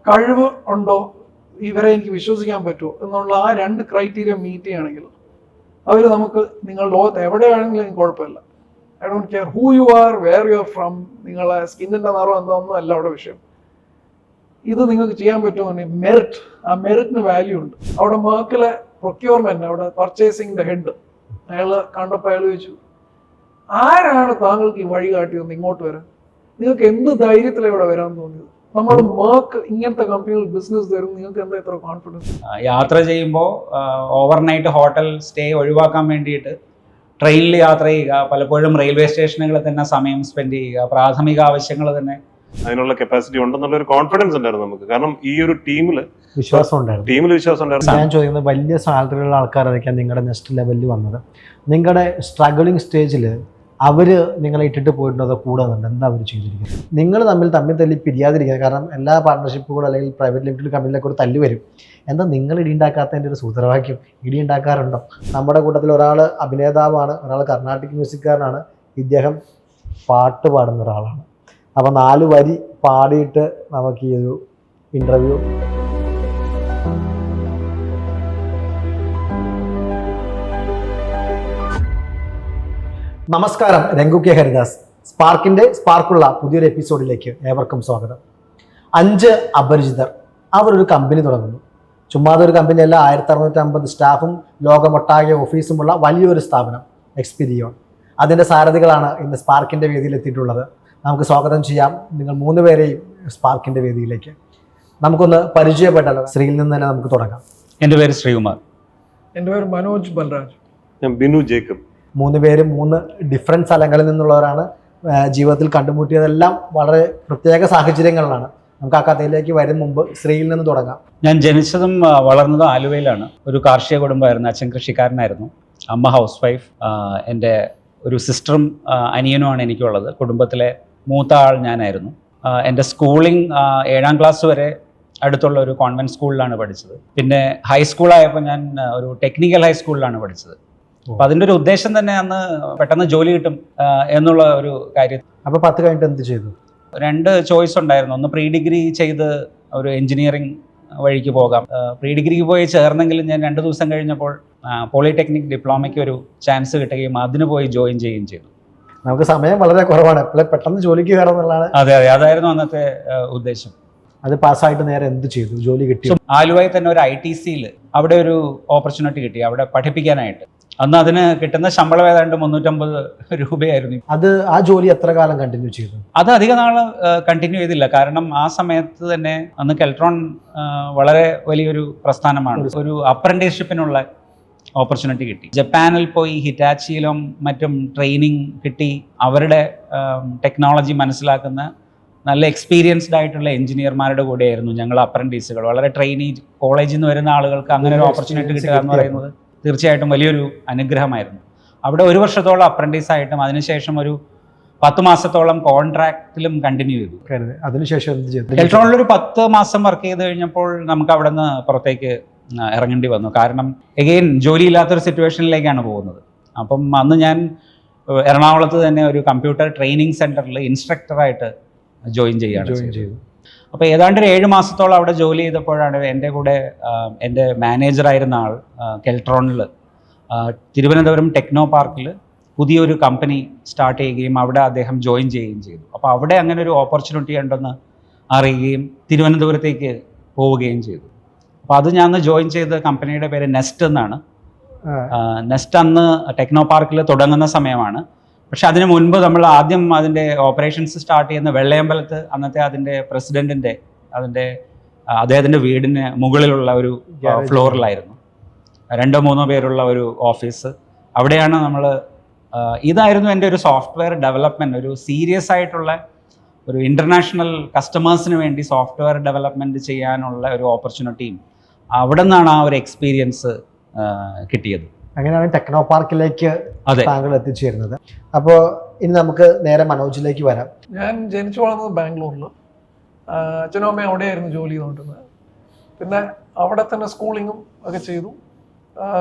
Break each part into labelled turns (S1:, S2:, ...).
S1: കഴിവ് ഉണ്ടോ, ഇവരെ എനിക്ക് വിശ്വസിക്കാൻ പറ്റുമോ എന്നുള്ള ആ 2 ക്രൈറ്റീരിയ മീറ്റ് ചെയ്യുകയാണെങ്കിൽ അവർ നമുക്ക് നിങ്ങൾ ലോകത്ത് എവിടെയാണെങ്കിലും എനിക്ക് കുഴപ്പമില്ല. I don't care who you are, where you are from, നിങ്ങളെ സ്കിന്നിന്റെ നിറം എന്താണെന്നും അല്ല അവിടെ വിഷയം. ഇത് നിങ്ങൾക്ക് ചെയ്യാൻ പറ്റുമെങ്കിൽ മെറിറ്റ്, ആ മെറിറ്റിന് വാല്യൂ ഉണ്ട്. അവിടെ മേർക്കിലെ പ്രൊക്യൂർമെന്റ്, അവിടെ പർച്ചേസിംഗിന്റെ ഹെഡ്, അയാൾ കണ്ടപ്പോൾ അയാൾ ചോദിച്ചു, ആരാണ് താങ്കൾക്ക് ഈ വഴി കാട്ടിയതെന്ന് ഇങ്ങോട്ട് വരാൻ? നിങ്ങൾക്ക് എന്ത് ധൈര്യത്തിലാണ് ഇവിടെ വരാൻ തോന്നിയത്? നമ്മൾ മേർക്ക് ഇങ്ങനത്തെ കമ്പനികൾ ബിസിനസ് തരും, നിങ്ങൾക്ക് എന്താ ഇത്ര കോൺഫിഡൻസ്?
S2: യാത്ര ചെയ്യുമ്പോൾ ഓവർനൈറ്റ് ഹോട്ടൽ സ്റ്റേ ഒഴിവാക്കാൻ വേണ്ടിയിട്ട് ട്രെയിനിൽ യാത്ര ചെയ്യുക, പലപ്പോഴും റെയിൽവേ സ്റ്റേഷനുകളിൽ തന്നെ സമയം സ്പെൻഡ് ചെയ്യുക, പ്രാഥമിക ആവശ്യങ്ങൾ തന്നെ
S3: അതിനുള്ള കപ്പാസിറ്റി ഉണ്ടെന്നുള്ള ഒരു കോൺഫിഡൻസ് ഉണ്ടായിരുന്നു നമുക്ക്. കാരണം ഈ ഒരു ടീമിൽ
S4: വിശ്വാസം ഉണ്ടായിരുന്നു. ഞാൻ ചോദിക്കുന്നത്, വലിയ സാലറിയുള്ള ആൾക്കാരായിരിക്കാം നിങ്ങളുടെ നെക്സ്റ്റ് ലെവലിൽ വന്നത്. നിങ്ങളുടെ സ്ട്രഗിളിങ് സ്റ്റേജിൽ അവർ നിങ്ങളെ ഇട്ടിട്ട് പോയിട്ടുണ്ടോ, കൂടെ വന്നിട്ടുണ്ട്, എന്താ അവർ ചെയ്തിരിക്കുന്നത്? നിങ്ങൾ തമ്മിൽ തല്ലി പിരിയാതിരിക്കുന്നത്. കാരണം എല്ലാ പാർട്ണർഷിപ്പുകളും അല്ലെങ്കിൽ പ്രൈവറ്റ് ലിമിറ്റഡ് കമ്പനിയിലൊക്കെ ഒരു തല്ല് വരും. എന്താ നിങ്ങൾ ഇടി ഉണ്ടാക്കാത്തതിൻ്റെ ഒരു സൂത്രവാക്യം? ഇടി ഉണ്ടാക്കാറുണ്ടോ? നമ്മുടെ കൂട്ടത്തിൽ ഒരാൾ അഭിനേതാവാണ്, ഒരാൾ കർണാട്ടിക് മ്യൂസിക്കാരനാണ്, ഇദ്ദേഹം പാട്ട് പാടുന്ന ഒരാളാണ്. അപ്പോൾ 4 വരി പാടിയിട്ട് നമുക്ക് ഈ ഒരു ഇൻ്റർവ്യൂ നമസ്കാരം. രംഗു കെ ഹരിദാസ്. സ്പാർക്കിൻ്റെ സ്പാർക്കുള്ള പുതിയൊരു എപ്പിസോഡിലേക്ക് ഏവർക്കും സ്വാഗതം. 5 അപരിചിതർ അവരൊരു കമ്പനി തുടങ്ങുന്നു. ചുമ്മാതെ ഒരു കമ്പനിയല്ല, 1650 സ്റ്റാഫും ലോകമൊട്ടാകെ ഓഫീസുമുള്ള വലിയൊരു സ്ഥാപനം എക്സ്പീരിയോൺ. അതിൻ്റെ സാരഥികളാണ് ഇന്ന് സ്പാർക്കിൻ്റെ വേദിയിൽ എത്തിയിട്ടുള്ളത്. നമുക്ക് സ്വാഗതം ചെയ്യാം നിങ്ങൾ 3 പേരെയും സ്പാർക്കിൻ്റെ വേദിയിലേക്ക്. നമുക്കൊന്ന് പരിചയപ്പെട്ടാലോ? ശ്രീയിൽ നിന്ന് തന്നെ നമുക്ക് തുടങ്ങാം.
S2: എൻ്റെ പേര് ശ്രീകുമാർ.
S1: എൻ്റെ പേര് മനോജ് ബൽരാജ്.
S3: ഞാൻ ബിനു ജേക്കബ്.
S4: 3 പേരും 3 ഡിഫറെൻറ്റ് സ്ഥലങ്ങളിൽ നിന്നുള്ളവരാണ്. ജീവിതത്തിൽ കണ്ടുമുട്ടിയതെല്ലാം വളരെ പ്രത്യേക സാഹചര്യങ്ങളിലാണ്. നമുക്ക് ആ കഥയിലേക്ക് വരും മുമ്പ് ശ്രീയിൽ നിന്ന് തുടങ്ങാം.
S2: ഞാൻ ജനിച്ചതും വളർന്നതും ആലുവയിലാണ്. ഒരു കാർഷിക കുടുംബമായിരുന്നു. അച്ഛൻ കൃഷിക്കാരനായിരുന്നു, അമ്മ ഹൗസ് വൈഫ്. എൻ്റെ ഒരു സിസ്റ്ററും അനിയനുമാണ് എനിക്കുള്ളത്. കുടുംബത്തിലെ മൂത്ത ആൾ ഞാനായിരുന്നു. എൻ്റെ സ്കൂളിംഗ് 7ാം ക്ലാസ് വരെ അടുത്തുള്ള ഒരു കോൺവെൻറ്റ് സ്കൂളിലാണ് പഠിച്ചത്. പിന്നെ ഹൈസ്കൂളായപ്പോൾ ഞാൻ ഒരു ടെക്നിക്കൽ ഹൈസ്കൂളിലാണ് പഠിച്ചത്. അപ്പം അതിൻ്റെ ഒരു ഉദ്ദേശം തന്നെ അന്ന് പെട്ടെന്ന് ജോലി കിട്ടും എന്നുള്ള ഒരു കാര്യം.
S4: അപ്പോൾ 10 കഴിഞ്ഞിട്ട് എന്ത് ചെയ്തു?
S2: 2 ചോയ്സ് ഉണ്ടായിരുന്നു. ഒന്ന് പ്രീ ഡിഗ്രി ചെയ്ത് ഒരു എഞ്ചിനീയറിംഗ് വഴിക്ക് പോകാം. പ്രീ ഡിഗ്രിക്ക് പോയി ചേർന്നെങ്കിലും ഞാൻ 2 ദിവസം കഴിഞ്ഞപ്പോൾ പോളിടെക്നിക് ഡിപ്ലോമയ്ക്ക് ഒരു ചാൻസ് കിട്ടുകയും അതിന് പോയി ജോയിൻ ചെയ്യുകയും ചെയ്തു.
S4: നമുക്ക് സമയം വളരെ കുറവാണ്, പെട്ടെന്ന് ജോലിക്ക് കയറാം എന്നുള്ളതാണ്.
S2: അതെ, അതായിരുന്നു അന്നത്തെ ഉദ്ദേശം.
S4: അത് പാസ്സായിട്ട് നേരെ എന്ത് ചെയ്തു? ജോലി കിട്ടി.
S2: ആലുവയിൽ തന്നെ ഒരു ITCയിൽ അവിടെ ഒരു ഓപ്പർച്യൂണിറ്റി കിട്ടി, അവിടെ പഠിപ്പിക്കാനായിട്ട്. അന്ന് അതിന് കിട്ടുന്ന ശമ്പളം ഏതാണ്ട് 350 രൂപയായിരുന്നു.
S4: അത് ആ ജോലി എത്ര കാലം കണ്ടിന്യൂ ചെയ്തു?
S2: അത് അധിക നാൾ കണ്ടിന്യൂ ചെയ്തില്ല. കാരണം ആ സമയത്ത് തന്നെ അന്ന് കെൽട്രോൺ വളരെ വലിയൊരു പ്രസ്ഥാനമാണ്. ഒരു അപ്രന്റീസ്ഷിപ്പിനുള്ള ഓപ്പർച്യൂണിറ്റി കിട്ടി. ജപ്പാനിൽ പോയി ഹിറ്റാച്ചിയിലും മറ്റും ട്രെയിനിങ് കിട്ടി. അവരുടെ ടെക്നോളജി മനസ്സിലാക്കുന്ന നല്ല എക്സ്പീരിയൻസ്ഡ് ആയിട്ടുള്ള എഞ്ചിനീയർമാരുടെ കൂടെയായിരുന്നു ഞങ്ങൾ അപ്രന്റീസുകൾ. വളരെ കോളേജിൽ നിന്ന് വരുന്ന ആളുകൾക്ക് അങ്ങനെ ഒരു ഓപ്പർച്യൂണിറ്റി കിട്ടുക എന്ന് പറയുന്നത് തീർച്ചയായിട്ടും വലിയൊരു അനുഗ്രഹമായിരുന്നു. അവിടെ 1 വർഷത്തോളം അപ്രന്റീസായിട്ടും അതിനുശേഷം ഒരു 10 മാസത്തോളം കോൺട്രാക്റ്റിലും കണ്ടിന്യൂ ചെയ്തു.
S4: അതിനുശേഷം എന്ത് ചെയ്തു?
S2: കെൽട്രോണിലൊരു 10 മാസം വർക്ക് ചെയ്ത് കഴിഞ്ഞപ്പോൾ നമുക്ക് അവിടെ നിന്ന് പുറത്തേക്ക് ഇറങ്ങേണ്ടി വന്നു. കാരണം എഗെയിൻ ജോലിയില്ലാത്തൊരു സിറ്റുവേഷനിലേക്കാണ് പോകുന്നത്. അപ്പം അന്ന് ഞാൻ എറണാകുളത്ത് തന്നെ ഒരു കമ്പ്യൂട്ടർ ട്രെയിനിങ് സെൻറ്ററിൽ ഇൻസ്ട്രക്ടറായിട്ട് ജോയിൻ ചെയ്തു. അപ്പോൾ ഏതാണ്ട് 7 മാസത്തോളം അവിടെ ജോലി ചെയ്തപ്പോഴാണ് എൻ്റെ കൂടെ എൻ്റെ മാനേജറായിരുന്ന ആൾ കെൽട്രോണിൽ തിരുവനന്തപുരം ടെക്നോ പാർക്കിൽ പുതിയൊരു കമ്പനി സ്റ്റാർട്ട് ചെയ്യുകയും അവിടെ അദ്ദേഹം ജോയിൻ ചെയ്യുകയും ചെയ്തു. അപ്പോൾ അവിടെ അങ്ങനെ ഒരു ഓപ്പർച്യൂണിറ്റി ഉണ്ടെന്ന് അറിയുകയും തിരുവനന്തപുരത്തേക്ക് പോവുകയും ചെയ്തു. അപ്പോൾ അത് ഞാൻ ജോയിൻ ചെയ്ത കമ്പനിയുടെ പേര് നെസ്റ്റ് എന്നാണ്. നെസ്റ്റ് അന്ന് ടെക്നോ പാർക്കിൽ തുടങ്ങുന്ന സമയമാണ്. പക്ഷെ അതിന് മുൻപ് നമ്മൾ ആദ്യം അതിൻ്റെ ഓപ്പറേഷൻസ് സ്റ്റാർട്ട് ചെയ്യുന്ന വെള്ളയമ്പലത്ത് അന്നത്തെ അതിൻ്റെ പ്രസിഡൻറ്റിൻ്റെ അദ്ദേഹത്തിൻ്റെ വീടിന് മുകളിലുള്ള ഒരു ഫ്ലോറിലായിരുന്നു. 2-3 പേരുള്ള ഒരു ഓഫീസ്. അവിടെയാണ് നമ്മൾ ഇതായിരുന്നു എൻ്റെ ഒരു സോഫ്റ്റ്വെയർ ഡെവലപ്മെൻറ്റ്, ഒരു സീരിയസ് ആയിട്ടുള്ള ഒരു ഇൻ്റർനാഷണൽ കസ്റ്റമേഴ്സിന് വേണ്ടി സോഫ്റ്റ്വെയർ ഡെവലപ്മെൻറ്റ് ചെയ്യാനുള്ള ഒരു ഓപ്പർച്യൂണിറ്റിയും അവിടെ നിന്നാണ് ആ ഒരു എക്സ്പീരിയൻസ് കിട്ടിയത്.
S4: അങ്ങനെയാണ് ടെക്നോ പാർക്കിലേക്ക് താങ്കൾ എത്തിച്ചേരുന്നത്. അപ്പോൾ ഇനി നമുക്ക് നേരെ മനോജിലേക്ക് വരാം.
S1: ഞാൻ ജനിച്ചു വളർന്നത് ബാംഗ്ലൂരിൽ. അച്ഛനും അമ്മയും അവിടെയായിരുന്നു ജോലി ചെയ്തുകൊണ്ടിരുന്നത്. പിന്നെ അവിടെ തന്നെ സ്കൂളിങ്ങും ഒക്കെ ചെയ്തു.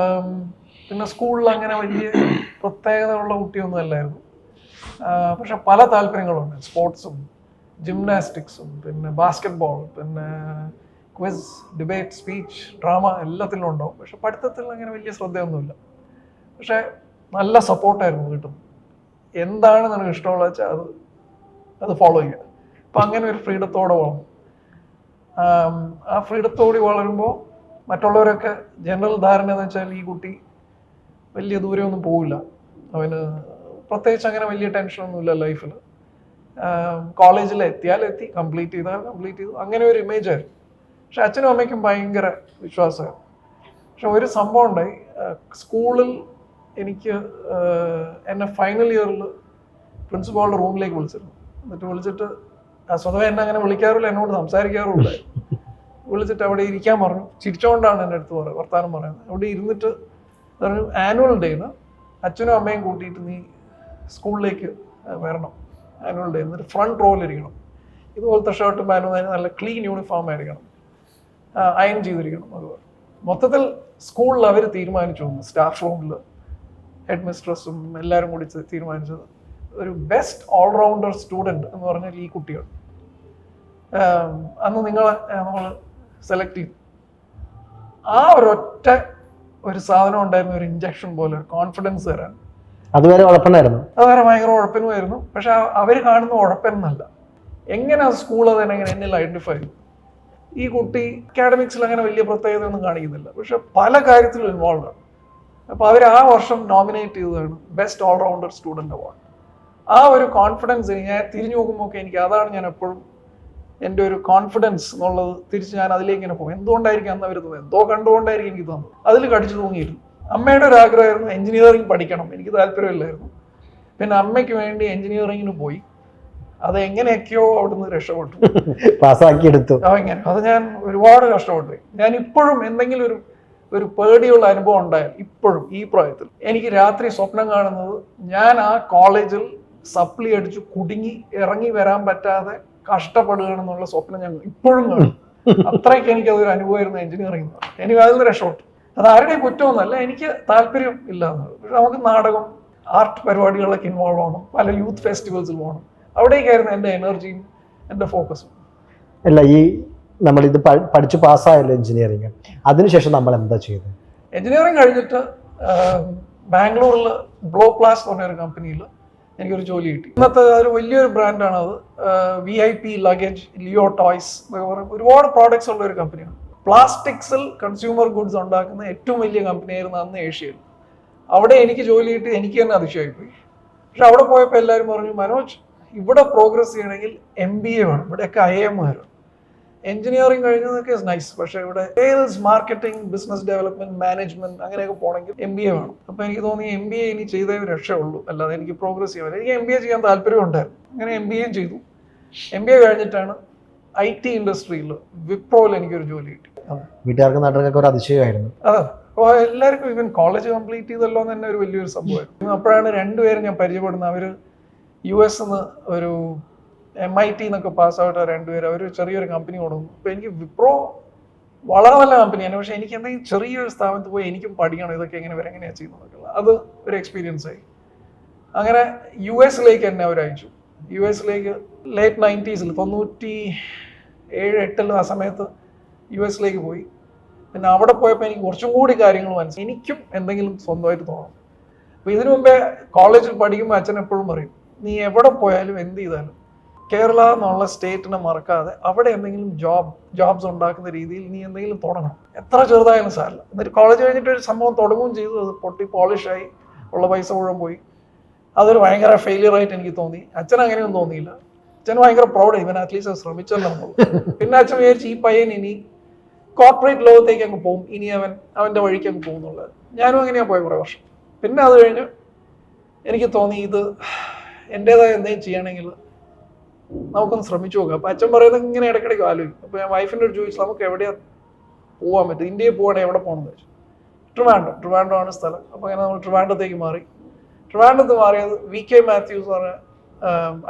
S1: പിന്നെ സ്കൂളിൽ അങ്ങനെ വലിയ പ്രത്യേകതയുള്ള കുട്ടിയൊന്നും അല്ലായിരുന്നു. പക്ഷെ പല താല്പര്യങ്ങളുണ്ട്. സ്പോർട്സും ജിംനാസ്റ്റിക്സും പിന്നെ ബാസ്കറ്റ് ബോൾ പിന്നെ ക്വിസ്, ഡിബേറ്റ്, സ്പീച്ച്, ഡ്രാമ എല്ലാത്തിലും ഉണ്ടാവും. പക്ഷെ പഠിത്തത്തിൽ അങ്ങനെ വലിയ ശ്രദ്ധയൊന്നുമില്ല. പക്ഷെ നല്ല സപ്പോർട്ടായിരുന്നു വീട്ടിൽ. എന്താണ് നിനക്ക് ഇഷ്ടമുള്ള വെച്ചാൽ അത് ഫോളോ ചെയ്യുക. അപ്പം അങ്ങനെ ഒരു ഫ്രീഡത്തോടെ വളർന്നു. ആ ഫ്രീഡത്തോടെ വളരുമ്പോൾ മറ്റുള്ളവരൊക്കെ ജനറൽ ധാരണ എന്ന് വെച്ചാൽ ഈ കുട്ടി വലിയ ദൂരമൊന്നും പോവില്ല, അവന് പ്രത്യേകിച്ച് അങ്ങനെ വലിയ ടെൻഷനൊന്നുമില്ല ലൈഫിൽ, കോളേജിൽ എത്തിയാൽ എത്തി, കംപ്ലീറ്റ് ചെയ്താൽ കംപ്ലീറ്റ് ചെയ്തു, അങ്ങനെ ഒരു ഇമേജ് ആയിരുന്നു. പക്ഷെ അച്ഛനും അമ്മയ്ക്കും ഭയങ്കര വിശ്വാസമായിരുന്നു. പക്ഷെ ഒരു സംഭവം ഉണ്ടായി. സ്കൂളിൽ എനിക്ക് എന്നെ ഫൈനൽ ഇയറിൽ പ്രിൻസിപ്പാളുടെ റൂമിലേക്ക് വിളിച്ചിരുന്നു. എന്നിട്ട് വിളിച്ചിട്ട് സ്വതവേ എന്നെ അങ്ങനെ വിളിക്കാറില്ല, എന്നോട് സംസാരിക്കാറുമില്ല. വിളിച്ചിട്ട് അവിടെ ഇരിക്കാൻ പറഞ്ഞു. ചിരിച്ചുകൊണ്ടാണ് എൻ്റെ അടുത്ത് വർത്താനം പറയുന്നത്. അവിടെ ഇരുന്നിട്ട് പറഞ്ഞു, ആനുവൽ ഡേന്ന് അച്ഛനും അമ്മയും കൂട്ടിയിട്ട് നീ സ്കൂളിലേക്ക് വരണം, ആനുവൽ ഡേ. എന്നിട്ട് ഫ്രണ്ട് റോയിലിരിക്കണം, ഇതുപോലത്തെ ഷർട്ടും പാൻറ്റും നല്ല ക്ലീൻ യൂണിഫോം ആയിരിക്കണം, അയൺ ചെയ്തിരിക്കണം. അതുപോലെ മൊത്തത്തിൽ സ്കൂളിൽ അവർ തീരുമാനിച്ചു, സ്റ്റാഫ് റൂമിൽ ഹെഡ് മിസ്ട്രസും എല്ലാവരും കൂടി തീരുമാനിച്ചത് ഒരു ബെസ്റ്റ് ഓൾറൗണ്ടർ സ്റ്റുഡൻറ് എന്ന് പറഞ്ഞാൽ ഈ കുട്ടികൾ. അന്ന് നിങ്ങളെ നമ്മൾ സെലക്ട് ചെയ്തു. ആ ഒരൊറ്റ ഒരു സാധനം ഉണ്ടായിരുന്നു, ഒരു ഇഞ്ചക്ഷൻ പോലെ കോൺഫിഡൻസ് തരാൻ.
S4: അതുവരെ ഉഴപ്പനായിരുന്നു,
S1: അതുവരെ ഭയങ്കര ഉഴപ്പനുമായിരുന്നു. പക്ഷെ അവർ കാണുന്ന ഉഴപ്പനല്ല, എങ്ങനെ ആ സ്കൂൾ അതെങ്ങനെ എന്നിൽ ഐഡന്റിഫൈ ചെയ്തു. ഈ കുട്ടി അക്കാഡമിക്സിൽ അങ്ങനെ വലിയ പ്രത്യേകത ഒന്നും കാണിക്കുന്നില്ല, പക്ഷെ പല കാര്യത്തിലും ഇൻവോൾവ് ആണ്. അപ്പോൾ അവർ ആ വർഷം നോമിനേറ്റ് ചെയ്തതാണ് ബെസ്റ്റ് ഓൾറൗണ്ടർ സ്റ്റുഡൻറ് അവാർഡ്. ആ ഒരു കോൺഫിഡൻസ് ഞാൻ തിരിഞ്ഞു നോക്കുമ്പോൾ എനിക്ക് അതാണ് ഞാൻ എപ്പോഴും എൻ്റെ ഒരു കോൺഫിഡൻസ് എന്നുള്ളത് തിരിച്ച് ഞാൻ അതിലേക്ക് ഇങ്ങനെ പോകും. എന്തുകൊണ്ടായിരിക്കും അന്ന് അവർ തോന്നുന്നത്, എന്തോ കണ്ടുകൊണ്ടായിരിക്കും എനിക്ക് തോന്നുന്നത്. അതിൽ കടിച്ചു തൂങ്ങിയിരുന്നു. അമ്മയുടെ ഒരു ആഗ്രഹമായിരുന്നു എഞ്ചിനീയറിംഗ് പഠിക്കണം, എനിക്ക് താല്പര്യമില്ലായിരുന്നു. പിന്നെ അമ്മയ്ക്ക് വേണ്ടി എഞ്ചിനീയറിംഗിന് പോയി. അത് എങ്ങനെയൊക്കെയോ അവിടുന്ന് രക്ഷപ്പെട്ടു,
S4: പാസ്സാക്കിയെടുത്തു.
S1: അങ്ങനെ അത് ഞാൻ ഒരുപാട് കഷ്ടപ്പെട്ടു. ഞാൻ ഇപ്പോഴും എന്തെങ്കിലും ഒരു പേടിയുള്ള അനുഭവം ഉണ്ടായാൽ ഇപ്പോഴും ഈ പ്രായത്തിൽ എനിക്ക് രാത്രി സ്വപ്നം കാണുന്നത് ഞാൻ ആ കോളേജിൽ സപ്ലി അടിച്ചു കുടുങ്ങി ഇറങ്ങി വരാൻ പറ്റാതെ കഷ്ടപ്പെടുകയാണെന്നുള്ള സ്വപ്നം ഞാൻ ഇപ്പോഴും കാണും. അത്രയ്ക്ക് എനിക്ക് അതൊരു അനുഭവമായിരുന്നു എഞ്ചിനീയറിംഗ്. എനിക്ക് അതിൽ നിന്ന് രക്ഷപ്പെട്ടു. അത് ആരുടെയും കുറ്റമൊന്നുമല്ല, എനിക്ക് താല്പര്യം ഇല്ല എന്നുള്ളത്. പക്ഷെ നമുക്ക് നാടകം, ആർട്ട് പരിപാടികളിലൊക്കെ ഇൻവോൾവ് ആവണം, പല യൂത്ത് ഫെസ്റ്റിവൽസിൽ പോകണം. അവിടേക്കായിരുന്നു എൻ്റെ എനർജിയും എൻ്റെ ഫോക്കസും.
S4: അല്ല, ഈ നമ്മളിത് പഠിച്ച് പാസ്സായല്ലോ എഞ്ചിനീയറിംഗ്, അതിനുശേഷം നമ്മൾ എന്താ ചെയ്തത്?
S1: എഞ്ചിനീയറിംഗ് കഴിഞ്ഞിട്ട് ബാംഗ്ലൂരിൽ ബ്ലോപ്ലാസ് എന്ന് പറഞ്ഞൊരു കമ്പനിയിൽ എനിക്കൊരു ജോലി കിട്ടി. ഇന്നത്തെ ഒരു വലിയൊരു ബ്രാൻഡാണ് അത്. VIP ലഗേജ്, ലിയോ ടോയ്സ് എന്നൊക്കെ പറയുന്ന ഒരുപാട് പ്രോഡക്ട്സ് ഉള്ള ഒരു കമ്പനിയാണ്. പ്ലാസ്റ്റിക്സിൽ കൺസ്യൂമർ ഗുഡ്സ് ഉണ്ടാക്കുന്ന ഏറ്റവും വലിയ കമ്പനിയായിരുന്നു അന്ന് ഏഷ്യയിൽ. അവിടെ എനിക്ക് ജോലി കിട്ടി, എനിക്ക് തന്നെ അതിശയമായി. പക്ഷെ അവിടെ പോയപ്പോൾ എല്ലാവരും പറഞ്ഞു, മനോജ് ഇവിടെ പ്രോഗ്രസ് ചെയ്യണമെങ്കിൽ MBA വേണം, ഇവിടെയൊക്കെ IIM വരും. എഞ്ചിനീയറിംഗ് കഴിഞ്ഞതൊക്കെ നൈസ്, പക്ഷേ ഇവിടെ sales, marketing, business development, management അങ്ങനെയൊക്കെ പോകണമെങ്കിൽ MBA വേണം. അപ്പോൾ എനിക്ക് തോന്നി MBA ഇനി ചെയ്തേ രക്ഷയുള്ളൂ, അല്ലാതെ എനിക്ക് പ്രോഗ്രസ് ചെയ്യാൻ പറ്റില്ല. എനിക്ക് MBA ചെയ്യാൻ താല്പര്യം ഉണ്ടായിരുന്നു. അങ്ങനെ MBA ചെയ്തു. MBA കഴിഞ്ഞിട്ടാണ് IT ഇൻഡസ്ട്രിയിൽ വിപ്രോയിൽ എനിക്കൊരു ജോലി കിട്ടി.
S4: വീട്ടുകാർക്ക് നാട്ടുകാർക്ക് ഒരു അതിശയമായിരുന്നു.
S1: അതെ, അപ്പോൾ എല്ലാവർക്കും ഇവൻ കോളേജ് കംപ്ലീറ്റ് ചെയ്തല്ലോ എന്ന് തന്നെ ഒരു വലിയൊരു സംഭവമായിരുന്നു. അപ്പോഴാണ് രണ്ടുപേരും ഞാൻ പരിചയപ്പെടുന്നത്. അവർ US നിന്ന് ഒരു MIT എന്നൊക്കെ പാസ്സായിട്ട് രണ്ടുപേരും അവർ ചെറിയൊരു കമ്പനി കൊടുക്കുന്നു. അപ്പോൾ എനിക്ക് വിപ്രോ വളരെ നല്ല കമ്പനിയാണ്, പക്ഷേ എനിക്ക് എന്തെങ്കിലും ചെറിയൊരു സ്ഥാപനത്തിൽ പോയി എനിക്കും പഠിക്കണം ഇതൊക്കെ എങ്ങനെയാണ് ചെയ്യുന്നതൊക്കെ. അത് ഒരു എക്സ്പീരിയൻസ് ആയി. അങ്ങനെ US എന്നെ അവർ അയച്ചു. US ലേറ്റ് 90s 97-8 ആ സമയത്ത് US പോയി. പിന്നെ അവിടെ പോയപ്പോൾ എനിക്ക് കുറച്ചും കൂടി കാര്യങ്ങൾ മനസ്സിലായി. എനിക്കും എന്തെങ്കിലും സ്വന്തമായിട്ട് തോന്നണം. അപ്പോൾ ഇതിനു മുമ്പേ കോളേജിൽ പഠിക്കുമ്പോൾ അച്ഛൻ എപ്പോഴും പറയും, നീ എവിടെ പോയാലും എന്ത് ചെയ്താലും കേരള എന്നുള്ള സ്റ്റേറ്റിനെ മറക്കാതെ അവിടെ എന്തെങ്കിലും ജോബ്സ് ഉണ്ടാക്കുന്ന രീതിയിൽ നീ എന്തെങ്കിലും തുടങ്ങണം, എത്ര ചെറുതായാലും സാരില്ല. എന്നിട്ട് കോളേജ് കഴിഞ്ഞിട്ട് ഒരു സംഭവം തുടങ്ങുകയും ചെയ്തു. അത് പൊട്ടി പോളിഷായി, ഉള്ള പൈസ മുഴുവൻ പോയി. അതൊരു ഭയങ്കര ഫെയിലിയർ ആയിട്ട് എനിക്ക് തോന്നി. അച്ഛൻ അങ്ങനെയൊന്നും തോന്നിയില്ല. അച്ഛൻ ഭയങ്കര പ്രൗഡ്, ഇവൻ അറ്റ്ലീസ്റ്റ് ശ്രമിച്ചല്ലോ എന്നുള്ളത്. പിന്നെ അച്ഛൻ വിചാരിച്ചു ഈ പയ്യൻ ഇനി കോർപ്പറേറ്റ് ലോകത്തേക്ക് അങ്ങ് പോകും, ഇനി അവൻ്റെ വഴിക്ക് അങ്ങ് പോകും എന്നുള്ളത്. ഞാനും അങ്ങനെയാണ് പോയ കുറേ വർഷം. പിന്നെ അത് കഴിഞ്ഞ് എനിക്ക് തോന്നി ഇത് എൻ്റേതായ എന്തെങ്കിലും ചെയ്യണമെങ്കിൽ നമുക്കൊന്ന് ശ്രമിച്ചു നോക്കാം. അപ്പം അച്ഛൻ പറയുന്നത് ഇങ്ങനെ ഇടയ്ക്കിടയ്ക്ക് ആലോചിക്കും. അപ്പോൾ ഞാൻ വൈഫിൻ്റെ ഒരു ചോദിച്ചു, നമുക്ക് എവിടെയാണ് പോകാൻ പറ്റും, ഇന്ത്യയിൽ പോകണേ എവിടെ പോകണമെന്ന് വെച്ചു. ട്രിവാൻഡ്രം സ്ഥലം. അപ്പോൾ അങ്ങനെ നമ്മൾ ട്രിവാൻഡ്രത്തേക്ക് മാറി. ട്രിവാൻഡ്രത്ത് മാറിയത് VK മാത്യൂസ് എന്ന് പറഞ്ഞ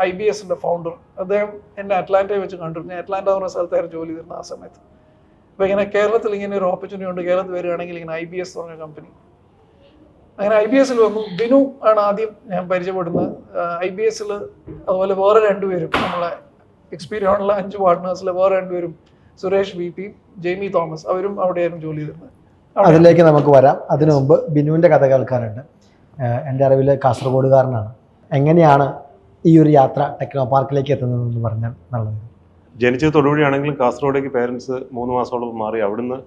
S1: IBSൻ്റെ ഫൗണ്ടർ. അദ്ദേഹം എന്നെ അറ്റ്ലാന്റയിൽ വെച്ച് കണ്ടിരുന്നു. ഞാൻ അറ്റ്ലാന്റ എന്ന് പറഞ്ഞ സ്ഥലത്തായിരുന്നു ജോലി ചെയ്തിരുന്ന ആ സമയത്ത്. അപ്പോൾ ഇങ്ങനെ കേരളത്തിൽ ഇങ്ങനെ ഒരു ഓപ്പർച്യൂണിറ്റി ഉണ്ട്, കേരളത്തിൽ വരികയാണെങ്കിൽ ഇങ്ങനെ IBS എന്ന് പറഞ്ഞ കമ്പനി. അങ്ങനെ IBS വന്നു. ബിനു ആണ് ആദ്യം ഞാൻ പരിചയപ്പെടുന്നത്. IBS അതുപോലെ വേറെ രണ്ടുപേരും നമ്മളെ എക്സ്പീരിയൻസ് ഉള്ള 5 പാർട്ട്നേഴ്സിൽ വേറെ 2 പേരും സുരേഷ് VP, ജെയ്മി തോമസ്, അവരും അവിടെയായിരുന്നു ജോലി ചെയ്തിരുന്നത്.
S4: അതിലേക്ക് നമുക്ക് വരാം. അതിനു മുമ്പ് ബിനുവിൻ്റെ കഥ കേൾക്കാനുണ്ട്. എൻ്റെ അറിവിൽ കാസർഗോഡുകാരനാണ്. എങ്ങനെയാണ് ഈ ഒരു യാത്ര ടെക്നോ പാർക്കിലേക്ക് എത്തുന്നതെന്ന് പറഞ്ഞാൽ നല്ലത്.
S3: ജനിച്ചത് തൊടുപുഴയാണെങ്കിലും കാസർഗോഡേക്ക് പേരൻസ് 3 മാസത്തോളം മാറി. അവിടുന്ന്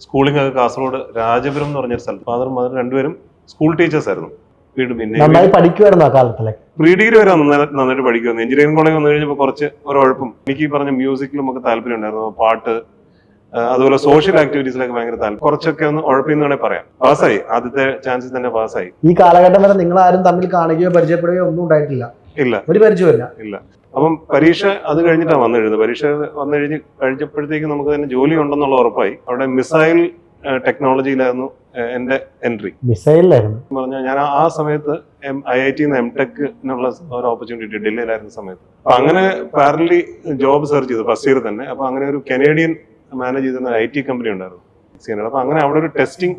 S3: സ്കൂളിംഗ് ഒക്കെ കാസർഗോഡ് രാജപുരം എന്ന് പറഞ്ഞൊരു സ്ഥലത്ത്. ഫാദറും മദറും 2 പേരും സ്കൂൾ ടീച്ചേഴ്സ് ആയിരുന്നു. പിന്നെ
S4: നന്നായി പഠിക്കുമായിരുന്നു ആ കാലത്തിലേക്ക്.
S3: പ്രീ ഡിഗ്രി വരെ നന്നായിട്ട് പഠിക്കുമായിരുന്നു. എഞ്ചിനീയറിംഗ് കോളേജ് വന്നു കഴിഞ്ഞപ്പോൾ കുറച്ച് ഒരു ഉഴപ്പും. എനിക്ക് ഈ പറഞ്ഞ മ്യൂസിക്കിലും ഒക്കെ താല്പര്യം ഉണ്ടായിരുന്നു. പാട്ട്, അതുപോലെ സോഷ്യൽ ആക്ടിവിറ്റീസിലൊക്കെ ഭയങ്കര താല്പര്യം. കുറച്ചൊക്കെ ഒന്ന് ഉഴപ്പിന്ന് വേണേൽ പറയാം. പാസ്സായി, ആദ്യത്തെ ചാൻസിൽ തന്നെ പാസ്സായി.
S4: ഈ കാലഘട്ടം വരെ നിങ്ങൾ ആരും തമ്മിൽ കാണുകയോ പരിചയപ്പെടുകയോ ഒന്നും ഉണ്ടായിട്ടില്ല?
S3: ഇല്ല,
S4: ഒരു പരിചയമില്ല.
S3: ഇല്ല. അപ്പം പരീക്ഷ അത് കഴിഞ്ഞിട്ടാണ് വന്നെഴുതുന്നത്. പരീക്ഷ കഴിഞ്ഞപ്പോഴത്തേക്ക് നമുക്ക് തന്നെ ജോലി ഉണ്ടെന്നുള്ള ഉറപ്പായി. അവിടെ മിസൈൽ ടെക്നോളജിയിലായിരുന്നു എന്റെ എൻട്രി.
S4: മിസൈലിലായിരുന്നു
S3: പറഞ്ഞാൽ ഞാൻ ആ സമയത്ത് IIT എംടെക്കിനുള്ള ഒരു ഓപ്പർച്യൂണിറ്റി ഡൽഹിയിലായിരുന്ന സമയത്ത്. അപ്പൊ അങ്ങനെ പാരലി ജോബ് സെർച്ച് ചെയ്തു ഫസ്റ്റ് ഇയർ തന്നെ. അപ്പൊ അങ്ങനെ ഒരു കനേഡിയൻ മാനേജ് ചെയ്തിരുന്ന IT കമ്പനി ഉണ്ടായിരുന്നു. അപ്പൊ അങ്ങനെ അവിടെ ഒരു ടെസ്റ്റിംഗ്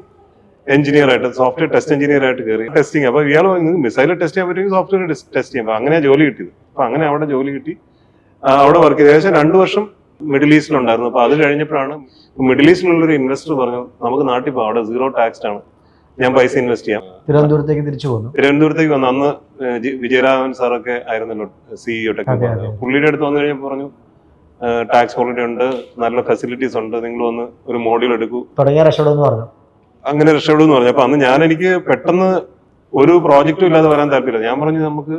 S3: എഞ്ചിനീയർ ആയിട്ട്, സോഫ്റ്റ്വെയർ ടെസ്റ്റ് എഞ്ചിനീയർ ആയിട്ട് കയറി ടെസ്റ്റിംഗ്. അപ്പൊ ഇയാൾ മിസൈൽ ടെസ്റ്റ് ചെയ്യാൻ പറ്റുമെങ്കിൽ സോഫ്റ്റ്വെയർ ടെസ്റ്റ് ചെയ്യാം. അപ്പൊ അങ്ങനെ ജോലി കിട്ടിയത്. അപ്പൊ അങ്ങനെ അവിടെ ജോലി കിട്ടി. അവിടെ വർക്ക് ചെയ്ത് ഏകദേശം 2 വർഷം മിഡിൽ ഈസ്റ്റിലുണ്ടായിരുന്നു. അപ്പൊ അത് കഴിഞ്ഞപ്പോഴാണ് മിഡിൽ ഈസ്റ്റിലുള്ളൊരു ഇൻവെസ്റ്റർ പറഞ്ഞു, നമുക്ക് നാട്ടിൽ പോകാം, അവിടെ 0 ടാക്സ്ഡ് ആണ്, ഞാൻ പൈസ ഇൻവെസ്റ്റ് ചെയ്യാം.
S4: തിരുവനന്തപുരത്തേക്ക് തിരിച്ചു പോകുന്നു.
S3: തിരുവനന്തപുരത്തേക്ക് വന്നു. അന്ന് വിജയരാഘവൻ സാറൊക്കെ ആയിരുന്നല്ലോ CEO ടെക്നോ. പുള്ളിയുടെ അടുത്ത് വന്നു കഴിഞ്ഞപ്പോൾ പറഞ്ഞു, ടാക്സ് ഹോളിഡേ ഉണ്ട്, നല്ല ഫെസിലിറ്റീസ് ഉണ്ട്, നിങ്ങൾ വന്ന് ഒരു മോഡ്യൂൾ എടുക്കൂ,
S4: തുടങ്ങിയ രക്ഷപ്പെടുമെന്ന് പറഞ്ഞു.
S3: അങ്ങനെ രക്ഷപ്പെടും എന്ന് പറഞ്ഞു. അപ്പൊ അന്ന് എനിക്ക് പെട്ടെന്ന് ഒരു പ്രോജക്റ്റും ഇല്ലാതെ വരാൻ താല്പര്യമില്ല. ഞാൻ പറഞ്ഞു, നമുക്ക്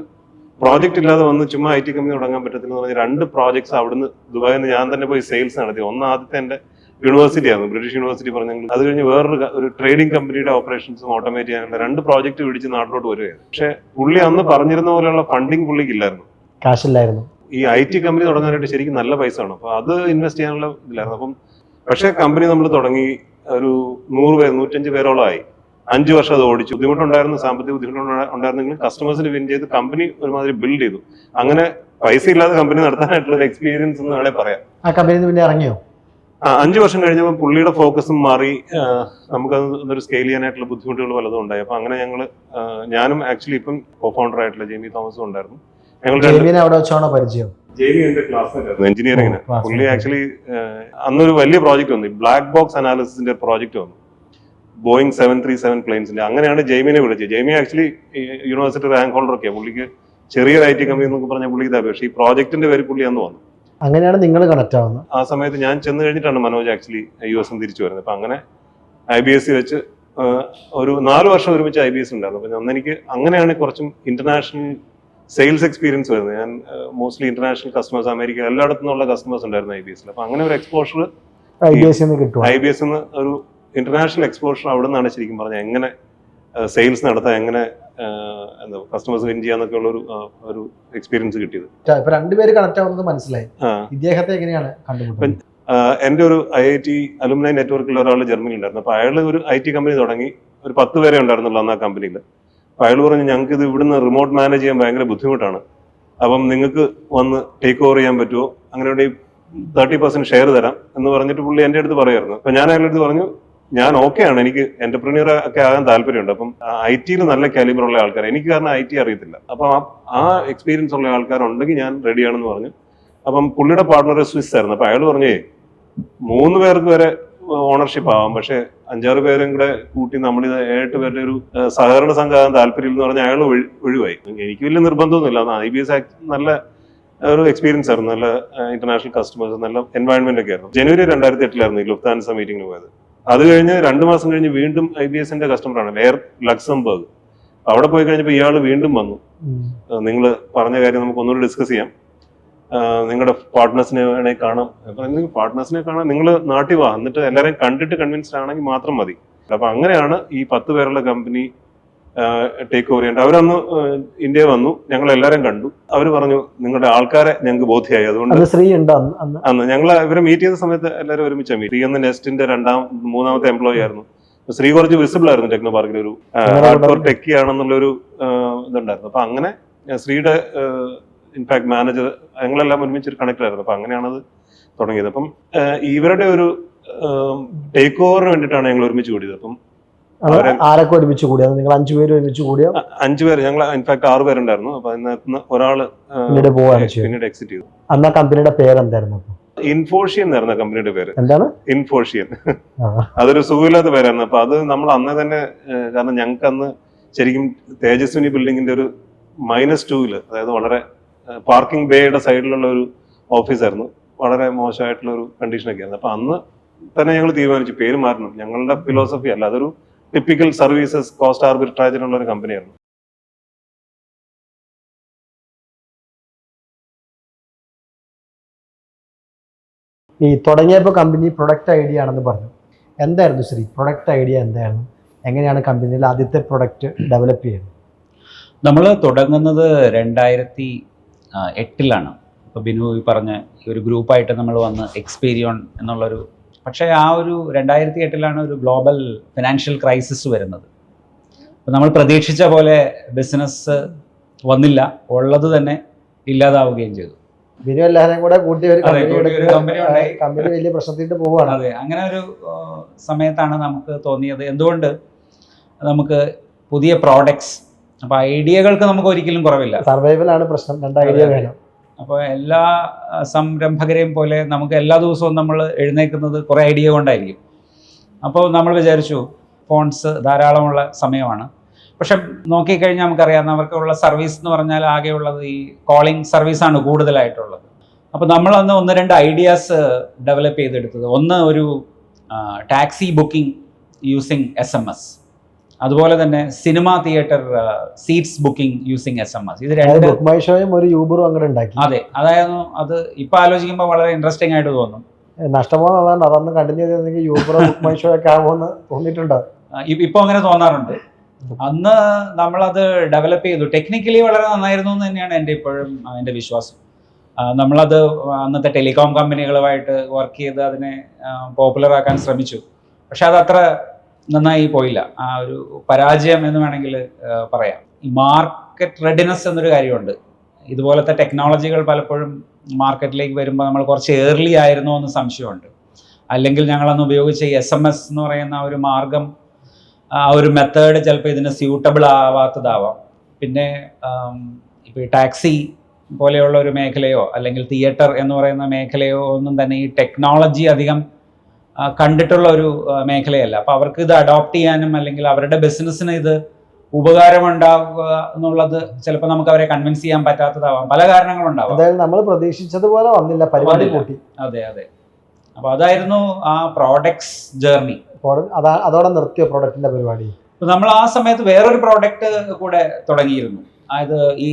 S3: പ്രോജക്റ്റ് ഇല്ലാതെ വന്ന് ചുമ്മാ IT കമ്പനി തുടങ്ങാൻ പറ്റത്തില്ല എന്ന് പറഞ്ഞ് 2 പ്രോജക്ട്സ് അവിടുന്ന് ദുബായിൽ നിന്ന് ഞാൻ തന്നെ പോയി സെയിൽസ് നടത്തി. ആദ്യത്തെ എന്റെ യൂണിവേഴ്സിറ്റി ആയിരുന്നു, ബ്രിട്ടീഷ് യൂണിവേഴ്സിറ്റി പറഞ്ഞെങ്കിൽ. അത് കഴിഞ്ഞ് വേറൊരു ട്രേഡിംഗ് കമ്പനിയുടെ ഓപ്പറേഷൻസും ഓട്ടോമേറ്റ് ചെയ്യാനുള്ള 2 പ്രോജക്റ്റ് പിടിച്ച് നാട്ടിലോട്ട് വരികയായിരുന്നു. പക്ഷെ പുള്ളി അന്ന് പറഞ്ഞിരുന്ന പോലെയുള്ള ഫണ്ടിങ് പുള്ളിക്ക് ഇല്ലായിരുന്നു,
S4: കാശില്ലായിരുന്നു.
S3: ഈ IT കമ്പനി തുടങ്ങാനായിട്ട് ശരിക്കും നല്ല പൈസ ആണ്. അപ്പൊ അത് ഇൻവെസ്റ്റ് ചെയ്യാനുള്ള ഇതിലായിരുന്നു. അപ്പം പക്ഷേ കമ്പനി നമ്മൾ തുടങ്ങി ഒരു 100 പേര് 105 പേരോളം ആയി. 5 വർഷം അത് ഓടിച്ചു. ബുദ്ധിമുട്ടുണ്ടായിരുന്നു, സാമ്പത്തിക ബുദ്ധിമുട്ടുണ്ടായിരുന്നെങ്കിലും കസ്റ്റമേഴ്സിന് വിൻ ചെയ്ത് കമ്പനി ഒരുമാതിരി ബിൽഡ് ചെയ്തു. അങ്ങനെ പൈസ ഇല്ലാതെ കമ്പനി നടത്താനായിട്ടുള്ള ഒരു എക്സ്പീരിയൻസ് എന്ന് വേണേൽ പറയാം.
S4: ആ കമ്പനി പിന്നെ ഇറങ്ങിയോ?
S3: 5 വർഷം കഴിഞ്ഞപ്പോൾ പുള്ളിയുടെ ഫോക്കസും മാറി. നമുക്കത് ഒരു സ്കെയിൽ ചെയ്യാനായിട്ടുള്ള ബുദ്ധിമുട്ടുകൾ പലതും ഉണ്ടായി. അപ്പൊ അങ്ങനെ ഞാനും ആക്ച്വലി ഇപ്പം കോ ഫൗണ്ടർ ആയിട്ടുള്ള ജെയ്മി തോമസും ഉണ്ടായിരുന്നു.
S4: അവിടെ വെച്ചാണോ പരിചയം?
S3: ജെയ്മി എന്റെ ക്ലാസ്മേറ്റ് എഞ്ചിനീയറിംഗിന്. പുള്ളി ആക്ച്വലി അന്നൊരു വലിയ പ്രോജക്റ്റ് വന്നു, ബ്ലാക്ക് ബോക്സ് അനാലിസിന്റെ പ്രോജക്റ്റ് വന്നു, ബോയിങ് 737 പ്ലെയിൻസിന്റെ. അങ്ങനെയാണ് ജെയ്മിനെ വിളിച്ചത്. Jamie actually university rank holder ഒക്കെ. പുള്ളിക്ക് ചെറിയൊരു IT കമ്പനി എന്നൊക്കെ പറഞ്ഞാൽ പുള്ളിക്ക് താല്പര്യം. പക്ഷേ ഈ പ്രോജക്റ്റിന്റെ പേര് പുള്ളി അന്ന് വന്നു.
S4: അങ്ങനെയാണ് നിങ്ങൾ കണക്ട് ആവുന്നത്.
S3: ആ സമയത്ത് ഞാൻ ചെന്ന് കഴിഞ്ഞിട്ടാണ് മനോജ് ആക്ച്വലി US തിരിച്ചു വരുന്നത്. അപ്പൊ അങ്ങനെ IBSc വെച്ച് ഒരു 4 വർഷം ഒരുമിച്ച് IBSc ഉണ്ടായിരുന്നു. അപ്പൊ അന്ന് എനിക്ക് അങ്ങനെയാണ് കുറച്ചും ഇന്റർനാഷണൽ സെയിൽസ് എക്സ്പീരിയൻസ് വരുന്നത്. ഞാൻ മോസ്റ്റ്ലി ഇന്റർനാഷണൽ കസ്റ്റമേഴ്സ്, അമേരിക്ക എല്ലായിടത്തു നിന്നുള്ള കസ്റ്റമേഴ്സ് ഉണ്ടായിരുന്നു IBSc. അപ്പൊ അങ്ങനെ ഒരു എക്സ്പോഷർ IBSc ഒരു ഇന്റർനാഷണൽ എക്സ്പോഷർ അവിടെ നിന്നാണ് ശരിക്കും പറഞ്ഞാൽ എങ്ങനെ സെയിൽസ് നടത്താം, എങ്ങനെ കസ്റ്റമേഴ്സ് വിൻ ചെയ്യാന്നൊക്കെ ഉള്ള ഒരു എക്സ്പീരിയൻസ് കിട്ടിയത്.
S4: ഇപ്പൊ 2 പേര് കണക്ട് ആവുന്നത് മനസ്സിലായി. ഇദ്ദേഹത്തെ എങ്ങനെയാണ് കണ്ടുപിടിച്ചത്?
S3: എന്റെ ഒരു IIT അലുമിനി നെറ്റ്വർക്കിൽ ഒരാൾ ജർമ്മനി ഉണ്ടായിരുന്നു. അപ്പൊ അയാൾ ഒരു IT കമ്പനി തുടങ്ങി. ഒരു 10 പേരെ ഉണ്ടായിരുന്നുള്ളൂ അന്ന് ആ കമ്പനിയിൽ. അപ്പൊ അയാൾ പറഞ്ഞു, ഞങ്ങൾക്ക് ഇത് ഇവിടുന്ന് റിമോട്ട് മാനേജ് ചെയ്യാൻ ഭയങ്കര ബുദ്ധിമുട്ടാണ്, അപ്പം നിങ്ങൾക്ക് വന്ന് ടേക്ക് ഓവർ ചെയ്യാൻ പറ്റുമോ, അങ്ങനെ 30% ഷെയർ തരാം എന്ന് പറഞ്ഞിട്ട് പുള്ളി എന്റെ അടുത്ത് പറയായിരുന്നു. അപ്പൊ ഞാൻ അയാളുടെ അടുത്ത് പറഞ്ഞു, ഞാൻ ഓക്കെ ആണ്, എനിക്ക് എന്റർപ്രീനിയർ ഒക്കെ ആകാൻ താല്പര്യമുണ്ട്. അപ്പം IT നല്ല കാലിബർ ഉള്ള ആൾക്കാർ, എനിക്ക് കാരണം IT അറിയത്തില്ല, അപ്പം ആ എക്സ്പീരിയൻസ് ഉള്ള ആൾക്കാരുണ്ടെങ്കിൽ ഞാൻ റെഡിയാണെന്ന് പറഞ്ഞു. അപ്പം പുള്ളിയുടെ പാർട്ണർ സ്വിസ് ആയിരുന്നു. അപ്പൊ അയാൾ പറഞ്ഞേ 3 പേർക്ക് വരെ ഓണർഷിപ്പ് ആവാം, പക്ഷെ 5-6 പേരും കൂടെ കൂട്ടി നമ്മളിത് 7 പേരുടെ ഒരു സഹകരണ സംഘം ആകാൻ താല്പര്യം എന്ന് പറഞ്ഞാൽ അയാൾ ഒഴിവായി. എനിക്ക് വലിയ നിർബന്ധമൊന്നുമില്ല. IBS നല്ല ഒരു എക്സ്പീരിയൻസ് ആയിരുന്നു, നല്ല ഇന്റർനാഷണൽ കസ്റ്റമേഴ്സ്, നല്ല എൻവയോൺമെന്റ് ഒക്കെ ആയിരുന്നു. ജനുവരി 2008 ഈ ലുഫ്താൻസ മീറ്റിംഗിന് പോയത്. അത് കഴിഞ്ഞ് 2 മാസം കഴിഞ്ഞ് വീണ്ടും IBSന്റെ കസ്റ്റമറാണ് എയർ ലക്സംബർഗ്. അവിടെ പോയി കഴിഞ്ഞപ്പോൾ ഇയാൾ വീണ്ടും വന്നു, നിങ്ങൾ പറഞ്ഞ കാര്യം നമുക്ക് ഒന്നുകൂടി ഡിസ്കസ് ചെയ്യാം, നിങ്ങളുടെ പാർട്ട്നേഴ്സിനെ വേണമെങ്കിൽ കാണാം. പാർട്ട്നേഴ്സിനെ കാണാൻ നിങ്ങൾ നാട്ടിൽ വാ, എന്നിട്ട് എല്ലാവരെയും കണ്ടിട്ട് കൺവിൻസ്ഡ് ആണെങ്കിൽ മാത്രം മതി. അപ്പൊ അങ്ങനെയാണ് ഈ 10 പേരുള്ള കമ്പനി ടേക്ക് ഓവർ ചെയ്യേണ്ടത്. അവരന്ന് ഇന്ത്യയിൽ വന്നു, ഞങ്ങൾ എല്ലാവരും കണ്ടു. അവർ പറഞ്ഞു, നിങ്ങളുടെ ആൾക്കാരെ ഞങ്ങൾക്ക് ബോധ്യമായി, അതുകൊണ്ട് അന്ന് ഞങ്ങൾ ഇവരെ മീറ്റ് ചെയ്ത സമയത്ത് എല്ലാവരും ഒരുമിച്ചാണ് മീറ്റ്. ശ്രീ നെസ്റ്റിന്റെ 3ാമത്തെ എംപ്ലോയി ആയിരുന്നു. ശ്രീ കുറച്ച് വിസിബിൾ ആയിരുന്നു ടെക്നോ പാർക്കിൽ, ഒരു ഹാർഡ്കോർ ടെക്കി ആണെന്നുള്ളൊരു ഇതുണ്ടായിരുന്നു. അപ്പൊ അങ്ങനെ ശ്രീയുടെ ഇൻഫാക്ട് മാനേജർ, ഞങ്ങളെല്ലാം ഒരുമിച്ചൊരു കണക്ട് ആയിരുന്നു. അപ്പൊ അങ്ങനെയാണത് തുടങ്ങിയത്. അപ്പം ഇവരുടെ ഒരു ടേക്ക് ഓവറിന് വേണ്ടിയിട്ടാണ് ഞങ്ങൾ ഒരുമിച്ച് കൂടിയത്. അപ്പം
S4: ആരൊക്കെ ഒരുമിച്ച് കൂടിയോ? നിങ്ങൾ 5 പേര് ഒരുമിച്ച് കൂടിയോ?
S3: 5 പേര്, ഞങ്ങൾ ഇൻഫാക്ട് 6 പേരുണ്ടായിരുന്നു. അപ്പൊ അതിനകത്ത് ഒരാള്
S4: പിന്നീട് പോവാണ്
S3: പിന്നീട് എക്സിറ്റ് ചെയ്തു.
S4: അന്ന് ആ കമ്പനിയുടെ പേരെന്തായിരുന്നു?
S3: ഇൻഫോഷ്യൻ എന്നായിരുന്നു കമ്പനിയുടെ പേര്.
S4: എന്താണ്
S3: ഇൻഫോഷ്യൻ? അതൊരു സുഖമില്ലാത്ത പേരായിരുന്നു. അപ്പൊ അത് നമ്മൾ അന്ന് തന്നെ, കാരണം ഞങ്ങൾക്ക് അന്ന് ശരിക്കും തേജസ്വിനി ബിൽഡിങ്ങിന്റെ ഒരു -2-ല്, അതായത് വളരെ പാർക്കിംഗ് ബേയുടെ സൈഡിലുള്ള ഒരു ഓഫീസായിരുന്നു. വളരെ മോശമായിട്ടുള്ള ഒരു കണ്ടീഷനൊക്കെ ആയിരുന്നു. അപ്പൊ അന്ന് തന്നെ ഞങ്ങൾ തീരുമാനിച്ചു പേര് മാറണം. ഞങ്ങളുടെ ഫിലോസഫി അല്ല, അതൊരു ടിപ്പിക്കൽ സർവീസസ് കോസ്റ്റ് ആർബിട്രാജിനുള്ള ഒരു കമ്പനിയായിരുന്നു.
S4: ഈ തുടങ്ങിയപ്പോൾ കമ്പനി പ്രൊഡക്റ്റ് ഐഡിയ ആണെന്ന് പറഞ്ഞു. എന്തായിരുന്നു ശ്രീ പ്രൊഡക്റ്റ് ഐഡിയ? എന്തായിരുന്നു? എങ്ങനെയാണ് കമ്പനിയിൽ ആദ്യത്തെ പ്രൊഡക്റ്റ് ഡെവലപ്പ് ചെയ്യുന്നത്?
S2: നമ്മൾ തുടങ്ങുന്നത് 2008-ലാണ്. ഇപ്പോൾ ബിനു ഈ പറഞ്ഞ ഒരു ഗ്രൂപ്പായിട്ട് നമ്മൾ വന്ന് എക്സ്പീരിയോൺ എന്നുള്ളൊരു, പക്ഷേ ആ ഒരു 2008-ലാണ് ഒരു ഗ്ലോബൽ ഫിനാൻഷ്യൽ ക്രൈസിസ് വരുന്നത്. അപ്പോൾ നമ്മൾ പ്രതീക്ഷിച്ച പോലെ ബിസിനസ് വന്നില്ല, ഉള്ളത് തന്നെ ഇല്ലാതാവുകയും ചെയ്തു.
S4: ബിനു എല്ലാവരെയും കൂടെ കൂട്ടി ഒരു
S2: കമ്പനി ഉണ്ടായി.
S4: കമ്പനി വലിയ പ്രശ്നത്തിട്ട് പോവുകയാണ്.
S2: അതെ, അങ്ങനെ ഒരു സമയത്താണ് നമുക്ക് തോന്നിയത് എന്തുകൊണ്ട് നമുക്ക് പുതിയ പ്രോഡക്ട്സ്, അപ്പോൾ ഐഡിയകൾക്ക് നമുക്ക് ഒരിക്കലും കുറവില്ല.
S4: സർവൈവലാണ് പ്രശ്നം, 2 ഐഡിയ വേണം.
S2: അപ്പോൾ എല്ലാ സംരംഭകരെയും പോലെ നമുക്ക് എല്ലാ ദിവസവും നമ്മൾ എഴുന്നേൽക്കുന്നത് കുറേ ഐഡിയ കൊണ്ടായിരിക്കും. അപ്പോൾ നമ്മൾ വിചാരിച്ചു ഫോൺസ് ധാരാളമുള്ള സമയമാണ്, പക്ഷെ നോക്കിക്കഴിഞ്ഞാൽ നമുക്കറിയാം അവർക്കുള്ള സർവീസ് എന്ന് പറഞ്ഞാൽ ആകെയുള്ളത് ഈ കോളിംഗ് സർവീസാണ് കൂടുതലായിട്ടുള്ളത്. അപ്പോൾ നമ്മളന്ന് 1-2 ഐഡിയാസ് ഡെവലപ്പ് ചെയ്തെടുത്തത്. ഒന്ന്, ഒരു ടാക്സി ബുക്കിംഗ് യൂസിങ് SMS. അതുപോലെ തന്നെ cinema theatre seats booking using SMS. ഇത് 2
S4: ബുക്ക് മൈ ഷോയും ഒരു യൂബറും അങ്ങനെ ഉണ്ടാക്കി.
S2: അതെ, അതായത് അത് ഇപ്പൊ ആലോചിക്കുമ്പോൾ വളരെ ഇൻട്രസ്റ്റിംഗ് ആയിട്ട് തോന്നും.
S4: നഷ്ടമോന്ന് അതാണ്, അതൊന്ന് കണ്ടിന്യൂ ചെയ്തെങ്കിൽ യൂബർ ബുക്ക് മൈ ഷോ ഒക്കെ ആകുമെന്ന് തോന്നിയിട്ടുണ്ടോ?
S2: ഇപ്പൊ അങ്ങനെ തോന്നാറുണ്ട്. അന്ന് നമ്മളത് ഡെവലപ്പ് ചെയ്തു, ടെക്നിക്കലി വളരെ നന്നായിരുന്നു എന്ന് തന്നെയാണ് എൻ്റെ ഇപ്പോഴും എൻ്റെ വിശ്വാസം. നമ്മളത് അന്നത്തെ ടെലികോം കമ്പനികളുമായിട്ട് വർക്ക് ചെയ്ത് അതിനെ പോപ്പുലർ ആക്കാൻ ശ്രമിച്ചു, പക്ഷെ അതത്ര നന്നായി പോയില്ല. ആ ഒരു പരാജയം എന്ന് വേണമെങ്കിൽ പറയാം. ഈ മാർക്കറ്റ് റെഡിനെസ് എന്നൊരു കാര്യമുണ്ട്. ഇതുപോലത്തെ ടെക്നോളജികൾ പലപ്പോഴും മാർക്കറ്റിലേക്ക് വരുമ്പോൾ നമ്മൾ കുറച്ച് ഏർലി ആയിരുന്നോ എന്ന് സംശയമുണ്ട്. അല്ലെങ്കിൽ ഞങ്ങളന്ന് ഉപയോഗിച്ച ഈ SMS എന്ന് പറയുന്ന ഒരു മാർഗം, ആ ഒരു മെത്തേഡ് ചിലപ്പോൾ ഇതിന് സ്യൂട്ടബിൾ ആവാത്തതാവാം. പിന്നെ ഇപ്പോൾ ഈ ടാക്സി പോലെയുള്ള ഒരു മേഖലയോ അല്ലെങ്കിൽ തിയേറ്റർ എന്ന് പറയുന്ന മേഖലയോ ഒന്നും തന്നെ ഈ ടെക്നോളജി അധികം കണ്ടിട്ടുള്ള ഒരു മേഖലയല്ല. അപ്പോൾ അവർക്ക് ഇത് അഡോപ്റ്റ് ചെയ്യാനും അല്ലെങ്കിൽ അവരുടെ ബിസിനസ്സിന് ഇത് ഉപകാരമുണ്ടാവുക എന്നുള്ളത് ചിലപ്പോൾ നമുക്ക് അവരെ കൺവിൻസ് ചെയ്യാൻ പറ്റാത്തതാവാം, പല കാരണങ്ങളുണ്ടാവാം.
S4: അതായത് നമ്മൾ പ്രതീക്ഷിച്ചതുപോലെ വന്നില്ല, പരിപാടി കൂട്ടി.
S2: അതെ അതെ. അപ്പോൾ അതായിരുന്നു ആ പ്രോഡക്ട്സ് ജേർണി.
S4: അതോടെ നിർത്തിയ പ്രോഡക്റ്റിന്റെ പരിപാടി.
S2: നമ്മൾ ആ സമയത്ത് വേറൊരു പ്രോഡക്റ്റ് കൂടെ തുടങ്ങിയിരുന്നു. അതായത് ഈ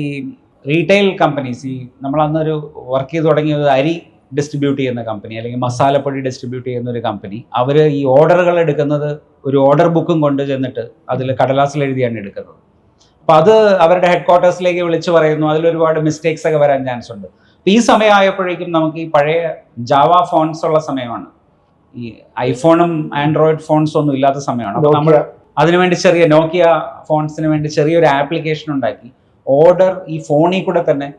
S2: റീറ്റെയിൽ കമ്പനീസ്, ഈ നമ്മൾ അന്നൊരു വർക്ക് ചെയ്ത് തുടങ്ങിയത് അരി ഡിസ്ട്രിബ്യൂട്ട് ചെയ്യുന്ന കമ്പനി അല്ലെങ്കിൽ മസാലപ്പൊടി ഡിസ്ട്രിബ്യൂട്ട് ചെയ്യുന്ന ഒരു കമ്പനി. അവർ ഈ ഓർഡറുകൾ എടുക്കുന്നത് ഒരു ഓർഡർ ബുക്കും കൊണ്ട് ചെന്നിട്ട് അതിൽ കടലാസിൽ എഴുതിയാണ് എടുക്കുന്നത്. അപ്പോൾ അത് അവരുടെ ഹെഡ് ക്വാർട്ടേഴ്സിലേക്ക് വിളിച്ചു പറയുന്നു. അതിലൊരുപാട് മിസ്റ്റേക്സ് ഒക്കെ വരാൻ ചാൻസ് ഉണ്ട്. ഈ സമയമായപ്പോഴേക്കും നമുക്ക് ഈ പഴയ ജാവ ഫോൺസ് ഉള്ള സമയമാണ്. ഈ ഐഫോണും ആൻഡ്രോയിഡ് ഫോൺസും ഒന്നും ഇല്ലാത്ത സമയമാണ്. അപ്പോൾ നമ്മൾ അതിനുവേണ്ടി ചെറിയ നോക്കിയ ഫോൺസിന് വേണ്ടി ചെറിയൊരു ആപ്ലിക്കേഷൻ ഉണ്ടാക്കി ഓർഡർ ഈ ഫോണിൽ കൂടെ തന്നെ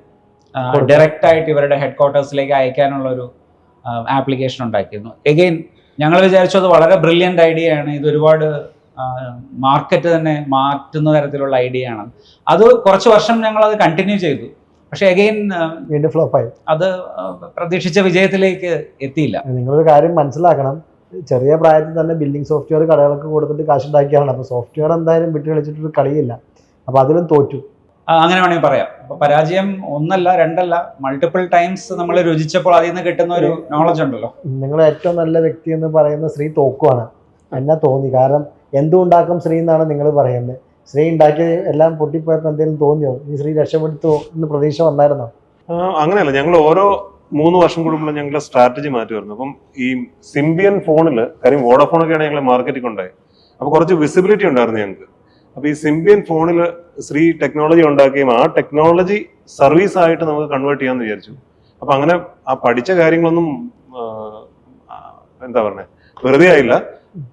S2: ഡയറക്റ്റ് ആയിട്ട് ഇവരുടെ ഹെഡ് ക്വാർട്ടേഴ്സിലേക്ക് അയക്കാനുള്ള ഒരു ആപ്ലിക്കേഷൻ ഉണ്ടാക്കിയിരുന്നു. എഗെയിൻ ഞങ്ങൾ വിചാരിച്ചു അത് വളരെ ബ്രില്യൻ്റ് ഐഡിയ ആണ്, ഇത് ഒരുപാട് മാർക്കറ്റ് തന്നെ മാറ്റുന്ന തരത്തിലുള്ള ഐഡിയ ആണ്. അത് കുറച്ച് വർഷം ഞങ്ങൾ അത് കണ്ടിന്യൂ ചെയ്തു. പക്ഷെ അഗെയിൻ
S4: വീണ്ടും ഫ്ലോപ്പായി.
S2: അത് പ്രതീക്ഷിച്ച വിജയത്തിലേക്ക് എത്തിയില്ല.
S4: നിങ്ങളൊരു കാര്യം മനസ്സിലാക്കണം, ചെറിയ പ്രായത്തിൽ തന്നെ ബില്ലിംഗ് സോഫ്റ്റ്വെയർ കടകൾക്ക് കൊടുത്തിട്ട് കാശുണ്ടാക്കിയാണ്. അപ്പോൾ സോഫ്റ്റ്വെയർ എന്തായാലും വിട്ട് കളിച്ചിട്ടൊരു കളിയില്ല. അപ്പോൾ അതിലും തോറ്റു,
S2: അങ്ങനെ വേണമെങ്കിൽ പറയാം. അപ്പോൾ പരാജയം 1 2 മൾട്ടിപ്പിൾ ടൈംസ് നമ്മൾ രുചിച്ചപ്പോൾ അതിൽ നിന്ന് കിട്ടുന്ന ഒരു നോളജ് ഉണ്ടല്ലോ.
S4: നിങ്ങൾ ഏറ്റവും നല്ല വ്യക്തി എന്ന് പറയുന്ന ശ്രീ തോക്കുവാണ് എന്നെ തോന്നി. കാരണം എന്തുണ്ടാക്കും ശ്രീ എന്നാണ് നിങ്ങൾ പറയുന്നത്. ശ്രീ ഉണ്ടാക്കി എല്ലാം പൊട്ടിപ്പോയപ്പോൾ എന്തെങ്കിലും തോന്നിയോ? ഈ ശ്രീ രക്ഷപ്പെടുത്തുമോ എന്ന് പ്രതീക്ഷ വന്നായിരുന്നോ?
S3: അങ്ങനെയല്ല, ഞങ്ങൾ ഓരോ 3 വർഷം കൂടുമ്പോൾ ഞങ്ങളുടെ സ്ട്രാറ്റജി മാറ്റുമായിരുന്നു. അപ്പം ഈ സിംബിയൻ ഫോണിൽ, കാര്യം വോഡാഫോണൊക്കെയാണ് ഞങ്ങൾ മാർക്കറ്റിൽ കൊണ്ടായി, അപ്പോൾ കുറച്ച് വിസിബിലിറ്റി ഉണ്ടായിരുന്നു ഞങ്ങൾക്ക്. അപ്പോൾ ഈ സിംബിയൻ ഫോണിൽ ശ്രീ ടെക്നോളജി ഉണ്ടാക്കുകയും ആ ടെക്നോളജി സർവീസ് ആയിട്ട് നമുക്ക് കൺവേർട്ട് ചെയ്യാമെന്ന് വിചാരിച്ചു. അപ്പം അങ്ങനെ ആ പഠിച്ച കാര്യങ്ങളൊന്നും എന്താ പറയുക വെറുതെ ആയില്ല.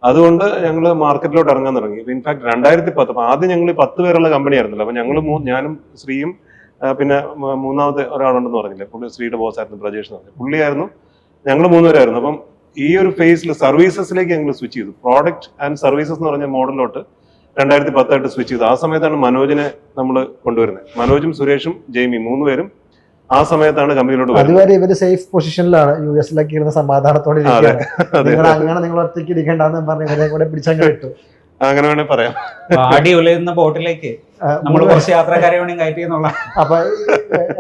S3: അതുകൊണ്ട് ഞങ്ങൾ മാർക്കറ്റിലോട്ട് ഇറങ്ങാൻ തുടങ്ങി. ഇൻഫാക്ട് 2010, അപ്പം ആദ്യം ഞങ്ങൾ 10 പേരുള്ള കമ്പനി ആയിരുന്നല്ലോ. അപ്പം ഞങ്ങൾ ഞാനും ശ്രീയും പിന്നെ മൂന്നാമത്തെ ഒരാളുണ്ടെന്ന് പറഞ്ഞില്ലേ, പുള്ളി ശ്രീയുടെ ബോസ് ആയിരുന്നു, പ്രജേഷ് എന്ന് പറഞ്ഞു, പുള്ളിയായിരുന്നു. ഞങ്ങൾ 3 പേരായിരുന്നു. അപ്പം ഈ ഒരു ഫേസിൽ സർവീസസിലേക്ക് ഞങ്ങൾ സ്വിച്ച് ചെയ്തു. പ്രോഡക്റ്റ് ആൻഡ് സർവീസസ് എന്ന് പറഞ്ഞ മോഡലിലോട്ട് 2010 സ്വിച്ച് ചെയ്തു. ആ സമയത്താണ് മനോജിനെ നമ്മൾ കൊണ്ടുവരുന്നത്. മനോജും സുരേഷും ജെയ്മി 3 പേരും ആ സമയത്താണ് കമ്പനിയിലോട്ട് വരുന്നത്.
S4: അതുവരെ ഇവര് സേഫ് പൊസിഷനിലാണ്, യുഎസിലൊക്കെ ഇരുന്ന സമാധാനത്തോടെ ഇരിക്കുകയാണ്. നിങ്ങൾ അങ്ങനെ നിങ്ങൾ ഒറ്റയ്ക്ക് ഇരിക്കേണ്ടെന്ന് പറഞ്ഞ് ഇവരെ കൂടെ പിടിച്ചങ്ങ് ഇട്ടു.
S3: അങ്ങനെ വേണേ പറയാം.
S2: ആടി ഉലയുന്ന ബോട്ടിലേക്ക് നമ്മൾ കുറച്ച് യാത്രക്കാരെ വേണമെങ്കിൽ കയറ്റി എന്നുള്ള.
S4: അപ്പൊ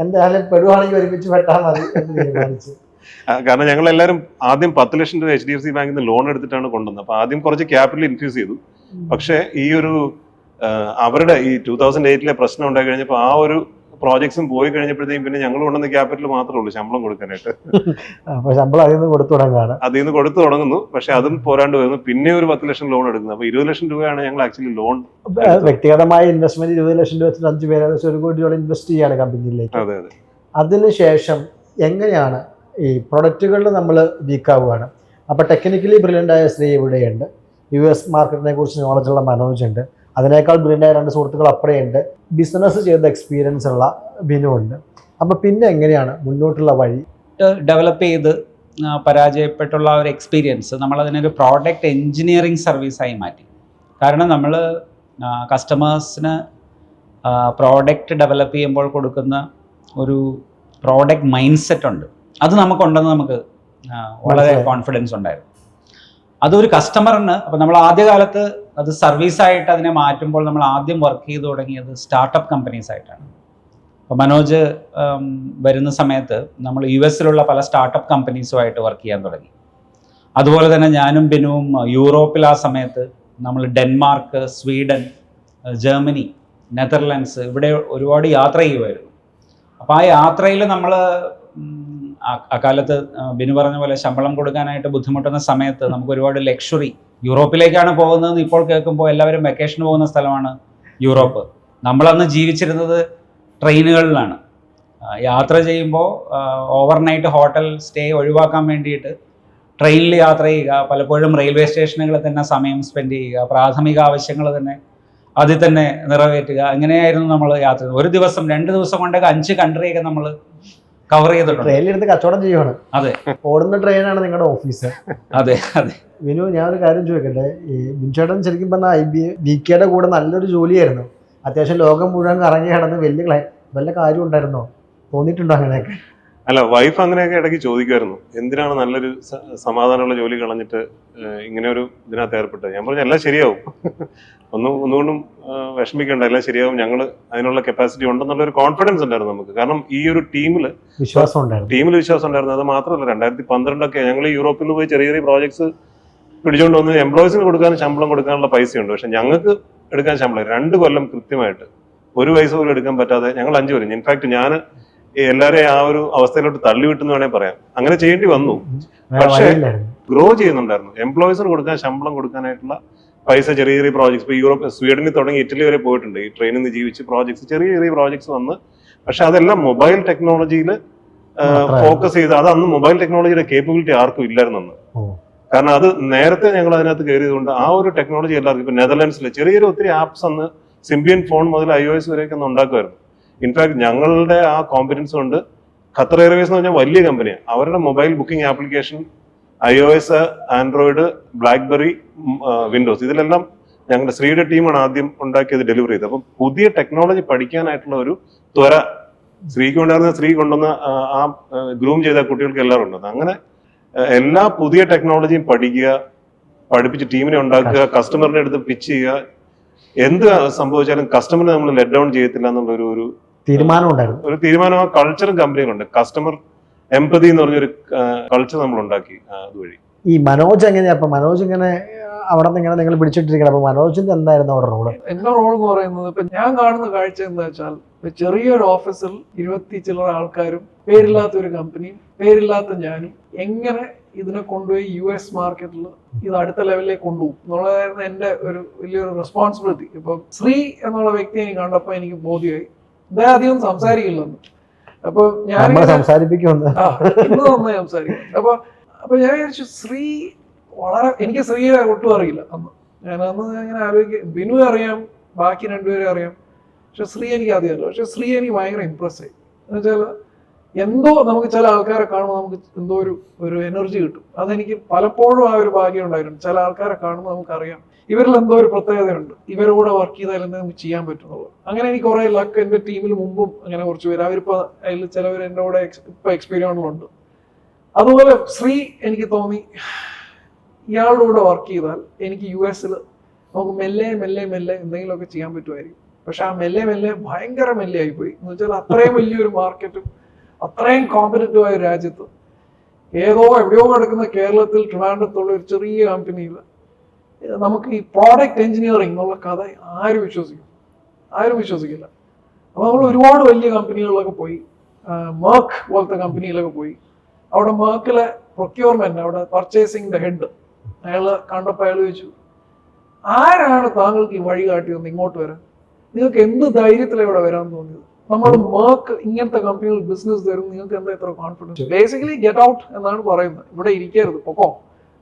S4: എന്തായാലും പെടുവാണെങ്കിൽ ഒരുമിച്ച് പെട്ടാൽ മതി എന്ന് തീരുമാനിച്ചു.
S3: കാരണം ഞങ്ങൾ എല്ലാവരും ആദ്യം 10 ലക്ഷം രൂപ HDFC ബാങ്കിൽ നിന്ന് ലോൺ എടുത്തിട്ടാണ് കൊണ്ടുവന്നത്. അപ്പൊ ആദ്യം കുറച്ച് ക്യാപിറ്റൽ ഇൻഫ്യൂസ് ചെയ്തു. പക്ഷേ ഈ ഒരു അവരുടെ ഈ 2008 പ്രശ്നം ഉണ്ടായി കഴിഞ്ഞപ്പോൾ ആ ഒരു പ്രോജക്ട്സും പോയി കഴിഞ്ഞപ്പോഴത്തേക്കും പിന്നെ ഞങ്ങൾ കൊണ്ടുവന്ന ക്യാപിറ്റൽ മാത്രമേ ഉള്ളൂ ശമ്പളം കൊടുക്കാനായിട്ട്.
S4: അപ്പൊ ശമ്പളം അതിൽ നിന്ന് കൊടുത്തു തുടങ്ങുകയാണ്.
S3: അതിൽ നിന്ന് കൊടുത്തു തുടങ്ങുന്നു. പക്ഷെ അതും പോരാണ്ട് വരുന്നു. പിന്നെ ഒരു 10 ലക്ഷം ലോൺ എടുക്കുന്നത്. അപ്പൊ 20 ലക്ഷം രൂപയാണ് ഞങ്ങൾ ആക്ച്വലി ലോൺ.
S4: വ്യക്തിഗതമായ ഇൻവെസ്റ്റ്മെന്റ് 20 ലക്ഷം രൂപ വെച്ചിട്ട് 5 പേര് 1 കോടി രൂപ ഇൻവെസ്റ്റ് ചെയ്യാണ് കമ്പനിയിലേക്ക്.
S3: അതെ അതെ.
S4: അതിനുശേഷം എങ്ങനെയാണ് ഈ പ്രൊഡക്റ്റുകളിൽ നമ്മൾ വീക്കാവുകയാണ്? അപ്പൊ ടെക്നിക്കലി ബ്രില്യൻ്റ് ആയ ശ്രീ ഇവിടെയുണ്ട്, US മാർക്കറ്റിനെ കുറിച്ച് നോളജുള്ള മനോജ് ഉണ്ട്, അതിനേക്കാൾ ബ്രില്യൻ്റ് ആയ 2 സുഹൃത്തുക്കൾ അപ്പുറയുണ്ട്, ബിസിനസ് ചെയ്ത എക്സ്പീരിയൻസ് ഉള്ള ബിനു ഉണ്ട്. അപ്പൊ പിന്നെ എങ്ങനെയാണ് മുന്നോട്ടുള്ള വഴി?
S2: ഡെവലപ്പ് ചെയ്ത് പരാജയപ്പെട്ടുള്ള ഒരു എക്സ്പീരിയൻസ് നമ്മളതിനൊരു പ്രോഡക്റ്റ് എൻജിനീയറിംഗ് സർവീസായി മാറ്റി. കാരണം നമ്മൾ കസ്റ്റമേഴ്സിന് പ്രോഡക്റ്റ് ഡെവലപ്പ് ചെയ്യുമ്പോൾ കൊടുക്കുന്ന ഒരു പ്രോഡക്റ്റ് മൈൻഡ് സെറ്റ് ഉണ്ട്. അത് നമുക്കുണ്ടെന്ന് നമുക്ക് വളരെ കോൺഫിഡൻസ് ഉണ്ടായിരുന്നു. അതൊരു കസ്റ്റമറിന്, അപ്പോൾ നമ്മൾ ആദ്യകാലത്ത് അത് സർവീസായിട്ട് അതിനെ മാറ്റുമ്പോൾ നമ്മൾ ആദ്യം വർക്ക് ചെയ്ത് തുടങ്ങിയത് സ്റ്റാർട്ടപ്പ് കമ്പനീസ് ആയിട്ടാണ്. അപ്പോൾ മനോജ് വരുന്ന സമയത്ത് നമ്മൾ US പല സ്റ്റാർട്ടപ്പ് കമ്പനീസുമായിട്ട് വർക്ക് ചെയ്യാൻ തുടങ്ങി. അതുപോലെ തന്നെ ഞാനും ബിനുവും യൂറോപ്പിൽ ആ സമയത്ത് നമ്മൾ ഡെൻമാർക്ക്, സ്വീഡൻ, ജർമ്മനി, നെതർലാൻഡ്സ് ഇവിടെ ഒരുപാട് യാത്ര ചെയ്യുമായിരുന്നു. അപ്പോൾ ആ യാത്രയിൽ നമ്മൾ അക്കാലത്ത് ബിനു പറഞ്ഞ പോലെ ശമ്പളം കൊടുക്കാനായിട്ട് ബുദ്ധിമുട്ടുന്ന സമയത്ത് നമുക്ക് ഒരുപാട് ലക്ഷറി, യൂറോപ്പിലേക്കാണ് പോകുന്നതെന്ന് ഇപ്പോൾ കേൾക്കുമ്പോൾ എല്ലാവരും വെക്കേഷന് പോകുന്ന സ്ഥലമാണ് യൂറോപ്പ്. നമ്മളന്ന് ജീവിച്ചിരുന്നത് ട്രെയിനുകളിലാണ്. യാത്ര ചെയ്യുമ്പോൾ ഓവർനൈറ്റ് ഹോട്ടൽ സ്റ്റേ ഒഴിവാക്കാൻ വേണ്ടിയിട്ട് ട്രെയിനിൽ യാത്ര ചെയ്യുക, പലപ്പോഴും റെയിൽവേ സ്റ്റേഷനുകളിൽ തന്നെ സമയം സ്പെൻഡ് ചെയ്യുക, പ്രാഥമിക ആവശ്യങ്ങൾ തന്നെ അതിൽ തന്നെ നിറവേറ്റുക. അങ്ങനെയായിരുന്നു നമ്മൾ യാത്ര. ഒരു ദിവസം 2 ദിവസം കൊണ്ടൊക്കെ 5 കൺട്രിയൊക്കെ നമ്മൾ കവർ ചെയ്തിട്ടുണ്ട്.
S4: ട്രെയിനിലിരുന്ന് കച്ചവടം ചെയ്യുവാണ്.
S2: അതെ,
S4: ഓടുന്ന ട്രെയിനാണ് നിങ്ങളുടെ ഓഫീസ്.
S2: അതെ അതെ.
S4: വിനു, ഞാനൊരു കാര്യം ചോദിക്കട്ടെ, ഈ ബിൻചേട്ടൻ ശരിക്കും പറഞ്ഞാൽ VKയുടെ കൂടെ നല്ലൊരു ജോലിയായിരുന്നു. അത്യാവശ്യം ലോകം മുഴുവൻ കറങ്ങി കിടന്ന് വല്ല കാര്യം ഉണ്ടായിരുന്നോ? തോന്നിയിട്ടുണ്ടോ അങ്ങനെയൊക്കെ?
S3: അല്ല, വൈഫ് അങ്ങനെയൊക്കെ ഇടയ്ക്ക് ചോദിക്കുമായിരുന്നു, എന്തിനാണ് നല്ലൊരു സമാധാനമുള്ള ജോലി കളഞ്ഞിട്ട് ഇങ്ങനെ ഒരു ഇതിനകത്ത് ഏർപ്പെട്ടത്. ഞാൻ പറഞ്ഞു എല്ലാം ശരിയാവും, ഒന്നുകൊണ്ടും വിഷമിക്കേണ്ട, എല്ലാം ശരിയാവും, ഞങ്ങൾ അതിനുള്ള കപ്പാസിറ്റി ഉണ്ടെന്നുള്ള ഒരു കോൺഫിഡൻസ് ഉണ്ടായിരുന്നു നമുക്ക്. കാരണം ഈ ഒരു ടീമിൽ വിശ്വാസം ഉണ്ടായിരുന്നു. അത് മാത്രമല്ല 2012 ഞങ്ങൾ യൂറോപ്പിൽ നിന്ന് പോയി ചെറിയ ചെറിയ പ്രോജക്ട്സ് പിടിച്ചുകൊണ്ട് വന്ന് എംപ്ലോയീസിന് കൊടുക്കാൻ ശമ്പളം കൊടുക്കാനുള്ള പൈസയുണ്ട്. പക്ഷെ ഞങ്ങൾക്ക് എടുക്കാൻ ശമ്പളം 2 കൊല്ലം കൃത്യമായിട്ട് 1 പൈസ പോലും എടുക്കാൻ പറ്റാതെ ഞങ്ങൾ 5 കൊല്ലം. ഇൻഫാക്ട് ഞാൻ എല്ലാരെയും ആ ഒരു അവസ്ഥയിലോട്ട് തള്ളിവിട്ടെന്ന് വേണേൽ പറയാം. അങ്ങനെ ചെയ്യേണ്ടി വന്നു. പക്ഷേ ഗ്രോ ചെയ്യുന്നുണ്ടായിരുന്നു. എംപ്ലോയീസിന് കൊടുക്കാൻ ശമ്പളം കൊടുക്കാനായിട്ടുള്ള പൈസ ചെറിയ ചെറിയ പ്രോജക്ട്സ്, ഇപ്പൊ സ്വീഡനിൽ തുടങ്ങി ഇറ്റലി വരെ പോയിട്ടുണ്ട്. ഈ ട്രെയിനിൽ നിന്ന് ജീവിച്ച് പ്രോജക്ട്സ്, ചെറിയ ചെറിയ പ്രോജക്ട്സ് വന്ന്. പക്ഷെ അതെല്ലാം മൊബൈൽ ടെക്നോളജിയിൽ ഫോക്കസ് ചെയ്ത്, അത് അന്ന് മൊബൈൽ ടെക്നോളജിയുടെ കേപ്പബിലിറ്റി ആർക്കും ഇല്ലായിരുന്നു അന്ന്. കാരണം അത് നേരത്തെ ഞങ്ങൾ അതിനകത്ത് കയറിയതുകൊണ്ട് ആ ഒരു ടെക്നോളജി എല്ലാവർക്കും. ഇപ്പൊ നെതർലാൻഡ്സിൽ ചെറിയൊരു ഒത്തിരി ആപ്സ് അന്ന് സിംബിയൻ ഫോൺ മുതൽ iOS വരെയൊക്കെ ഒന്ന് ഉണ്ടാക്കുമായിരുന്നു. ഇൻഫാക്ട് ഞങ്ങളുടെ ആ കോമ്പറ്റൻസ് കൊണ്ട് ഖത്തർ എയർവേസ് എന്ന് പറഞ്ഞാൽ വലിയ കമ്പനിയാണ്. അവരുടെ mobile booking application iOS, Android, blackberry, Windows, ഇതിലെല്ലാം ഞങ്ങളുടെ ശ്രീയുടെ ടീമാണ് ആദ്യം ഉണ്ടാക്കിയത്, ഡെലിവറി ചെയ്തത്. അപ്പം പുതിയ ടെക്നോളജി പഠിക്കാനായിട്ടുള്ള ഒരു ത്വര ശ്രീക്ക് ഉണ്ടായിരുന്ന, ശ്രീ കൊണ്ടുവന്ന ആ ഗ്രൂം ചെയ്ത കുട്ടികൾക്ക് എല്ലാവരും ഉണ്ട്. അങ്ങനെ എല്ലാ പുതിയ ടെക്നോളജിയും പഠിക്കുക, പഠിപ്പിച്ച് ടീമിനെ ഉണ്ടാക്കുക, കസ്റ്റമറിന്റെ അടുത്ത് പിച്ച് ചെയ്യുക. എന്ത് സംഭവിച്ചാലും കസ്റ്റമറിനെ നമ്മൾ ലെറ്റ് ഡൗൺ ചെയ്യത്തില്ല എന്നുള്ള ഒരു തീരുമാനം ഉണ്ടായിരുന്നു. ഒരു തീരുമാനം ആ കൾച്ചറും കമ്പനിയിലുണ്ട്. കസ്റ്റമർ എംപതി എന്ന് പറഞ്ഞൊരു കൾച്ചർ നമ്മൾ ഉണ്ടാക്കി അതുവഴി.
S4: ഈ മനോജ് എങ്ങനെയാ? അപ്പൊ മനോജ് ഇങ്ങനെ അവിടെ നിന്ന് ഇങ്ങനെ നിങ്ങൾ പിടിച്ചിട്ടിരിക്കണം. അപ്പൊ മനോജിന്റെ എന്തായിരുന്നു അവിടെ റോള്?
S1: എന്റെ റോൾ എന്ന് പറയുന്നത്, ഇപ്പൊ ഞാൻ കാണുന്ന കാഴ്ച എന്താ വെച്ചാൽ, ചെറിയൊരു ഓഫീസിൽ 20 ചില്ലറ ആൾക്കാരും, പേരില്ലാത്ത ഒരു കമ്പനിയും, പേരില്ലാത്ത ഞാനും, എങ്ങനെ ഇതിനെ കൊണ്ടുപോയി US മാർക്കറ്റിൽ ഇത് അടുത്ത ലെവലിലേക്ക് കൊണ്ടുപോകും എന്നുള്ളതായിരുന്നു എന്റെ ഒരു വലിയൊരു റെസ്പോൺസിബിലിറ്റി. ഇപ്പൊ ശ്രീ എന്നുള്ള വ്യക്തിയെ എനിക്ക് കണ്ടപ്പോ എനിക്ക് ബോധ്യമായി അദ്ദേഹം അധികം സംസാരിക്കില്ലെന്ന്. അപ്പൊ ഞാൻ
S4: സംസാരിപ്പിക്കുന്നു,
S1: ഇന്ന് നന്നായി സംസാരിക്കും. അപ്പൊ ഞാൻ വിചാരിച്ചു ശ്രീ വളരെ, എനിക്ക് ശ്രീയെ ഒട്ടും അറിയില്ല അന്ന്. ഞാനന്ന് ഇങ്ങനെ ആലോചിക്കുക, ബിനു അറിയാം, ബാക്കി 2 പേരെ അറിയാം, പക്ഷെ ശ്രീ എനിക്ക് ആദ്യം അറിയാം. പക്ഷെ ശ്രീ എനിക്ക് ഭയങ്കര ഇംപ്രസ് ആയി. എന്ന് വെച്ചാൽ എന്തോ നമുക്ക് ചില ആൾക്കാരെ കാണുമ്പോൾ നമുക്ക് എന്തോ ഒരു എനർജി കിട്ടും. അതെനിക്ക് പലപ്പോഴും ആ ഒരു ഭാഗ്യം ഉണ്ടായിട്ടുണ്ട്. ചില ആൾക്കാരെ കാണുമ്പോൾ നമുക്കറിയാം ഇവരിൽ എന്തോ ഒരു പ്രത്യേകതയുണ്ട്, ഇവരുടെ കൂടെ വർക്ക് ചെയ്താൽ എന്തെങ്കിലും നമുക്ക് ചെയ്യാൻ പറ്റുന്നുള്ളൂ. അങ്ങനെ എനിക്ക് കുറെ ലക്ക് എൻ്റെ ടീമിൽ മുമ്പും അങ്ങനെ കുറച്ച് പേര്, അവരിപ്പോൾ അതിൽ ചിലവർ എൻ്റെ കൂടെ ഇപ്പൊ എക്സ്പീരിയൻസിലുണ്ട്. അതുപോലെ ശ്രീ എനിക്ക് തോന്നി ഇയാളുടെ കൂടെ വർക്ക് ചെയ്താൽ എനിക്ക് US നമുക്ക് മെല്ലെ എന്തെങ്കിലുമൊക്കെ ചെയ്യാൻ പറ്റുമായിരിക്കും. പക്ഷെ ആ മെല്ലെ ഭയങ്കര മെല്ലെ ആയിപ്പോയി. എന്ന് വെച്ചാൽ അത്രയും വലിയൊരു മാർക്കറ്റും അത്രയും കോമ്പറ്റീറ്റീവ് ആയ രാജ്യത്ത് എവിടെയോ കിടക്കുന്ന കേരളത്തിൽ ട്രിവാൻഡ്രത്തുള്ള ഒരു ചെറിയ കമ്പനിയിൽ നമുക്ക് ഈ പ്രോഡക്റ്റ് എഞ്ചിനീയറിംഗ് എന്നുള്ള കഥ ആരും വിശ്വസിക്കില്ല. അപ്പൊ നമ്മൾ ഒരുപാട് വലിയ കമ്പനികളിലൊക്കെ പോയി, മേർക്ക് പോലത്തെ കമ്പനിയിലൊക്കെ പോയി. അവിടെ മേർക്കിലെ പ്രൊക്യൂർമെന്റ്, അവിടെ പർച്ചേസിംഗിന്റെ ഹെഡ്, അയാള് കണ്ടപ്പോൾ അയാൾ ചോദിച്ചു, ആരാണ് താങ്കൾക്ക് ഈ വഴി കാട്ടിയൊന്ന് ഇങ്ങോട്ട് വരാൻ? നിങ്ങൾക്ക് എന്ത് ധൈര്യത്തിലാണ് ഇവിടെ വരാൻ തോന്നിയത്? നമ്മൾ മേർക്ക് ഇങ്ങനത്തെ കമ്പനികൾ ബിസിനസ് തരും, നിങ്ങൾക്ക് എന്താ ഇത്ര കോൺഫിഡൻസ്? ബേസിക്കലി ഗെറ്റ് ഔട്ട് എന്നാണ് പറയുന്നത്, ഇവിടെ ഇരിക്കരുത്, പൊക്കോ.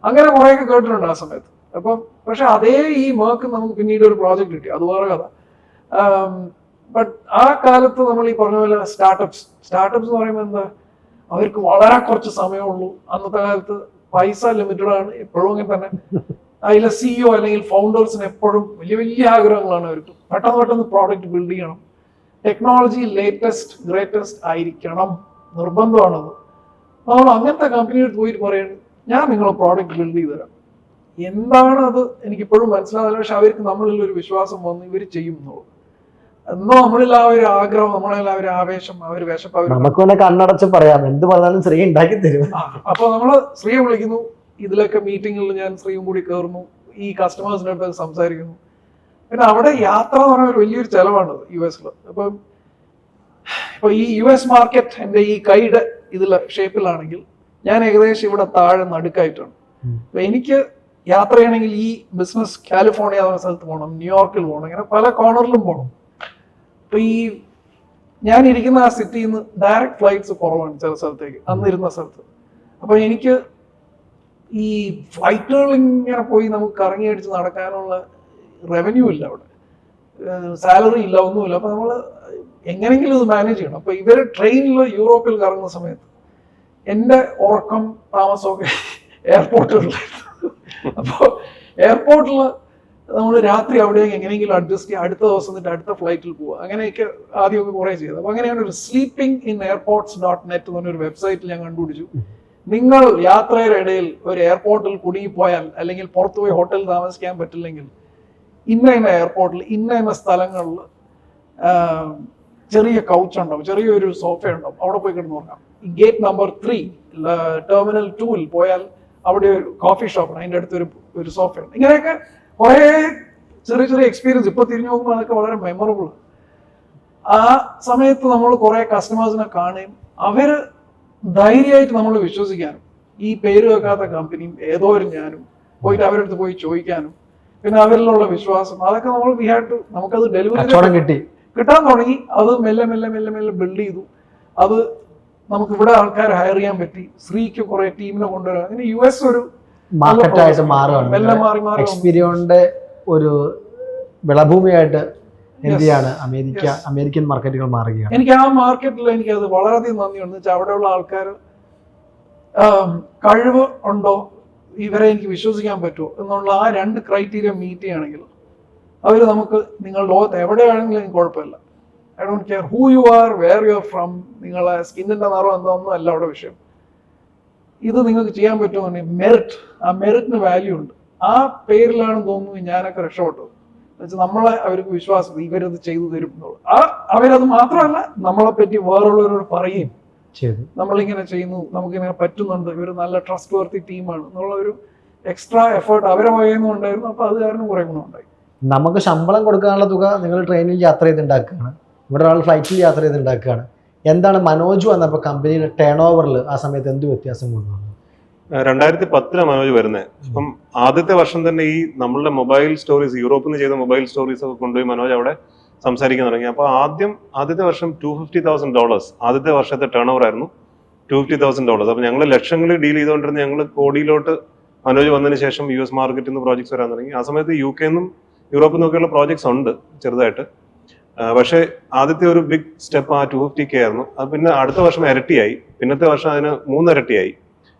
S1: അങ്ങനെ കുറെയൊക്കെ കേട്ടിട്ടുണ്ട് ആ സമയത്ത്. അപ്പം പക്ഷെ അതേ ഈ മേർക്ക് നമുക്ക് പിന്നീട് ഒരു പ്രോജക്റ്റ് കിട്ടി, അത് വേറെ കഥ. ബട്ട് ആ കാലത്ത് നമ്മൾ ഈ പറഞ്ഞ പോലെ സ്റ്റാർട്ടപ്സ് എന്ന് പറയുമ്പോൾ എന്താ, അവർക്ക് വളരെ കുറച്ച് സമയമുള്ളൂ. അന്നത്തെ കാലത്ത് പൈസ ലിമിറ്റഡ് ആണ്, എപ്പോഴും അങ്ങനെ തന്നെ. അതിലെ CEO അല്ലെങ്കിൽ ഫൗണ്ടേഴ്സിന് എപ്പോഴും വലിയ ആഗ്രഹങ്ങളാണ് അവർക്ക്. പെട്ടെന്ന് പ്രോഡക്റ്റ് ബിൽഡ് ചെയ്യണം, ടെക്നോളജി ലേറ്റസ്റ്റ് ഗ്രേറ്റസ്റ്റ് ആയിരിക്കണം, നിർബന്ധമാണത്. നമ്മൾ അങ്ങനത്തെ കമ്പനിയിൽ പോയിട്ട് പറയുന്നത്, ഞാൻ നിങ്ങളെ പ്രോഡക്റ്റ് ബിൽഡ് ചെയ്ത് തരാം. എന്താണ് അത് എനിക്കിപ്പോഴും മനസ്സിലാവില്ല. പക്ഷെ അവർക്ക് നമ്മളിൽ ഒരു വിശ്വാസം വന്ന് ഇവർ ചെയ്യും എന്നുള്ളത്. എന്നോ നമ്മളിൽ ആ ഒരു ആഗ്രഹം, നമ്മളിൽ ആ ഒരു ആവേശം, ആ ഒരു വിശപ്പ്,
S4: നമുക്ക് തന്നെ കണ്ണടച്ച് പറയാം എന്ത് പറഞ്ഞാലും ശ്രീ ഉണ്ടാക്കി തരും.
S1: അപ്പൊ നമ്മള് ശ്രീയെ വിളിക്കുന്നു, ഇതിലൊക്കെ മീറ്റിങ്ങിൽ ഞാൻ ശ്രീയും കൂടി കയറുന്നു, ഈ കസ്റ്റമേഴ്സിന്റെ അടുത്ത് സംസാരിക്കുന്നു. പിന്നെ അവിടെ യാത്ര എന്ന് പറഞ്ഞ ഒരു വലിയൊരു ചെലവാണ് US. ഇപ്പൊ ഈ US മാർക്കറ്റ് എൻ്റെ ഈ കൈയുടെ ഇതിലെ ഷേപ്പിലാണെങ്കിൽ ഞാൻ ഏകദേശം ഇവിടെ താഴെ നടുക്കായിട്ടാണ്. അപ്പൊ എനിക്ക് യാത്ര ചെയ്യണമെങ്കിൽ ഈ ബിസിനസ് കാലിഫോർണിയ എന്ന സ്ഥലത്ത് പോകണം, ന്യൂയോർക്കിൽ പോകണം, ഇങ്ങനെ പല കോർണറിലും പോകണം. അപ്പൊ ഈ ഞാൻ ഇരിക്കുന്ന ആ സിറ്റിയിൽ നിന്ന് ഡയറക്റ്റ് ഫ്ലൈറ്റ്സ് കുറവാണ് ചില സ്ഥലത്തേക്ക്, അന്നിരുന്ന സ്ഥലത്ത്. അപ്പൊ എനിക്ക് ഈ ഫ്ലൈറ്റുകൾ ഇങ്ങനെ പോയി നമുക്ക് കറങ്ങി അടിച്ച് നടക്കാനുള്ള റവന്യൂ ഇല്ല അവിടെ, സാലറി ഇല്ല, ഒന്നുമില്ല. അപ്പൊ നമ്മൾ എങ്ങനെയെങ്കിലും ഇത് മാനേജ് ചെയ്യണം. അപ്പൊ ഇവര് ട്രെയിനിൽ യൂറോപ്പിൽ കറങ്ങുന്ന സമയത്ത് എൻ്റെ ഉറക്കം താമസമൊക്കെ എയർപോർട്ടുകളിലായിരുന്നു. അപ്പോൾ എയർപോർട്ടിൽ നമ്മൾ രാത്രി അവിടേക്ക് എങ്ങനെയെങ്കിലും അഡ്ജസ്റ്റ് ചെയ്യുക, അടുത്ത ദിവസം എന്നിട്ട് അടുത്ത ഫ്ലൈറ്റിൽ പോവുക, അങ്ങനെയൊക്കെ ആദ്യമൊക്കെ കുറേ ചെയ്തത്. അപ്പൊ അങ്ങനെയാണ് ഒരു sleepingineirports.net എന്ന് പറഞ്ഞൊരു വെബ്സൈറ്റിൽ ഞാൻ കണ്ടുപിടിച്ചു. നിങ്ങൾ യാത്രയുടെ ഇടയിൽ ഒരു എയർപോർട്ടിൽ കുടുങ്ങിപ്പോയാൽ, അല്ലെങ്കിൽ പുറത്തുപോയി ഹോട്ടലിൽ താമസിക്കാൻ പറ്റില്ലെങ്കിൽ, ഇന്ന എയർപോർട്ടിൽ ഇന്ന സ്ഥലങ്ങളിൽ ചെറിയ കൗച്ച് ഉണ്ടാവും, ചെറിയൊരു സോഫ ഉണ്ടാവും, അവിടെ പോയി കിടന്ന് നോക്കാം. ഈ ഗേറ്റ് നമ്പർ 3 ടെർമിനൽ 2 പോയാൽ അവിടെ ഒരു കോഫി ഷോപ്പാണ്, അതിൻ്റെ അടുത്ത് ഒരു സോഫയുണ്ട്. ഇങ്ങനെയൊക്കെ കുറേ ചെറിയ എക്സ്പീരിയൻസ് ഇപ്പൊ തിരിഞ്ഞു നോക്കുമ്പോൾ അതൊക്കെ വളരെ മെമ്മറബിൾ. ആ സമയത്ത് നമ്മൾ കുറെ കസ്റ്റമേഴ്സിനെ കാണുകയും അവര് ധൈര്യമായിട്ട് നമ്മൾ വിശ്വസിക്കാനും, ഈ പേര് വെക്കാത്ത കമ്പനിയും ഏതോ ഒരു ഞാനും പോയിട്ട് അവരുടെ അടുത്ത് പോയി ചോദിക്കാനും, പിന്നെ അവരിലുള്ള വിശ്വാസം, അതൊക്കെ നമ്മൾ നമുക്കത് ഡെലിവറി കിട്ടാൻ തുടങ്ങി. അത് മെല്ലെ ബിൽഡ് ചെയ്തു. അത് നമുക്ക് ഇവിടെ ആൾക്കാർ ഹയർ ചെയ്യാൻ പറ്റി. ശ്രീക്ക് കുറെ ടീമിനെ കൊണ്ടുവരാൻ. അങ്ങനെ US ഒരു
S4: മാർക്കറ്റായിട്ട് മാറുകയാണ്. എക്സ്പീരിയൻസിന്റെ ഒരു വിളഭൂമിയായിട്ട് എന്തിയാണ് അമേരിക്കൻ മാർക്കറ്റുകൾ മാറുകയാണ്.
S1: എനിക്ക് ആ മാർക്കറ്റിൽ എനിക്ക് അത് വളരെയധികം നന്ദിയുണ്ട്. വെച്ചാൽ അവിടെയുള്ള ആൾക്കാർ കഴിവ് ഉണ്ടോ, ഇവരെ എനിക്ക് വിശ്വസിക്കാൻ പറ്റുമോ എന്നുള്ള ആ 2 ക്രൈറ്റീരിയ മീറ്റ് ചെയ്യുകയാണെങ്കിൽ അവർ നമുക്ക്, നിങ്ങൾ ലോകത്ത് എവിടെയാണെങ്കിലും എനിക്ക് കുഴപ്പമില്ല. I don't care who you are, where you are from, നിങ്ങളെ സ്കിന്നിന്റെ നിറം എന്താണെന്നും അല്ല അവിടെ വിഷയം. ഇത് നിങ്ങൾക്ക് ചെയ്യാൻ പറ്റുമെന്നുണ്ടെങ്കിൽ മെറിറ്റ്, ആ മെറിറ്റിന് വാല്യൂ ഉണ്ട്. ആ പേരിലാണെന്ന് തോന്നുന്നു ഞാനൊക്കെ രക്ഷപ്പെട്ടത്. എന്നുവെച്ചാൽ നമ്മളെ അവർക്ക് വിശ്വാസം, ഇവരത് ചെയ്തു തരും എന്നുള്ളത്. അവരത് മാത്രമല്ല നമ്മളെ പറ്റി വേറുള്ളവരോട് പറയുകയും നമ്മളിങ്ങനെ ചെയ്യുന്നു, നമുക്കിങ്ങനെ പറ്റുന്നുണ്ട്, ഇവർ നല്ല ട്രസ്റ്റ് വർത്തി ടീമാണ് എന്നുള്ള ഒരു എക്സ്ട്രാ എഫേർട്ട് അവരെ വകയുന്നുണ്ടായിരുന്നു. അപ്പൊ അത് കാരണം കുറെ ഗുണമുണ്ടായി.
S4: നമുക്ക് ശമ്പളം കൊടുക്കാനുള്ള തുക നിങ്ങൾ ട്രെയിനിൽ യാത്ര ചെയ്തുണ്ടാക്കുകയാണ്, ഇവിടെ ഒരാൾ ഫ്ലൈറ്റിൽ യാത്ര ചെയ്തുണ്ടാക്കുകയാണ്. എന്താണ് മനോജ് വന്നപ്പോൾ കമ്പനിയുടെ ടേൺ ഓവറിൽ ആ സമയത്ത് എന്ത് വ്യത്യാസം കൊണ്ടുവന്നു?
S3: 2010 മനോജ് വരുന്നത്. അപ്പം ആദ്യത്തെ വർഷം തന്നെ ഈ നമ്മളുടെ മൊബൈൽ സ്റ്റോറീസ്, യൂറോപ്പിൽ നിന്ന് ചെയ്ത മൊബൈൽ സ്റ്റോറീസ് ഒക്കെ കൊണ്ടുപോയി മനോജ് അവിടെ സംസാരിക്കാൻ തുടങ്ങി. അപ്പോൾ ആദ്യത്തെ വർഷം $250,000 ആദ്യത്തെ വർഷത്തെ ടേൺ ഓവർ ആയിരുന്നു, $250,000. അപ്പോൾ ഞങ്ങൾ ലക്ഷങ്ങൾ ഡീൽ ചെയ്തുകൊണ്ടിരുന്ന ഞങ്ങൾ കോടിയിലോട്ട് മനോജ് വന്നതിന് ശേഷം US മാർക്കറ്റിൽ നിന്ന് പ്രോജക്ട്സ് വരാൻ തുടങ്ങി. ആ സമയത്ത് UK നിന്നും യൂറോപ്പിൽ നിന്നൊക്കെയുള്ള പ്രോജക്ട്സ് ഉണ്ട് ചെറുതായിട്ട്. പക്ഷേ ആദ്യത്തെ ഒരു ബിഗ് സ്റ്റെപ്പ് ആ 250K ആയിരുന്നു. അത് പിന്നെ അടുത്ത വർഷം ഇരട്ടിയായി, പിന്നത്തെ വർഷം അതിന് 3 ഇരട്ടിയായി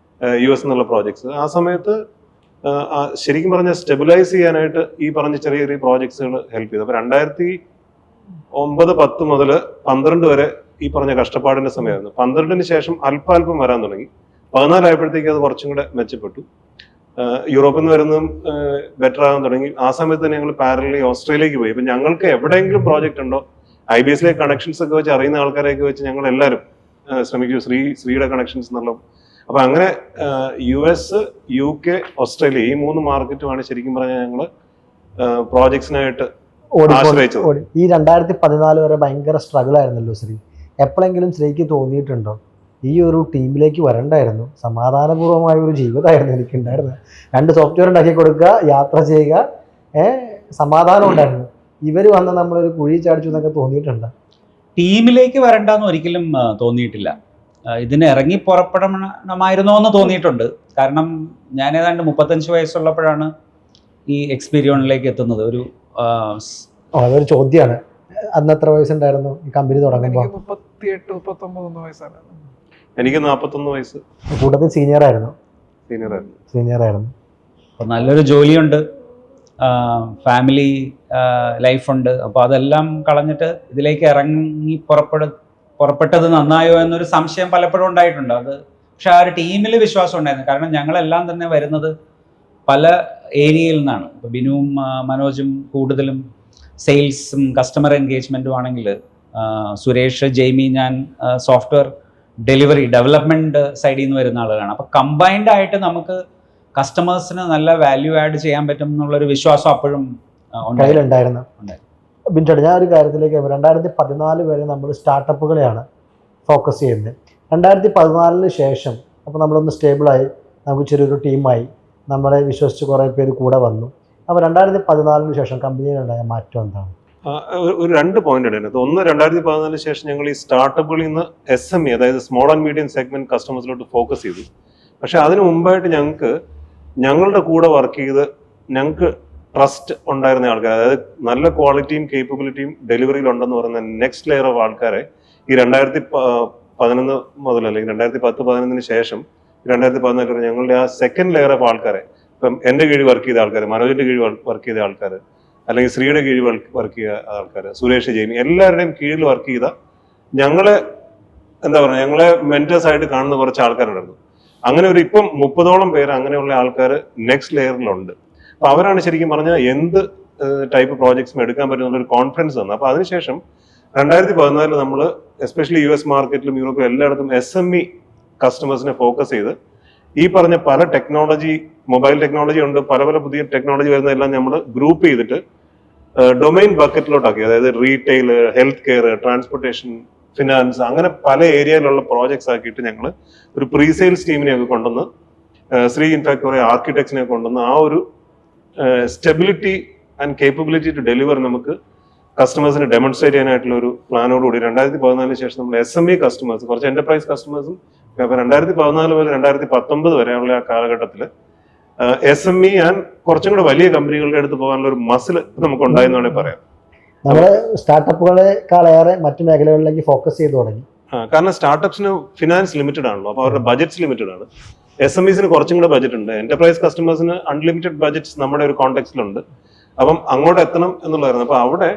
S3: US എന്നുള്ള പ്രോജക്ട്സ്. ആ സമയത്ത് ശരിക്കും പറഞ്ഞാൽ സ്റ്റെബിലൈസ് ചെയ്യാനായിട്ട് ഈ പറഞ്ഞ ചെറിയ ചെറിയ പ്രോജക്ട്സുകൾ ഹെൽപ്പ് ചെയ്തു. അപ്പൊ 2009-10 മുതൽ 12 വരെ ഈ പറഞ്ഞ കഷ്ടപ്പാടിന്റെ സമയമായിരുന്നു. 12-ന് ശേഷം അല്പാൽപ്പം വരാൻ തുടങ്ങി. 14 ആയപ്പോഴത്തേക്ക് അത് കുറച്ചും കൂടെ മെച്ചപ്പെട്ടു. യൂറോപ്പിൽ നിന്ന് വരുന്നതും ബെറ്റർ ആകാൻ തുടങ്ങി. ആ സമയത്ത് തന്നെ ഞങ്ങൾ പാരലി ഓസ്ട്രേലിയക്ക് പോയി. ഇപ്പൊ ഞങ്ങൾക്ക് എവിടെയെങ്കിലും പ്രോജക്റ്റ് ഉണ്ടോ, IBS കണക്ഷൻസ് ഒക്കെ വെച്ച് അറിയുന്ന ആൾക്കാരെയൊക്കെ വെച്ച് ഞങ്ങൾ എല്ലാവരും ശ്രമിക്കും, ശ്രീയുടെ കണക്ഷൻസ് എന്നുള്ള. അപ്പൊ അങ്ങനെ US, UK, ഓസ്ട്രേലിയ ഈ 3 മാർക്കറ്റുമാണ് ശരിക്കും പറഞ്ഞാൽ ഞങ്ങൾ പ്രോജക്ട്സിനായിട്ട് ആശ്രയിച്ചത്.
S4: ഈ 2014 വരെ ഭയങ്കര സ്ട്രഗിൾ ആയിരുന്നല്ലോ ശ്രീ. എപ്പോഴെങ്കിലും ശ്രീക്ക് തോന്നിയിട്ടുണ്ടോ ഈ ഒരു ടീമിലേക്ക് വരണ്ടായിരുന്നു, സമാധാനപൂർവമായ ഒരു ജീവിതമായിരുന്നു എനിക്കുണ്ടായിരുന്നത്, 2 സോഫ്റ്റ്വെയർ ഉണ്ടാക്കി കൊടുക്കുക, യാത്ര ചെയ്യുക, സമാധാനം ഉണ്ടായിരുന്നു, ഇവർ വന്ന് നമ്മളൊരു കുഴി ചാടിച്ചു എന്നൊക്കെ തോന്നിയിട്ടുണ്ട്?
S2: ടീമിലേക്ക് വരണ്ടെന്ന് ഒരിക്കലും തോന്നിയിട്ടില്ല. ഇതിന് ഇറങ്ങി പുറപ്പെടണമായിരുന്നോ എന്ന് തോന്നിയിട്ടുണ്ട്. കാരണം ഞാൻ ഏതാണ്ട് 35 വയസ്സുള്ളപ്പോഴാണ് ഈ എക്സ്പീരിയൻസിലേക്ക് എത്തുന്നത്.
S4: അതൊരു ചോദ്യമാണ്. അന്ന് എത്ര വയസ്സുണ്ടായിരുന്നു ഈ കമ്പനി തുടങ്ങുമ്പോൾ?
S1: 38-39 വയസ്സാണ്.
S3: എനിക്ക് 41 വയസ്സ്.
S4: കൂട്ടത്തിൽ സീനിയർ ആയിരുന്നു.
S2: അപ്പോൾ നല്ലൊരു ജോലിയുണ്ട്, ഫാമിലി ലൈഫുണ്ട്. അപ്പോൾ അതെല്ലാം കളഞ്ഞിട്ട് ഇതിലേക്ക് ഇറങ്ങി പുറപ്പെട്ടത് നന്നായോ എന്നൊരു സംശയം പലപ്പോഴും ഉണ്ടായിട്ടുണ്ട്. പക്ഷെ ആ ഒരു ടീമിൽ വിശ്വാസം ഉണ്ടായിരുന്നു. കാരണം ഞങ്ങളെല്ലാം തന്നെ വരുന്നത് പല ഏരിയയിൽ നിന്നാണ്. ഇപ്പോൾ ബിനുവും മനോജും കൂടുതലും സെയിൽസും കസ്റ്റമർ എൻഗേജ്മെൻറ്റും ആണെങ്കിൽ, സുരേഷ്, ജെയ്മി, ഞാൻ സോഫ്റ്റ്വെയർ ഡെവലപ്മെൻറ്റ് സൈഡിൽ നിന്ന് വരുന്ന ആളുകളാണ്. അപ്പോൾ കമ്പൈൻഡ് ആയിട്ട് നമുക്ക് കസ്റ്റമേഴ്സിന് നല്ല വാല്യൂ ആഡ് ചെയ്യാൻ പറ്റും എന്നുള്ളൊരു വിശ്വാസം അപ്പോഴും
S4: കയ്യിലുണ്ടായിരുന്നു. ബിൻചേട്ടാ, ഞാൻ ഒരു കാര്യത്തിലേക്ക് 2014 വരെ നമ്മൾ സ്റ്റാർട്ടപ്പുകളെയാണ് ഫോക്കസ് ചെയ്യുന്നത്. 2014 ശേഷം അപ്പോൾ നമ്മളൊന്ന് സ്റ്റേബിളായി, നമുക്ക് ചെറിയൊരു ടീമായി, നമ്മളെ വിശ്വസിച്ച് കുറേ പേര് കൂടെ വന്നു. അപ്പോൾ 2014 ശേഷം കമ്പനിയിലുണ്ടായ മാറ്റം എന്താണ്?
S3: ഒരു 2 പോയിന്റ് ഉണ്ട്. ഒന്ന്, 2014 ശേഷം ഞങ്ങൾ ഈ സ്റ്റാർട്ടപ്പുകളിൽ നിന്ന് SME, അതായത് സ്മോൾ ആൻഡ് മീഡിയം സെഗ്മെന്റ് കസ്റ്റമേഴ്സിലോട്ട് ഫോക്കസ് ചെയ്തു. പക്ഷെ അതിന് മുമ്പായിട്ട് ഞങ്ങളുടെ കൂടെ വർക്ക് ചെയ്ത് ഞങ്ങൾക്ക് ട്രസ്റ്റ് ഉണ്ടായിരുന്ന ആൾക്കാർ, അതായത് നല്ല ക്വാളിറ്റിയും കേപ്പബിലിറ്റിയും ഡെലിവറിയിൽ ഉണ്ടെന്ന് പറയുന്ന നെക്സ്റ്റ് ലെയർ ഓഫ് ആൾക്കാരെ ഈ 2011 മുതൽ അല്ലെങ്കിൽ 2010-11 ശേഷം 2014 വരെ ഞങ്ങളുടെ ആ സെക്കൻഡ് ലെയർ ഓഫ് ആൾക്കാരെ, ഇപ്പം എൻ്റെ കീഴിൽ വർക്ക് ചെയ്ത ആൾക്കാർ, മനോജിന്റെ കീഴിൽ വർക്ക് ചെയ്ത ആൾക്കാർ, അല്ലെങ്കിൽ ശ്രീയുടെ കീഴിൽ വർക്ക് ചെയ്ത ആൾക്കാർ, സുരേഷ്, ജെയ്മി, എല്ലാവരുടെയും കീഴിൽ വർക്ക് ചെയ്ത ഞങ്ങളെ ഞങ്ങളെ മെന്റേഴ്സ് ആയിട്ട് കാണുന്ന കുറച്ച് ആൾക്കാരുണ്ടായിരുന്നു. അങ്ങനെ ഇപ്പം 30ഓളം പേര് അങ്ങനെയുള്ള ആൾക്കാർ നെക്സ്റ്റ് ലെയറിലുണ്ട്. അപ്പൊ അവരാണ് ശരിക്കും പറഞ്ഞാൽ എന്ത് ടൈപ്പ് പ്രോജക്ട്സും എടുക്കാൻ പറ്റുന്ന ഒരു കോൺഫിഡൻസ് തന്നു. അപ്പൊ അതിനുശേഷം 2014 നമ്മൾ എസ്പെഷ്യലി US മാർക്കറ്റിലും യൂറോപ്പിലും എല്ലായിടത്തും SME കസ്റ്റമേഴ്സിനെ ഫോക്കസ് ചെയ്ത് ഈ പറഞ്ഞ പല ടെക്നോളജി, മൊബൈൽ ടെക്നോളജി ഉണ്ട്, പല പുതിയ ടെക്നോളജി വരുന്നതെല്ലാം നമ്മൾ ഗ്രൂപ്പ് ചെയ്തിട്ട് ഡൊമൈൻ ബക്കറ്റിലോട്ടാക്കി. അതായത് retail, health care, transportation, finance, അങ്ങനെ പല ഏരിയയിലുള്ള പ്രോജക്ട്സ് ആക്കിയിട്ട് ഞങ്ങൾ ഒരു പ്രീ സെയിൽസ് ടീമിനെയൊക്കെ കൊണ്ടുവന്ന്, ശ്രീ ഇൻഫാക്ട് കുറെ ആർക്കിടെക്ട്സിനെ കൊണ്ടുവന്ന് ആ ഒരു stability and capability to deliver നമുക്ക് കസ്റ്റമേഴ്സിന് ഡെമോൺസ്ട്രേറ്റ് ചെയ്യാനായിട്ടുള്ള ഒരു പ്ലാനോടുകൂടി 2014 ശേഷം നമ്മൾ SME കസ്റ്റമേഴ്സ്, കുറച്ച് എന്റർപ്രൈസ് കസ്റ്റമേഴ്സും, 2014 മുതൽ 2019 വരെയുള്ള ആ കാലഘട്ടത്തിൽ SME ആൻഡ് കുറച്ചും കൂടെ വലിയ കമ്പനികളുടെ അടുത്ത് പോകാനുള്ള ഒരു മസിൽ നമുക്ക് ഉണ്ടായെന്ന് വേണമെങ്കിൽ പറയാം.
S4: നമ്മൾ സ്റ്റാർട്ടപ്പുകളെക്കാളേറെ മറ്റു മേഖലകളിലേക്ക് ഫോക്കസ് ചെയ്തു തുടങ്ങി.
S3: കാരണം സ്റ്റാർട്ടപ്സിന് ഫിനാൻസ് ലിമിറ്റഡ് ആണല്ലോ, അപ്പോൾ അവരുടെ ബജറ്റ്സ് ലിമിറ്റഡ് ആണ്. SMEസിന് കുറച്ചും കൂടെ ബജറ്റ് ഉണ്ട്. എന്റർപ്രൈസ് കസ്റ്റമേഴ്സിന് അൺലിമിറ്റഡ് ബജറ്റ്സ് നമ്മുടെ ഒരു കോണ്ടെക്സ്റ്റിലുണ്ട്. അപ്പം അങ്ങോട്ട് എത്തണം എന്നുള്ളതായിരുന്നു. അപ്പൊ അവിടെ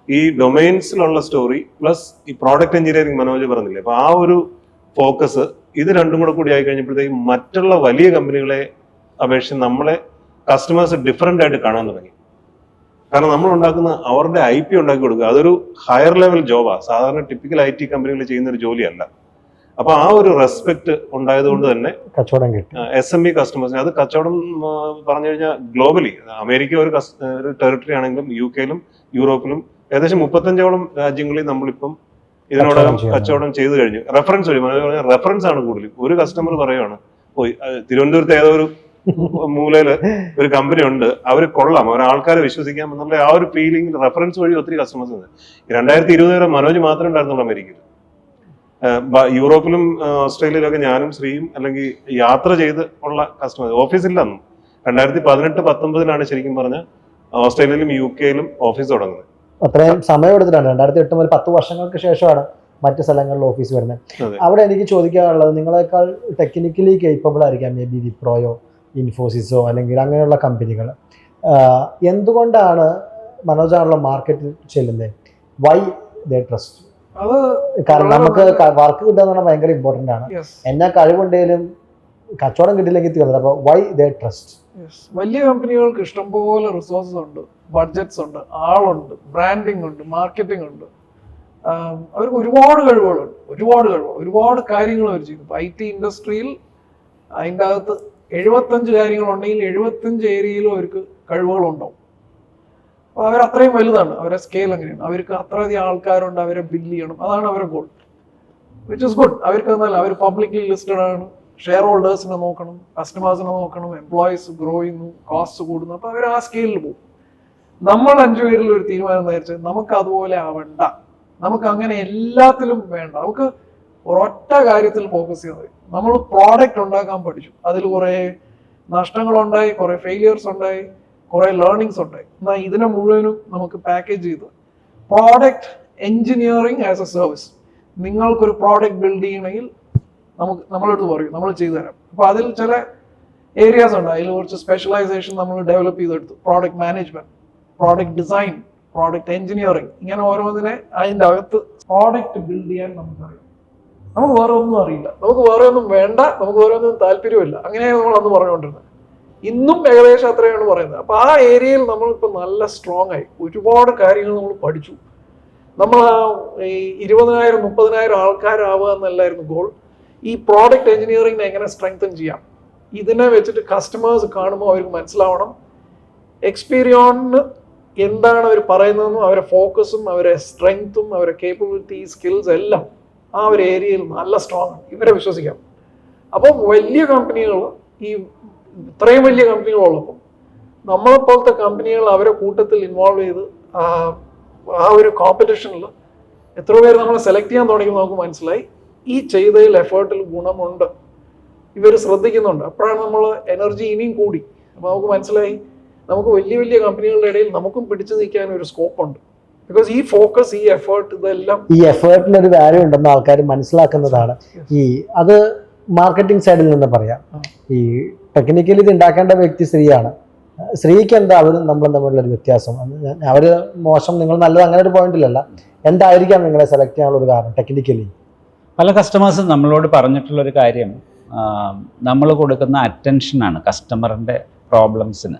S3: ഈ ഡൊമൈൻസിലുള്ള സ്റ്റോറി പ്ലസ് ഈ പ്രോഡക്റ്റ് എഞ്ചിനീയറിംഗ് മനോജ് പറഞ്ഞില്ലേ, അപ്പൊ ആ ഒരു ഫോക്കസ്, ഇത് രണ്ടും കൂടി ആയി കഴിഞ്ഞപ്പോഴത്തേക്കും മറ്റുള്ള വലിയ കമ്പനികളെ അപേക്ഷിച്ച് നമ്മളെ കസ്റ്റമേഴ്സ് ഡിഫറെന്റ് ആയിട്ട് കാണാൻ തുടങ്ങി. കാരണം നമ്മൾ ഉണ്ടാക്കുന്ന അവരുടെ IP ഉണ്ടാക്കി കൊടുക്കുക, അതൊരു ഹയർ ലെവൽ ജോബാണ്. സാധാരണ ടിപ്പിക്കൽ IT കമ്പനികൾ ചെയ്യുന്ന ഒരു ജോലിയല്ല. അപ്പൊ ആ ഒരു റെസ്പെക്ട് ഉണ്ടായതുകൊണ്ട് തന്നെ
S4: കച്ചവടം കിട്ടി.
S3: SME കസ്റ്റമേഴ്സിന് അത് കച്ചവടം പറഞ്ഞു കഴിഞ്ഞാൽ ഗ്ലോബലി, അമേരിക്ക ഒരു ടെറിട്ടറി ആണെങ്കിലും UK-ലും യൂറോപ്പിലും ഏകദേശം 35ഓളം രാജ്യങ്ങളിൽ നമ്മളിപ്പം ഇതിനോടകം കച്ചവടം ചെയ്തു കഴിഞ്ഞു. റെഫറൻസ് വഴി, റെഫറൻസ് ആണ് കൂടുതൽ. ഒരു കസ്റ്റമർ പറയുവാണ്, പോയി തിരുവനന്തപുരത്ത് ഏതോ ഒരു മൂലയില് ഒരു കമ്പനി ഉണ്ട്, അവർ കൊള്ളാം, അവർ ആൾക്കാരെ വിശ്വസിക്കാം എന്നുള്ള ആ ഒരു ഫീലിംഗ് റെഫറൻസ് വഴി ഒത്തിരി കസ്റ്റമേഴ്സ് ഉണ്ട്. 2020 വരെ മനോജ് മാത്രമേ ഉണ്ടായിരുന്നുള്ളൂ അമേരിക്കയിൽ. യൂറോപ്പിലും ഓസ്ട്രേലിയയിലൊക്കെ ഞാനും ശ്രീയും അല്ലെങ്കിൽ യാത്ര ചെയ്ത് ഉള്ള കസ്റ്റമേഴ്സ്. ഓഫീസില്ലെന്നും 2018-19 ശരിക്കും പറഞ്ഞ ഓസ്ട്രേലിയയിലും UK-ലും ഓഫീസ് തുടങ്ങുന്നത്.
S4: അത്രയും സമയം എടുത്തിട്ടാണ് 2008 മുതൽ 10 വർഷങ്ങൾക്ക് ശേഷമാണ് മറ്റ് സ്ഥലങ്ങളിൽ ഓഫീസ് വരുന്നത്.
S3: അതെ.
S4: അവിടെ എനിക്ക് ചോദിക്കാനുള്ളത്, നിങ്ങളെക്കാൾ ടെക്നിക്കലി കേപ്പബിൾ ആയിരിക്കാം മേ ബി വിപ്രോയോ ഇൻഫോസിസോ അല്ലെങ്കിൽ അങ്ങനെയുള്ള കമ്പനികൾ. എന്തുകൊണ്ടാണ് മനോജാണല്ലോ മാർക്കറ്റിൽ ചെല്ലുന്നത്? Why they trust?
S1: അത്
S4: കാരണം നമുക്ക് വർക്ക് കിട്ടുക എന്ന് പറഞ്ഞാൽ ഭയങ്കര ഇമ്പോർട്ടൻ്റ് ആണ്.
S1: യെസ്
S4: എന്നാ കഴിവുണ്ടെങ്കിലും കച്ചവടം കിട്ടില്ലെങ്കിൽ തീർന്നത്. അപ്പോൾ വൈ ദേ ട്രസ്റ്റ്?
S1: യെസ്, വലിയ കമ്പനികൾക്ക് ഇഷ്ടംപോലെ റിസോഴ്സസ് ഉണ്ട്, ബഡ്ജറ്റ്സ് ഉണ്ട്, ആളുണ്ട്, ബ്രാൻഡിങ് ഉണ്ട്, മാർക്കറ്റിംഗ് ഉണ്ട്. അവർക്ക് ഒരുപാട് കഴിവുകളുണ്ട്, ഒരുപാട് കാര്യങ്ങൾ അവർ ചെയ്യും. IT ഇൻഡസ്ട്രിയിൽ അതിൻ്റെ അകത്ത് 75 കാര്യങ്ങളുണ്ടെങ്കിൽ 75 ഏരിയയിലും അവർക്ക് കഴിവുകളുണ്ടാവും. അപ്പോൾ അവരത്രയും വലുതാണ്, അവരുടെ സ്കെയിൽ അങ്ങനെയാണ്. അവർക്ക് അത്രയധികം ആൾക്കാരുണ്ട്, അവരെ ബില്ല് ചെയ്യണം, അതാണ് അവരുടെ ഗോൾ, വിച്ച് ഇസ് ഗുഡ്. അവർക്ക് എന്നല്ല, അവർ പബ്ലിക്ലി ലിസ്റ്റഡ് ആണ്, ഷെയർ ഹോൾഡേഴ്സിനെ നോക്കണം, കസ്റ്റമേഴ്സിനെ നോക്കണം, എംപ്ലോയീസ് ഗ്രോ ചെയ്യുന്നു, കോസ്റ്റ് കൂടുന്നു. അപ്പോൾ അവർ ആ സ്കെയിലിൽ പോകും. നമ്മൾ 5 പേരിൽ ഒരു തീരുമാനം നേരിച്ച് നമുക്ക് അതുപോലെ ആവണ്ട, നമുക്ക് അങ്ങനെ എല്ലാത്തിലും വേണ്ട, നമുക്ക് ഒരൊറ്റ കാര്യത്തിൽ ഫോക്കസ് ചെയ്താൽ മതി. നമ്മൾ പ്രോഡക്റ്റ് ഉണ്ടാക്കാൻ പഠിച്ചു, അതിൽ കുറേ നഷ്ടങ്ങളുണ്ടായി, കുറേ ഫെയിലിയേഴ്സ് ഉണ്ടായി, കുറേ ലേണിങ്സ് ഉണ്ടായി. എന്നാൽ ഇതിനെ മുഴുവനും നമുക്ക് പാക്കേജ് ചെയ്ത് product engineering as A service. നിങ്ങൾക്കൊരു പ്രോഡക്റ്റ് ബിൽഡ് ചെയ്യണമെങ്കിൽ നമ്മളെടുത്ത് പറയും, നമ്മൾ ചെയ്തു തരാം. അപ്പോൾ അതിൽ ചില ഏരിയാസ് ഉണ്ട്, അതിൽ കുറച്ച് സ്പെഷ്യലൈസേഷൻ നമ്മൾ ഡെവലപ്പ് ചെയ്തെടുത്തു. Product management, product design, product engineering, ഇങ്ങനെ ഓരോന്നിനെ അതിൻ്റെ അകത്ത് പ്രോഡക്റ്റ് ബിൽഡ് ചെയ്യാൻ നമുക്കറിയാം. നമുക്ക് വേറെ ഒന്നും അറിയില്ല, നമുക്ക് വേറെ ഒന്നും വേണ്ട, നമുക്ക് വേറെ ഒന്നും താല്പര്യമില്ല. അങ്ങനെയാണ് നമ്മൾ അന്ന് പറഞ്ഞുകൊണ്ടിരുന്നത്. ഇന്നും ഏകദേശം അത്രയാണ് പറയുന്നത്. അപ്പോൾ ആ ഏരിയയിൽ നമ്മളിപ്പോൾ നല്ല സ്ട്രോങ് ആയി, ഒരുപാട് കാര്യങ്ങൾ നമ്മൾ പഠിച്ചു. നമ്മൾ ഈ 20,000-30,000 ആൾക്കാരാവുക എന്നല്ലായിരുന്നു ഗോൾ. ഈ പ്രോഡക്റ്റ് എഞ്ചിനീയറിംഗിനെ എങ്ങനെ സ്ട്രെങ്തൻ ചെയ്യാം, ഇതിനെ വെച്ചിട്ട് കസ്റ്റമേഴ്സ് കാണുമ്പോൾ അവർക്ക് മനസ്സിലാവണം എക്സ്പീരിയോണിന് എന്താണ് അവർ പറയുന്നതെന്നും അവരുടെ ഫോക്കസും അവരുടെ സ്ട്രെങ്ത്തും അവരുടെ കേപ്പബിലിറ്റി സ്കിൽസ് എല്ലാം ആ ഒരു ഏരിയയിൽ നല്ല സ്ട്രോങ് ആണ്, ഇവരെ വിശ്വസിക്കാം. അപ്പോൾ വലിയ കമ്പനികൾ, ഈ ഇത്രയും വലിയ കമ്പനികളുള്ളപ്പോൾ നമ്മളെപ്പോലത്തെ കമ്പനികൾ അവരെ കൂട്ടത്തിൽ ഇൻവോൾവ് ചെയ്ത് ആ ഒരു കോമ്പറ്റീഷനിൽ എത്ര പേര് നമ്മളെ സെലക്ട് ചെയ്യാൻ തുടങ്ങിയപ്പോൾ നമുക്ക് മനസ്സിലായി ഈ ചെയ്തതിൽ എഫേർട്ടിൽ ഗുണമുണ്ട്, ഇവർ ശ്രദ്ധിക്കുന്നുണ്ട്. അപ്പോഴാണ് നമ്മൾ എനർജി ഇനിയും കൂടി. അപ്പോൾ നമുക്ക് മനസ്സിലായി നമുക്ക് വലിയ വലിയ കമ്പനികളുടെ ഇടയിൽ നമുക്കും പിടിച്ചു നിൽക്കാൻ ഒരു സ്കോപ്പ് ഉണ്ട്. ബിക്കോസ് ഈ ഫോക്കസ്, ഈ എഫേർട്ട്, ഇതെല്ലാം
S4: ഈ എഫേർട്ടിന് ഒരു വാല്യൂ ഉണ്ടെന്ന് ആൾക്കാർ മനസ്സിലാക്കുന്നതാണ്. അത് മാർക്കറ്റിംഗ് സൈഡിൽ നിന്ന് പറയാം. ഈ ടെക്നിക്കലി ഇത് ഉണ്ടാക്കേണ്ട വ്യക്തി സ്ത്രീയാണ്. സ്ത്രീക്ക് എന്താ അവരും നമ്മളും തമ്മിലുള്ള ഒരു വ്യത്യാസം? അവര് മോശം, നിങ്ങൾ നല്ലത്, അങ്ങനെ ഒരു പോയിന്റിലല്ല. എന്തായിരിക്കാം നിങ്ങളെ സെലക്ട് ചെയ്യാനുള്ള ഒരു കാരണം ടെക്നിക്കലി?
S2: പല കസ്റ്റമേഴ്സും നമ്മളോട് പറഞ്ഞിട്ടുള്ളൊരു കാര്യം, നമ്മൾ കൊടുക്കുന്ന അറ്റൻഷനാണ് കസ്റ്റമറിൻ്റെ പ്രോബ്ലംസിന്.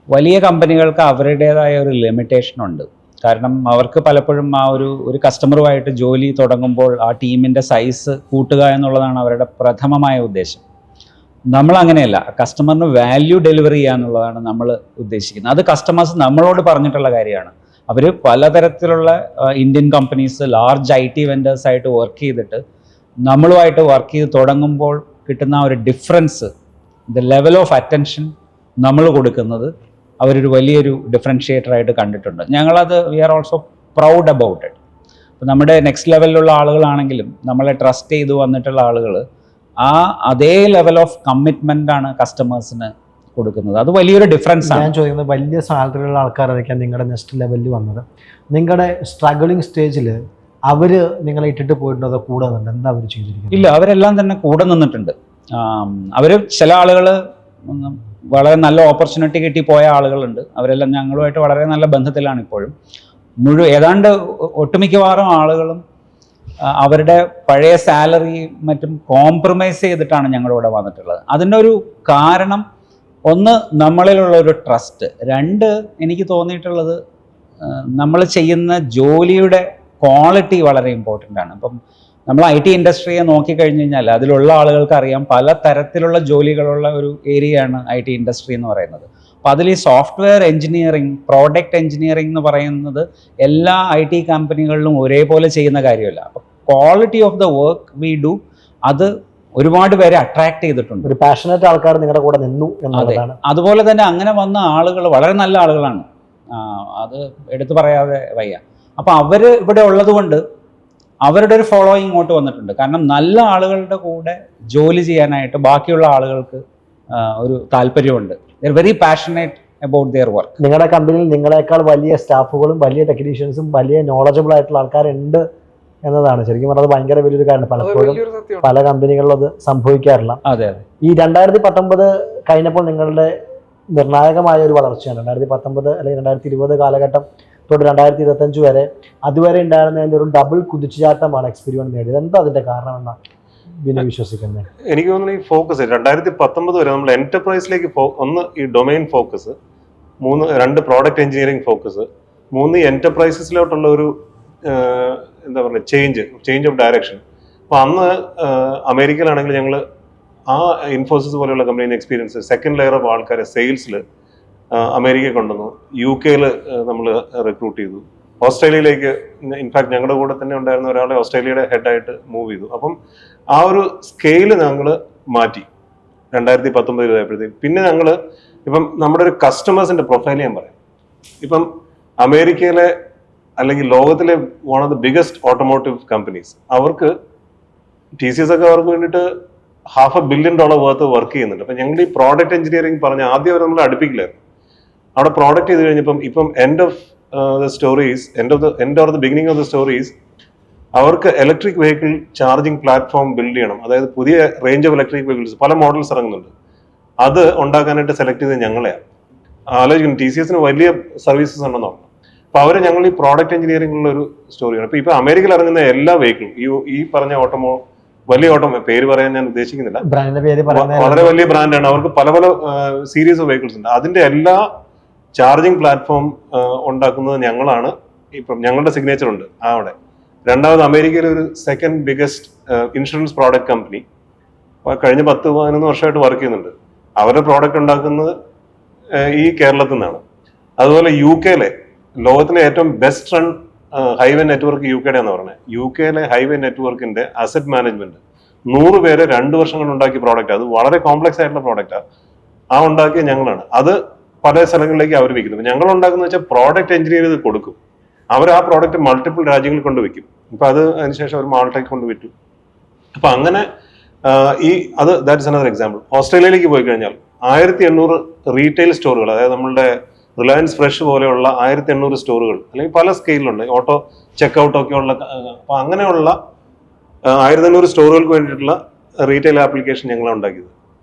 S2: വലിയ കമ്പനികൾക്ക് അവരുടേതായ ഒരു ലിമിറ്റേഷൻ ഉണ്ട്. കാരണം അവർക്ക് പലപ്പോഴും ആ ഒരു കസ്റ്റമറുമായിട്ട് ജോലി തുടങ്ങുമ്പോൾ ആ ടീമിൻ്റെ സൈസ് കൂട്ടുക എന്നുള്ളതാണ് അവരുടെ പ്രഥമമായ ഉദ്ദേശം. നമ്മളങ്ങനെയല്ല, കസ്റ്റമറിന് വാല്യൂ ഡെലിവറി ചെയ്യുക എന്നുള്ളതാണ് നമ്മൾ ഉദ്ദേശിക്കുന്നത്. അത് കസ്റ്റമേഴ്സ് നമ്മളോട് പറഞ്ഞിട്ടുള്ള കാര്യമാണ്. അവർ പലതരത്തിലുള്ള ഇന്ത്യൻ കമ്പനീസ്, ലാർജ് IT വെൻഡേഴ്സായിട്ട് വർക്ക് ചെയ്തിട്ട് നമ്മളുമായിട്ട് വർക്ക് ചെയ്ത് തുടങ്ങുമ്പോൾ കിട്ടുന്ന ഒരു difference, the level of attention നമ്മൾ കൊടുക്കുന്നത് അവരൊരു വലിയൊരു ഡിഫറൻഷിയേറ്ററായിട്ട് കണ്ടിട്ടുണ്ട്. ഞങ്ങളത് we are also proud about it. അപ്പോൾ നമ്മുടെ നെക്സ്റ്റ് ലെവലിലുള്ള ആളുകളാണെങ്കിലും നമ്മളെ ട്രസ്റ്റ് ചെയ്ത് വന്നിട്ടുള്ള ആളുകൾ അതേ ലെവൽ ഓഫ് കമ്മിറ്റ്മെൻ്റ് ആണ് കസ്റ്റമേഴ്സിന് കൊടുക്കുന്നത്. അത് വലിയൊരു ഡിഫറൻസ് ആണ്.
S4: ഞാൻ ചോദിക്കുന്നത്, വലിയ സാലറിയുള്ള ആൾക്കാരായിരിക്കാം നിങ്ങളുടെ നെക്സ്റ്റ് ലെവലിൽ വന്നത്. നിങ്ങളുടെ സ്ട്രഗിളിങ് സ്റ്റേജിൽ അവർ നിങ്ങളെ ഇട്ടിട്ട് പോയിട്ടുണ്ടോ, അതോ കൂടെ നിന്നുണ്ട്? എന്താ അവർ ചെയ്തിരിക്കുന്നത്?
S2: ഇല്ല, അവരെല്ലാം തന്നെ കൂടെ നിന്നിട്ടുണ്ട്. അവർ ചില ആളുകൾ വളരെ നല്ല ഓപ്പർച്യൂണിറ്റി കിട്ടി പോയ ആളുകളുണ്ട്. അവരെല്ലാം ഞങ്ങളുമായിട്ട് വളരെ നല്ല ബന്ധത്തിലാണ് ഇപ്പോഴും. ഏതാണ്ട് ഒട്ടുമിക്കവാറും ആളുകളും അവരുടെ പഴയ സാലറിയും മറ്റും കോംപ്രമൈസ് ചെയ്തിട്ടാണ് ഞങ്ങളിവിടെ വന്നിട്ടുള്ളത്. അതിൻ്റെ ഒരു കാരണം, ഒന്ന് നമ്മളിലുള്ള ഒരു ട്രസ്റ്റ്, രണ്ട് എനിക്ക് തോന്നിയിട്ടുള്ളത് നമ്മൾ ചെയ്യുന്ന ജോലിയുടെ ക്വാളിറ്റി വളരെ ഇമ്പോർട്ടൻ്റ് ആണ്. ഇപ്പം നമ്മൾ IT ഇൻഡസ്ട്രിയെ നോക്കിക്കഴിഞ്ഞ് കഴിഞ്ഞാൽ അതിലുള്ള ആളുകൾക്ക് അറിയാം പല തരത്തിലുള്ള ജോലികളുള്ള ഒരു ഏരിയയാണ് IT ഇൻഡസ്ട്രി എന്ന് പറയുന്നത്. അപ്പോൾ അതിൽ ഈ സോഫ്റ്റ്വെയർ എഞ്ചിനീയറിംഗ്, പ്രോഡക്റ്റ് എഞ്ചിനീയറിംഗ് എന്ന് പറയുന്നത് എല്ലാ IT കമ്പനികളിലും ഒരേപോലെ ചെയ്യുന്ന കാര്യമല്ല. അപ്പോൾ quality of the work we do, അത് ഒരുപാട് പേരെ അട്രാക്ട് ചെയ്തിട്ടുണ്ട്.
S4: ഒരു പാഷനറ്റ് ആൾക്കാർ നിങ്ങളുടെ കൂടെ നിന്നു എന്നുള്ളതാണ്.
S2: അതുപോലെ തന്നെ അങ്ങനെ വന്ന ആളുകൾ വളരെ നല്ല ആളുകളാണ്, അത് എടുത്തു പറയാതെ വയ്യ. അപ്പോൾ അവർ ഇവിടെ ഉള്ളത് കൊണ്ട് അവരുടെ ഒരു ഫോളോയിങ് ഇങ്ങോട്ട് വന്നിട്ടുണ്ട്. കാരണം നല്ല ആളുകളുടെ കൂടെ ജോലി ചെയ്യാനായിട്ട് ബാക്കിയുള്ള ആളുകൾക്ക് ഒരു താല്പര്യമുണ്ട്. They are very passionate about their work.
S4: നിങ്ങളുടെ കമ്പനിയിൽ നിങ്ങളെക്കാൾ വലിയ സ്റ്റാഫുകളും വലിയ ടെക്നീഷ്യൻസും വലിയ നോളജബിൾ ആയിട്ടുള്ള ആൾക്കാരുണ്ട് എന്നതാണ് ശരിക്കും പറഞ്ഞത് ഭയങ്കര വലിയൊരു കാര്യം. പലപ്പോഴും
S1: വലിയൊരു സത്യമാണ്.
S4: പല കമ്പനികളിലും അത് സംഭവിക്കാറില്ല.
S2: അതെ അതെ.
S4: ഈ 2019 കഴിഞ്ഞപ്പോൾ നിങ്ങളുടെ നിർണായകമായ ഒരു വളർച്ചയാണ്. 2019 അല്ലെങ്കിൽ 2020 കാലഘട്ടം തൊട്ട് 2025 വരെ അതുവരെ ഉണ്ടായിരുന്നതിൻ്റെ ഒരു ഡബിൾ കുതിച്ചുചാട്ടമാണ് എക്സ്പീരിയൻസ് നേടിയത്. എന്താ അതിന്റെ കാരണം എന്നാണ് വിനയ് വിശ്വസിക്കുന്നത്?
S3: എനിക്ക് തോന്നുന്നു ഈ ഫോക്കസ് 2019 വരെ നമ്മൾ എന്റർപ്രൈസിലേക്ക് ഒന്ന് ഈ domain focus, 2 product engineering focus, 3 എന്റർപ്രൈസസിലോട്ടുള്ള ഒരു എന്താ പറയുക ചേഞ്ച് ഓഫ് ഡയറക്ഷൻ. അപ്പൊ അന്ന് അമേരിക്കയിലാണെങ്കിൽ ഞങ്ങൾ ആ ഇൻഫോസിസ് പോലെയുള്ള കമ്പനിയുടെ എക്സ്പീരിയൻസ് സെക്കൻഡ് ലെയർ ഓഫ് ആൾക്കാരെ സെയിൽസിൽ അമേരിക്കയിൽ കൊണ്ടുവന്നു. UK നമ്മൾ റിക്രൂട്ട് ചെയ്തു. ഓസ്ട്രേലിയയിലേക്ക് ഇൻഫാക്ട് ഞങ്ങളുടെ കൂടെ തന്നെ ഉണ്ടായിരുന്ന ഒരാളെ ഓസ്ട്രേലിയയുടെ ഹെഡായിട്ട് മൂവ് ചെയ്തു. അപ്പം ആ ഒരു സ്കെയില് ഞങ്ങൾ മാറ്റി 2019 ആയപ്പോഴത്തേക്ക്. പിന്നെ ഞങ്ങൾ ഇപ്പം നമ്മുടെ ഒരു കസ്റ്റമേഴ്സിന്റെ പ്രൊഫൈൽ ഞാൻ പറയാം. ഇപ്പം അമേരിക്കയിലെ അല്ലെങ്കിൽ ലോകത്തിലെ one of the biggest automotive companies, അവർക്ക് TCS ഒക്കെ അവർക്ക് വേണ്ടിയിട്ട് $500 million വർത്ത് വർക്ക് ചെയ്യുന്നുണ്ട്. അപ്പം ഞങ്ങൾ ഈ പ്രോഡക്റ്റ് എഞ്ചിനീയറിംഗ് പറഞ്ഞ ആദ്യം അവർ നമ്മൾ അടുപ്പിക്കില്ലായിരുന്നു. അവിടെ പ്രോഡക്റ്റ് ചെയ്ത് കഴിഞ്ഞപ്പം ഇപ്പം end of the beginning of the stories അവർക്ക് electric vehicle charging platform build ചെയ്യണം. അതായത് പുതിയ റേഞ്ച് ഓഫ് ഇലക്ട്രിക് വെഹിക്കിൾസ് പല മോഡൽസ് ഇറങ്ങുന്നുണ്ട്. അത് ഉണ്ടാക്കാനായിട്ട് സെലക്ട് ചെയ്തത് ഞങ്ങളെയാണ്. ആലോചിക്കുന്നു, TCS വലിയ സർവീസസ് ഉണ്ടെന്ന് പറഞ്ഞു. അപ്പൊ അവര് ഞങ്ങൾ ഈ പ്രോഡക്റ്റ് എഞ്ചിനീയറിംഗിലുള്ള ഒരു സ്റ്റോറിയാണ്. ഇപ്പൊ അമേരിക്കയിൽ ഇറങ്ങുന്ന എല്ലാ വെഹിക്കിളും ഈ പറഞ്ഞ വലിയ പേര് പറയാൻ ഞാൻ ഉദ്ദേശിക്കുന്നില്ല, വളരെ വലിയ ബ്രാൻഡാണ്. അവർക്ക് പല സീരീസ് ഓഫ് വെഹിക്കിൾസ് ഉണ്ട്. അതിന്റെ എല്ലാ ചാർജിങ് പ്ലാറ്റ്ഫോം ഉണ്ടാക്കുന്നത് ഞങ്ങളാണ്. ഇപ്പം ഞങ്ങളുടെ സിഗ്നേച്ചർ ഉണ്ട് അവിടെ. രണ്ടാമത് അമേരിക്കയിലെ ഒരു second biggest insurance product company കഴിഞ്ഞ 10-11 വർഷമായിട്ട് വർക്ക് ചെയ്യുന്നുണ്ട്. അവരുടെ പ്രോഡക്റ്റ് ഉണ്ടാക്കുന്നത് ഈ കേരളത്തിൽ നിന്നാണ്. അതുപോലെ UK ലോകത്തിലെ ഏറ്റവും best run highway network UK എന്ന് പറഞ്ഞത്. UK ഹൈവേ നെറ്റ്വർക്കിന്റെ അസറ്റ് മാനേജ്മെന്റ് 100 പേരെ 2 വർഷം കൊണ്ട് ഉണ്ടാക്കിയ പ്രോഡക്റ്റ്. അത് വളരെ കോംപ്ലക്സ് ആയിട്ടുള്ള പ്രോഡക്റ്റാണ്. ആ ഉണ്ടാക്കിയ ഞങ്ങളാണ്. അത് പല സ്ഥലങ്ങളിലേക്ക് അവർ വിൽക്കുന്നത്. ഞങ്ങൾ ഉണ്ടാക്കുന്ന വെച്ചാൽ പ്രോഡക്റ്റ് എഞ്ചിനീയർ ചെയ്ത് കൊടുക്കും. അവർ ആ പ്രോഡക്റ്റ് മൾട്ടിപ്പിൾ രാജ്യങ്ങളിൽ കൊണ്ട് വെക്കും. ഇപ്പൊ അതിനുശേഷം അവർ മാൾട്ടയ്ക്ക് കൊണ്ട് വിറ്റു. അപ്പൊ അങ്ങനെ ദാറ്റ്സ് അനദർ എക്സാമ്പിൾ. ഓസ്ട്രേലിയയിലേക്ക് പോയി കഴിഞ്ഞാൽ 1800 റീറ്റെയിൽ സ്റ്റോറുകൾ, അതായത് നമ്മളുടെ റിലയൻസ് ഫ്രഷ് പോലെയുള്ള 1800 സ്റ്റോറുകൾ, അല്ലെങ്കിൽ പല സ്കെയിലുണ്ട്, ഓട്ടോ ചെക്ക്ഔട്ട് ഒക്കെ ഉള്ള. അപ്പൊ അങ്ങനെയുള്ള 1800 സ്റ്റോറുകൾക്ക് വേണ്ടിയിട്ടുള്ള റീറ്റെയിൽ ആപ്ലിക്കേഷൻ ഞങ്ങളാണ് ഉണ്ടാക്കിയത്.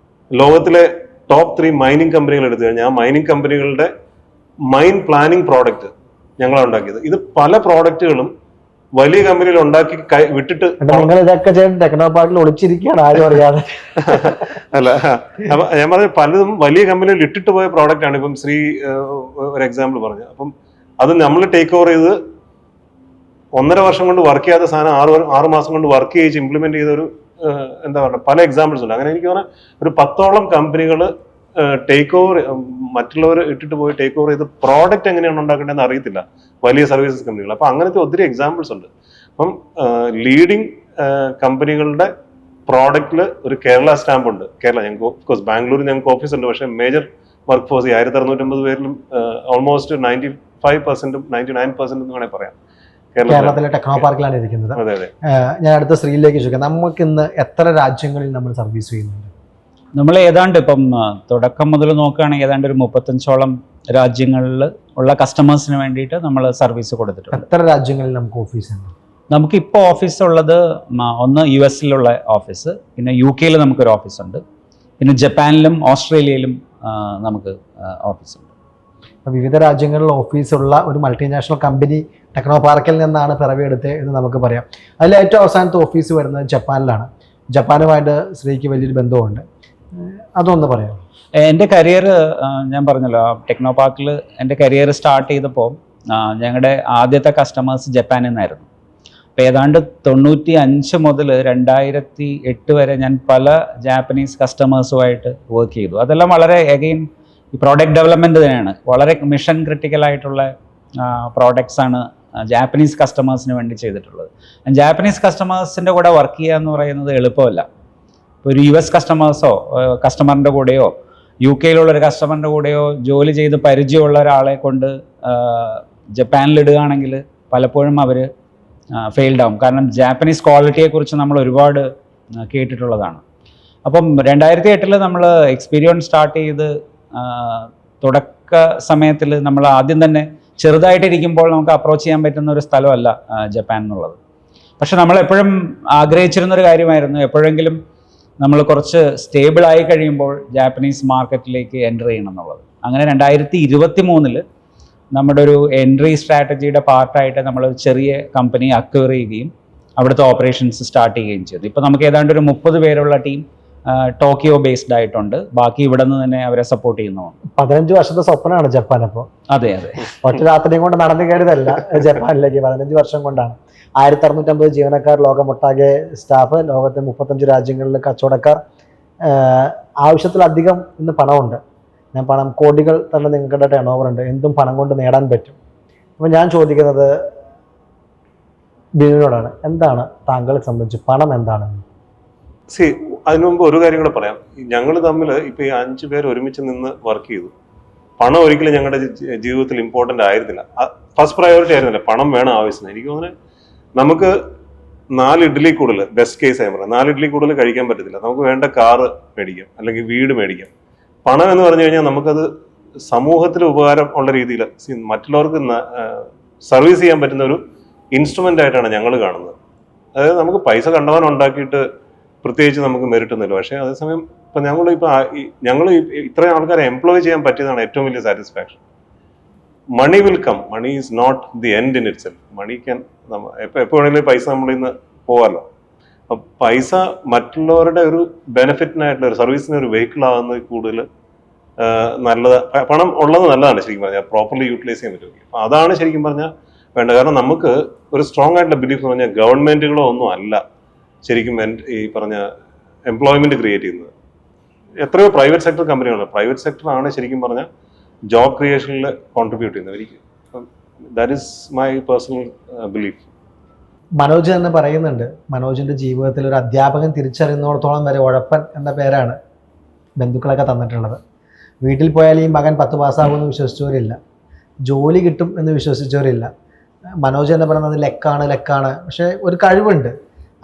S3: ലോകത്തിലെ ടോപ്പ് 3 മൈനിങ് കമ്പനികൾ എടുത്തു കഴിഞ്ഞാൽ ആ മൈനിങ് കമ്പനികളുടെ മൈൻ പ്ലാനിങ് പ്രോഡക്റ്റ് ഞങ്ങളാണ് ഉണ്ടാക്കിയത്. ഇത് പല പ്രോഡക്റ്റുകളും വലിയ കമ്പനിയിൽ ഉണ്ടാക്കി വിട്ടിട്ട്
S4: ടെക്നോപാർക്കിൽ ഒളിച്ചിരിക്കുകയാണ്, ആരും അറിയാതെ.
S3: അല്ല, അപ്പൊ ഞാൻ പറഞ്ഞ പലതും വലിയ കമ്പനിയിൽ ഇട്ടിട്ട് പോയ പ്രോഡക്റ്റ് ആണ്. ഇപ്പം ഒരു എക്സാമ്പിൾ പറഞ്ഞു. അപ്പം അത് നമ്മൾ ടേക്ക് ഓവർ ചെയ്ത് 1.5 വർഷം കൊണ്ട് വർക്ക് ചെയ്യാത്ത സാധനം 6 മാസം കൊണ്ട് വർക്ക് ചെയ്ത് ഇംപ്ലിമെന്റ് ചെയ്ത ഒരു എന്താ പറയുക പല എക്സാമ്പിൾസ് ഉണ്ട്. അങ്ങനെ എനിക്ക് തോന്നുന്നത് ഒരു 10ഓളം കമ്പനികൾ ടേക്ക് ഓവർ, മറ്റുള്ളവർ ഇട്ടിട്ട് പോയി ടേക്ക് ഓവർ ചെയ്ത് പ്രോഡക്റ്റ് എങ്ങനെയാണ് ഉണ്ടാക്കേണ്ടതെന്ന് അറിയത്തില്ല, വലിയ സർവീസസ് കമ്പനികൾ. അപ്പൊ അങ്ങനത്തെ ഒത്തിരി എക്സാമ്പിൾസ് ഉണ്ട്. അപ്പം ലീഡിങ് കമ്പനികളുടെ പ്രോഡക്റ്റിൽ ഒരു കേരള സ്റ്റാമ്പ് ഉണ്ട്. ഞങ്ങൾക്ക് ഓഫ്കോഴ്സ് ബാംഗ്ലൂരിൽ ഞങ്ങൾക്ക് ഓഫീസ് ഉണ്ട്. പക്ഷേ മേജർ വർക്ക് ഫോഴ്സ് 1650 പേരിലും ഓൾമോസ്റ്റ് 95%, 99% എന്ന് വേണമെങ്കിൽ പറയാം
S4: കേരളത്തിലെ ടെക്നോ പാർക്കിലാണ് ഇരിക്കുന്നത്.
S3: അതെ അതെ.
S4: ഞാൻ അടുത്ത ശ്രീയിലേക്ക് ചോദിക്കാം, നമുക്ക് ഇന്ന് എത്ര രാജ്യങ്ങളിൽ നമ്മൾ സർവീസ് ചെയ്യുന്നുണ്ട്?
S2: നമ്മൾ ഏതാണ്ട് ഇപ്പം തുടക്കം മുതൽ നോക്കുകയാണെങ്കിൽ ഏതാണ്ട് ഒരു 35ഓളം രാജ്യങ്ങളിൽ ഉള്ള കസ്റ്റമേഴ്സിന് വേണ്ടിയിട്ട് നമ്മൾ സർവീസ് കൊടുത്തിട്ടുണ്ട്.
S4: എത്ര രാജ്യങ്ങളിൽ നമുക്ക് ഓഫീസ് ഉണ്ട്?
S2: നമുക്കിപ്പോൾ ഓഫീസ് ഉള്ളത് ഒന്ന് US ഓഫീസ്, പിന്നെ UK നമുക്കൊരു ഓഫീസുണ്ട്, പിന്നെ ജപ്പാനിലും ഓസ്ട്രേലിയയിലും നമുക്ക് ഓഫീസുണ്ട്.
S4: വിവിധ രാജ്യങ്ങളിൽ ഓഫീസുള്ള ഒരു മൾട്ടിനാഷണൽ കമ്പനി ടെക്നോ പാർക്കിൽ നിന്നാണ് പിറവിയെടുത്തത് എന്ന് നമുക്ക് പറയാം. അതിൽ ഏറ്റവും അവസാനത്തെ ഓഫീസ് വരുന്നത് ജപ്പാനിലാണ്. ജപ്പാനുമായിട്ട് ശ്രീക്ക് വലിയൊരു ബന്ധമുണ്ട്, അതൊന്ന് പറയാം.
S2: എൻ്റെ കരിയർ ഞാൻ പറഞ്ഞല്ലോ, ടെക്നോ പാർക്കിൽ എൻ്റെ കരിയർ സ്റ്റാർട്ട് ചെയ്തപ്പോൾ ഞങ്ങളുടെ ആദ്യത്തെ കസ്റ്റമേഴ്സ് ജപ്പാനിൽ നിന്നായിരുന്നു. അപ്പോൾ ഏതാണ്ട് 95 മുതൽ 2008 വരെ ഞാൻ പല ജാപ്പനീസ് കസ്റ്റമേഴ്സുമായിട്ട് വർക്ക് ചെയ്തു. അതെല്ലാം വളരെ അഗെയിൻ ഈ പ്രോഡക്റ്റ് ഡെവലപ്മെൻറ്റ് തന്നെയാണ്. വളരെ മിഷൻ ക്രിട്ടിക്കലായിട്ടുള്ള പ്രോഡക്ട്സ് ആണ് ജാപ്പനീസ് കസ്റ്റമേഴ്സിന് വേണ്ടി ചെയ്തിട്ടുള്ളത്. ജാപ്പനീസ് കസ്റ്റമേഴ്സിൻ്റെ കൂടെ വർക്ക് ചെയ്യുക എന്ന് പറയുന്നത് എളുപ്പമല്ല. ഇപ്പോൾ ഒരു US കസ്റ്റമറിൻ്റെ കൂടെയോ UK ഒരു കസ്റ്റമറിൻ്റെ കൂടെയോ ജോലി ചെയ്ത് പരിചയമുള്ള ഒരാളെ കൊണ്ട് ജപ്പാനിലിടുകയാണെങ്കിൽ പലപ്പോഴും അവർ ഫെയിൽഡ് ആവും. കാരണം ജാപ്പനീസ് ക്വാളിറ്റിയെക്കുറിച്ച് നമ്മൾ ഒരുപാട് കേട്ടിട്ടുള്ളതാണ്. അപ്പം 2008 നമ്മൾ എക്സ്പീരിയൻസ് സ്റ്റാർട്ട് ചെയ്ത് സമയത്തിൽ നമ്മൾ ആദ്യം തന്നെ ചെറുതായിട്ടിരിക്കുമ്പോൾ നമുക്ക് അപ്രോച്ച് ചെയ്യാൻ പറ്റുന്ന ഒരു സ്ഥലമല്ല ജപ്പാൻ എന്നുള്ളത്. പക്ഷെ നമ്മളെപ്പോഴും ആഗ്രഹിച്ചിരുന്നൊരു കാര്യമായിരുന്നു എപ്പോഴെങ്കിലും നമ്മൾ കുറച്ച് സ്റ്റേബിളായി കഴിയുമ്പോൾ ജാപ്പനീസ് മാർക്കറ്റിലേക്ക് എൻ്റർ ചെയ്യണം എന്നുള്ളത്. അങ്ങനെ 2023 നമ്മുടെ ഒരു എൻട്രി സ്ട്രാറ്റജിയുടെ പാർട്ടായിട്ട് നമ്മൾ ചെറിയ കമ്പനി അക്വയർ ചെയ്യുകയും അവിടുത്തെ ഓപ്പറേഷൻസ് സ്റ്റാർട്ട് ചെയ്യുകയും ചെയ്തു. ഇപ്പോൾ നമുക്ക് ഏതാണ്ട് ഒരു 30 പേരുള്ള ടീം ടോക്കിയോ ബേസ്ഡ് ആയിട്ടുണ്ട്. ബാക്കി ഇവിടെ നിന്ന് തന്നെ അവരെ സപ്പോർട്ട് ചെയ്യുന്നതാണ്.
S4: 15 വർഷത്തെ സ്വപ്നമാണ് ജപ്പാൻ. അപ്പോൾ
S2: അതെ അതെ,
S4: ഒറ്റ രാത്രിയും കൊണ്ട് നടന്നു കയറിയതല്ല ജപ്പാനിലേക്ക്. 15 വർഷം കൊണ്ടാണ്. 1650 ജീവനക്കാർ, ലോകമൊട്ടാകെ സ്റ്റാഫ്, ലോകത്തെ 35 രാജ്യങ്ങളിലെ കച്ചവടക്കാർ, ആവശ്യത്തിലധികം ഇന്ന് പണമുണ്ട്. ഞാൻ പണം കോടികൾ തന്നെ നിങ്ങളുടെ ടേൺ ഓവർ ഉണ്ട്. എന്തും പണം കൊണ്ട് നേടാൻ പറ്റും. അപ്പോൾ ഞാൻ ചോദിക്കുന്നത് ബിനുവിനോടാണ്, എന്താണ് താങ്കളെ സംബന്ധിച്ച് പണം എന്താണെന്ന്?
S3: അതിനു മുമ്പ് ഒരു കാര്യം കൂടെ പറയാം. ഞങ്ങൾ തമ്മിൽ ഇപ്പൊ ഈ 5 പേര് ഒരുമിച്ച് നിന്ന് വർക്ക് ചെയ്തു. പണം ഒരിക്കലും ഞങ്ങളുടെ ജീവിതത്തിൽ ഇമ്പോർട്ടൻ്റ് ആയിരുന്നില്ല. ഫസ്റ്റ് പ്രയോറിറ്റി ആയിരുന്നില്ല. പണം വേണം ആവശ്യത്തിന്. എനിക്ക് തോന്നുന്നത് നമുക്ക് 4 ഇഡ്ഡലി കൂടുതൽ, ബെസ്റ്റ് കേസ് ആയി പറയാം, 4 ഇഡ്ഡലി കൂടുതൽ കഴിക്കാൻ പറ്റത്തില്ല. നമുക്ക് വേണ്ട കാറ് മേടിക്കാം, അല്ലെങ്കിൽ വീട് മേടിക്കാം. പണം എന്ന് പറഞ്ഞു കഴിഞ്ഞാൽ നമുക്കത് സമൂഹത്തിൽ ഉപകാരം ഉള്ള രീതിയിൽ മറ്റുള്ളവർക്ക് സർവീസ് ചെയ്യാൻ പറ്റുന്ന ഒരു ഇൻസ്ട്രുമെന്റ് ആയിട്ടാണ് ഞങ്ങൾ കാണുന്നത്. അതായത് നമുക്ക് പൈസ കണ്ടവൻ ഉണ്ടാക്കിയിട്ട് പ്രത്യേകിച്ച് നമുക്ക് മെറിറ്റുന്നില്ല. പക്ഷേ അതേസമയം ഇപ്പം ഞങ്ങൾ ഇത്രയും ആൾക്കാരെ എംപ്ലോയ് ചെയ്യാൻ പറ്റിയതാണ് ഏറ്റവും വലിയ satisfaction. Money will come, money is not the end in itself. Money can എപ്പോൾ വേണമെങ്കിലും പൈസ നമ്മളിൽ നിന്ന് പോകാമല്ലോ. അപ്പം പൈസ മറ്റുള്ളവരുടെ ഒരു ബെനിഫിറ്റിനായിട്ടുള്ള ഒരു സർവീസിന് ഒരു വെഹിക്കിൾ ആകുന്നത് കൂടുതൽ നല്ലത്. പണം ഉള്ളത് നല്ലതാണ് ശരിക്കും പറഞ്ഞാൽ, പ്രോപ്പർലി യൂട്ടിലൈസ് ചെയ്യാൻ പറ്റും. അപ്പം അതാണ് ശരിക്കും പറഞ്ഞാൽ വേണ്ട. കാരണം നമുക്ക് ഒരു സ്ട്രോങ് ആയിട്ടുള്ള ബിലീഫ് എന്ന് പറഞ്ഞാൽ ഗവൺമെന്റുകളോ ഒന്നും അല്ല ശരിക്കും ഈ പറഞ്ഞ എംപ്ലോയ്മെന്റ് ക്രിയേറ്റ് ചെയ്യുന്നത്. എത്രയോ പ്രൈവറ്റ് സെക്ടർ കമ്പനികളാണ്. പ്രൈവറ്റ് സെക്ടർ ആണ് ശരിക്കും പറഞ്ഞാൽ ജോബ് ക്രിയേഷനിൽ കോൺട്രിബ്യൂട്ട് ചെയ്യുന്നവർക്ക്. That is my personal belief.
S4: Manoj എന്ന് പറയുന്നുണ്ട്, മനോജിന്റെ ജീവിതത്തിൽ ഒരു അധ്യാപകൻ തിരിച്ചറിയുന്നിടത്തോളം വരെ ഉഴപ്പൻ എന്ന പേരാണ് ബന്ധുക്കളൊക്കെ തന്നിട്ടുള്ളത്. വീട്ടിൽ പോയാൽ ഈ മകൻ 10 പാസ്സാകുമെന്ന് വിശ്വസിച്ചവരില്ല, ജോലി കിട്ടും എന്ന് വിശ്വസിച്ചവരില്ല. മനോജ് എന്ന് പറയുന്നത് ലക്കാണ്. പക്ഷേ ഒരു കഴിവുണ്ട്.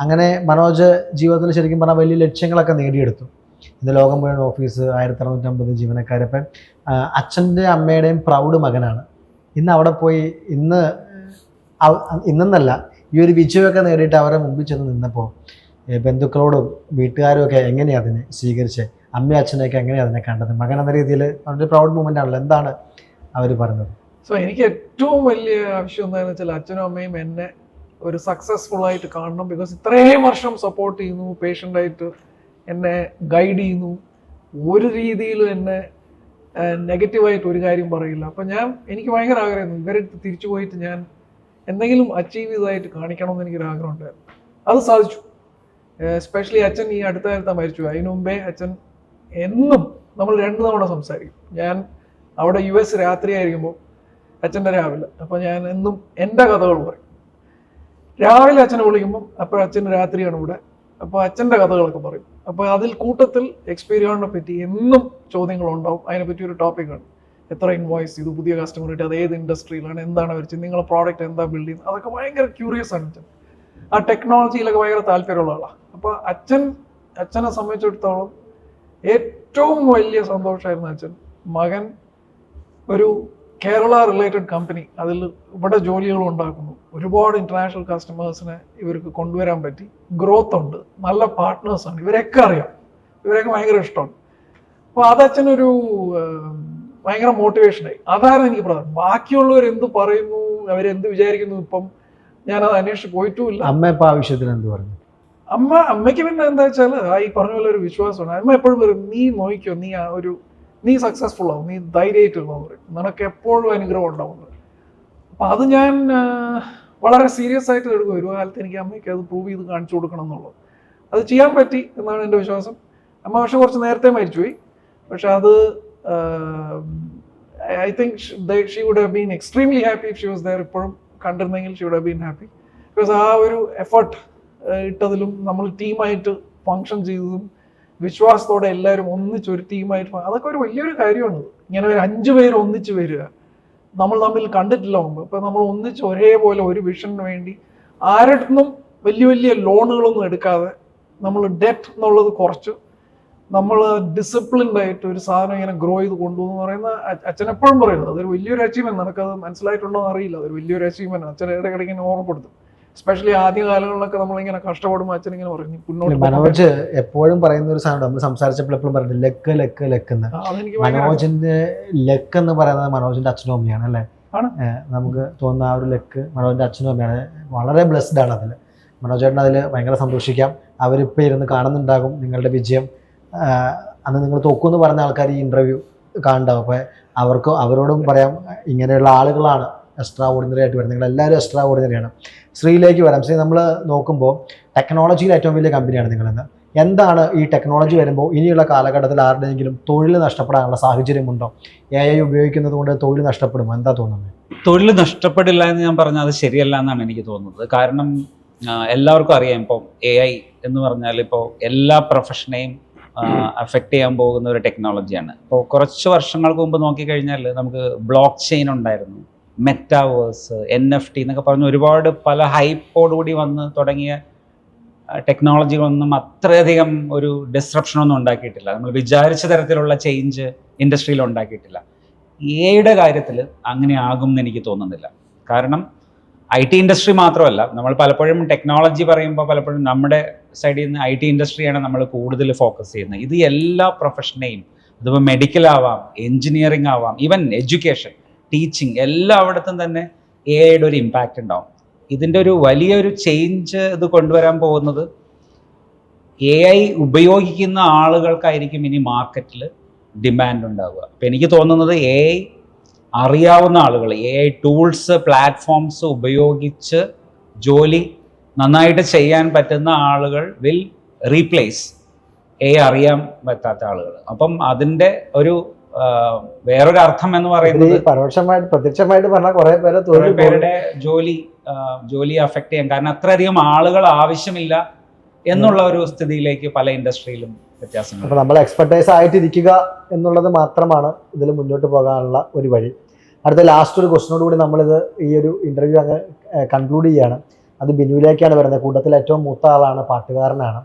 S4: അങ്ങനെ മനോജ് ജീവിതത്തിൽ ശരിക്കും പറഞ്ഞാൽ വലിയ ലക്ഷ്യങ്ങളൊക്കെ നേടിയെടുത്തു. ഇന്ന് ലോകം മുഴുവൻ ഓഫീസ്, 1650 ജീവനക്കാരപ്പം അച്ഛൻ്റെ അമ്മയുടെയും പ്രൗഡ് മകനാണ്. ഇന്ന് അവിടെ പോയി ഇന്നെന്നല്ല ഈ ഒരു വിജയമൊക്കെ നേടിയിട്ട് അവരെ മുമ്പിൽ ചെന്ന് നിന്നപ്പോൾ ബന്ധുക്കളോടും വീട്ടുകാരും ഒക്കെ എങ്ങനെയാണ് അതിനെ സ്വീകരിച്ചത്, അമ്മയും അച്ഛനെയൊക്കെ എങ്ങനെയാണ് അതിനെ കണ്ടത്? മകൻ എന്ന രീതിയിൽ അവരുടെ പ്രൗഡ് മൂമെൻ്റ് ആണല്ലോ. എന്താണ് അവർ പറഞ്ഞത്?
S1: എനിക്ക് ഏറ്റവും വലിയ ആവശ്യം എന്താണെന്ന് വെച്ചാൽ അച്ഛനും അമ്മയും എന്നെ ഒരു സക്സസ്ഫുൾ ആയിട്ട് കാണണം. ബിക്കോസ് ഇത്രയും വർഷം സപ്പോർട്ട് ചെയ്യുന്നു, പേഷ്യൻ്റായിട്ട് എന്നെ ഗൈഡ് ചെയ്യുന്നു, ഒരു രീതിയിലും എന്നെ നെഗറ്റീവായിട്ട് ഒരു കാര്യം പറയില്ല. അപ്പം എനിക്ക് ഭയങ്കര ആഗ്രഹമായിരുന്നു ഇവരെ തിരിച്ചു പോയിട്ട് ഞാൻ എന്തെങ്കിലും അച്ചീവ് ചെയ്തതായിട്ട് കാണിക്കണമെന്ന് എനിക്കൊരു ആഗ്രഹം ഉണ്ടായിരുന്നു. അത് സാധിച്ചു. എസ്പെഷ്യലി അച്ഛൻ ഈ അടുത്ത കാലത്താണ് മരിച്ചു. അതിനു മുമ്പേ അച്ഛൻ എന്നും നമ്മൾ 2 തവണ സംസാരിക്കും. ഞാൻ അവിടെ US രാത്രിയായിരിക്കുമ്പോൾ അച്ഛൻ്റെ രാവിലെ, അപ്പോൾ ഞാൻ എന്നും എൻ്റെ കഥകൾ പറയും. രാവിലെ അച്ഛനെ വിളിക്കുമ്പം അപ്പോൾ അച്ഛൻ രാത്രിയാണ് ഇവിടെ, അപ്പോൾ അച്ഛൻ്റെ കഥകളൊക്കെ പറയും. അപ്പോൾ അതിൽ കൂട്ടത്തിൽ എക്സ്പീരിയൻസിനെ പറ്റി എന്നും ചോദ്യങ്ങളുണ്ടാവും. അതിനെപ്പറ്റി ഒരു ടോപ്പിക്കാണ്, എത്ര ഇൻവോയ്സ് ചെയ്തു, പുതിയ കസ്റ്റമറായിട്ട്, അത് ഏത് ഇൻഡസ്ട്രിയിലാണ്, എന്താണ് അവർ ചെയ്യുന്നത്, നിങ്ങളുടെ പ്രോഡക്റ്റ് എന്താ ബിൽഡ് ചെയ്യുന്നത്, അതൊക്കെ ഭയങ്കര ക്യൂറിയസ് ആണ് അച്ഛൻ. ആ ടെക്നോളജിയിലൊക്കെ ഭയങ്കര താല്പര്യമുള്ള ആളാണ്. അപ്പോൾ അച്ഛനെ സംബന്ധിച്ചിടത്തോളം ഏറ്റവും വലിയ സന്തോഷമായിരുന്നു അച്ഛൻ മകൻ ഒരു കേരള റിലേറ്റഡ് കമ്പനി അതിൽ ഇവിടെ ജോലികൾ ഉണ്ടാക്കുന്നു, ഒരുപാട് ഇന്റർനാഷണൽ കസ്റ്റമേഴ്സിനെ ഇവർക്ക് കൊണ്ടുവരാൻ പറ്റി, ഗ്രോത്ത് ഉണ്ട്, നല്ല പാർട്ട്നേഴ്സാണ്, ഇവരെയൊക്കെ അറിയാം, ഇവരെയൊക്കെ ഭയങ്കര ഇഷ്ടമാണ്. അപ്പോൾ അതച്ഛനൊരു ഭയങ്കര മോട്ടിവേഷനായി. അതായിരുന്നു എനിക്ക് പ്രധാനം. ബാക്കിയുള്ളവർ എന്ത് പറയുന്നു, അവരെന്ത് വിചാരിക്കുന്നു, ഇപ്പം ഞാനത് അന്വേഷിച്ച് പോയിട്ടുമില്ല.
S4: അമ്മ ഇപ്പം ആവശ്യത്തിന് എന്ത് പറഞ്ഞു?
S1: അമ്മയ്ക്ക് പിന്നെ എന്താ വെച്ചാൽ ഈ പറഞ്ഞ പോലെ ഒരു വിശ്വാസമാണ്. അമ്മ എപ്പോഴും പറയും, നീ നോക്കിക്കോ, നീ സക്സസ്ഫുൾ ആവും, നീ ധൈര്യമായിട്ടുള്ള പറയും, നിനക്ക് എപ്പോഴും അനുഗ്രഹം ഉണ്ടാവും. അപ്പം അത് ഞാൻ വളരെ സീരിയസ് ആയിട്ട് എടുക്കും. ഒരു കാലത്ത് എനിക്ക് അമ്മയ്ക്ക് അത് പ്രൂവ് ചെയ്ത് കാണിച്ചു കൊടുക്കണം എന്നുള്ളത്. അത് ചെയ്യാൻ പറ്റി എന്നാണ് എൻ്റെ വിശ്വാസം. അമ്മ പക്ഷെ കുറച്ച് നേരത്തെ മരിച്ചുപോയി. പക്ഷെ അത് I think she would have been extremely happy if she was there. ഇപ്പോഴും കണ്ടിരുന്നെങ്കിൽ she would have been happy. Because ആ ഒരു എഫർട്ട് ഇട്ടതിലും നമ്മൾ ടീമായിട്ട് ഫങ്ഷൻ ചെയ്തതും വിശ്വാസത്തോടെ എല്ലാവരും ഒന്നിച്ചൊരു ടീമായിട്ട്, അതൊക്കെ ഒരു വലിയൊരു കാര്യമാണ്. ഇങ്ങനെ ഒരു 5 പേര് ഒന്നിച്ച് വരിക, നമ്മൾ തമ്മിൽ കണ്ടിട്ടില്ല മുമ്പ്. ഇപ്പം നമ്മൾ ഒന്നിച്ച് ഒരേപോലെ ഒരു വിഷന് വേണ്ടി ആരുടെ നിന്നും വലിയ ലോണുകളൊന്നും എടുക്കാതെ നമ്മൾ ഡെറ്റ് എന്നുള്ളത് കുറച്ച് നമ്മൾ ഡിസിപ്ലിൻഡ് ആയിട്ട് ഒരു സാധനം ഇങ്ങനെ ഗ്രോ ചെയ്ത് കൊണ്ടുപോകുന്ന പറയുന്ന അച്ഛൻ എപ്പോഴും പറയുന്നത് അതൊരു വലിയൊരു അച്ചീവ്മെന്റ്. നിനക്കത് മനസ്സിലായിട്ടുണ്ടോ എന്ന് അറിയില്ല, അതൊരു വലിയൊരു അച്ചീവ്മെന്റ്. അച്ഛൻ ഇടയ്ക്കിടയ്ക്ക് ഇങ്ങനെ ഓർമ്മപ്പെടുത്തും. എസ്പെഷ്യലി ആദ്യ കാലങ്ങളിലൊക്കെ നമ്മളിങ്ങനെ കഷ്ടപ്പെടുമ്പോൾ അച്ഛൻ ഇങ്ങനെ പറഞ്ഞു മുന്നോട്ട്.
S4: മനോജ് എപ്പോഴും പറയുന്ന ഒരു സാധനം നമ്മൾ സംസാരിച്ചപ്പോൾ എപ്പോഴും പറയുന്നത് ലക്ക് ലക്ക് ലക്ക് എന്ന്.
S1: അതെനിക്ക്
S4: മനോജിന്റെ ലക്ക് എന്ന് പറയുന്നത് മനോജിന്റെ അച്ഛനും അമ്മയാണ് അല്ലേ?
S1: ആണ്.
S4: നമുക്ക് തോന്നുന്ന ആ ഒരു ലക്ക് മനോജിന്റെ അച്ഛനും അമ്മയാണ്. വളരെ ബ്ലെസ്ഡ് ആണ് അതിൽ. മനോജേട്ടൻ അതിൽ ഭയങ്കര സന്തോഷിക്കാം. അവരിപ്പോൾ ഇരുന്ന് കാണുന്നുണ്ടാകും നിങ്ങളുടെ വിജയം. അന്ന് നിങ്ങൾ തോക്കുമെന്ന് പറഞ്ഞ ആൾക്കാർ ഈ ഇൻ്റർവ്യൂ കാണുന്നുണ്ടാവും. അപ്പോൾ അവരോടും പറയാം, ഇങ്ങനെയുള്ള ആളുകളാണ് എക്സ്ട്രാ ഓർഡിനറി ആയിട്ട് വരുന്നത്. നിങ്ങളെല്ലാവരും എക്സ്ട്രാ ഓർഡിനറിയാണ്. ശ്രീയിലേക്ക് വരാം. ശ്രീ, നമ്മൾ നോക്കുമ്പോൾ ടെക്നോളജിയിൽ ഏറ്റവും വലിയ കമ്പനിയാണ് നിങ്ങളെന്ന്. എന്താണ് ഈ ടെക്നോളജി വരുമ്പോൾ ഇനിയുള്ള കാലഘട്ടത്തിൽ ആരുടെയെങ്കിലും തൊഴിൽ നഷ്ടപ്പെടാനുള്ള സാഹചര്യമുണ്ടോ? AI ഉപയോഗിക്കുന്നത് കൊണ്ട് തൊഴിൽ നഷ്ടപ്പെടുമോ? എന്താ തോന്നുന്നത്?
S2: തൊഴിൽ നഷ്ടപ്പെടില്ല എന്ന് ഞാൻ പറഞ്ഞാൽ അത് ശരിയല്ല എന്നാണ് എനിക്ക് തോന്നുന്നത്. കാരണം എല്ലാവർക്കും അറിയാം, ഇപ്പോൾ AI എന്ന് പറഞ്ഞാൽ ഇപ്പോൾ എല്ലാ പ്രൊഫഷനെയും അഫക്റ്റ് ചെയ്യാൻ പോകുന്ന ഒരു ടെക്നോളജിയാണ്. ഇപ്പോൾ കുറച്ച് വർഷങ്ങൾക്ക് മുമ്പ് നോക്കിക്കഴിഞ്ഞാൽ നമുക്ക് ബ്ലോക്ക് ചെയിൻ ഉണ്ടായിരുന്നു, മെറ്റാവേഴ്സ്, NFT എന്നൊക്കെ പറഞ്ഞ് ഒരുപാട് പല ഹൈപ്പോടുകൂടി വന്ന് തുടങ്ങിയ ടെക്നോളജികളൊന്നും അത്രയധികം ഒരു ഡിസ്റപ്ഷനൊന്നും ഉണ്ടാക്കിയിട്ടില്ല. നമ്മൾ വിചാരിച്ച തരത്തിലുള്ള ചേഞ്ച് ഇൻഡസ്ട്രിയിൽ ഉണ്ടാക്കിയിട്ടില്ല. AI കാര്യത്തിൽ അങ്ങനെ ആകും എന്ന് എനിക്ക് തോന്നുന്നില്ല. കാരണം IT ഇൻഡസ്ട്രി മാത്രമല്ല, നമ്മൾ പലപ്പോഴും ടെക്നോളജി പറയുമ്പോൾ പലപ്പോഴും നമ്മുടെ സൈഡിൽ നിന്ന് IT ഇൻഡസ്ട്രിയാണ് നമ്മൾ കൂടുതൽ ഫോക്കസ് ചെയ്യുന്നത്. ഇത് എല്ലാ പ്രൊഫഷനെയും, അതിപ്പോൾ മെഡിക്കൽ ആവാം, എൻജിനീയറിംഗ് ആവാം, ഈവൻ എഡ്യൂക്കേഷൻ, ടീച്ചിങ്, എല്ലായിടത്തും തന്നെ AI ഒരു ഇമ്പാക്റ്റ് ഉണ്ടാവും. ഇതിൻ്റെ ഒരു വലിയൊരു ചേഞ്ച് ഇത് കൊണ്ടുവരാൻ പോകുന്നത് AI ഉപയോഗിക്കുന്ന ആളുകൾക്കായിരിക്കും ഇനി മാർക്കറ്റിൽ ഡിമാൻഡ് ഉണ്ടാവുക. അപ്പം എനിക്ക് തോന്നുന്നത് AI അറിയാവുന്ന ആളുകൾ, AI ടൂൾസ്, പ്ലാറ്റ്ഫോംസ് ഉപയോഗിച്ച് ജോലി നന്നായിട്ട് ചെയ്യാൻ പറ്റുന്ന ആളുകൾ വിൽ റീപ്ലേസ് AI അറിയാൻ പറ്റാത്ത ആളുകൾ. അപ്പം അതിൻ്റെ ഒരു വേറൊരു അർത്ഥം എന്ന് പറയുന്നത്
S4: പരോക്ഷമായിട്ട് പ്രത്യക്ഷമായിട്ട് പറഞ്ഞാൽ കുറെ
S2: പേരുടെ ജോലി അഫക്ട് ചെയ്യാൻ, കാരണം അത്രയധികം ആളുകൾ ആവശ്യമില്ല എന്നുള്ള ഒരു സ്ഥിതിയിലേക്ക് പല ഇൻഡസ്ട്രിയിലും വ്യത്യാസങ്ങൾ.
S4: അപ്പോൾ നമ്മൾ എക്സ്പെർട്ടൈസ് ആയിട്ടിരിക്കുക എന്നുള്ളത് മാത്രമാണ് ഇതിൽ മുന്നോട്ട് പോകാനുള്ള ഒരു വഴി. അടുത്ത ലാസ്റ്റ് ഒരു ക്വസ്റ്റിനോട് കൂടി നമ്മളിത് ഈ ഒരു ഇൻ്റർവ്യൂ അങ്ങ് കൺക്ലൂഡ് ചെയ്യുകയാണ്. അത് ബിനുവിലേക്കാണ് വരുന്നത്. കൂട്ടത്തിൽ ഏറ്റവും മൂത്ത ആളാണ്, പാട്ടുകാരനാണ്.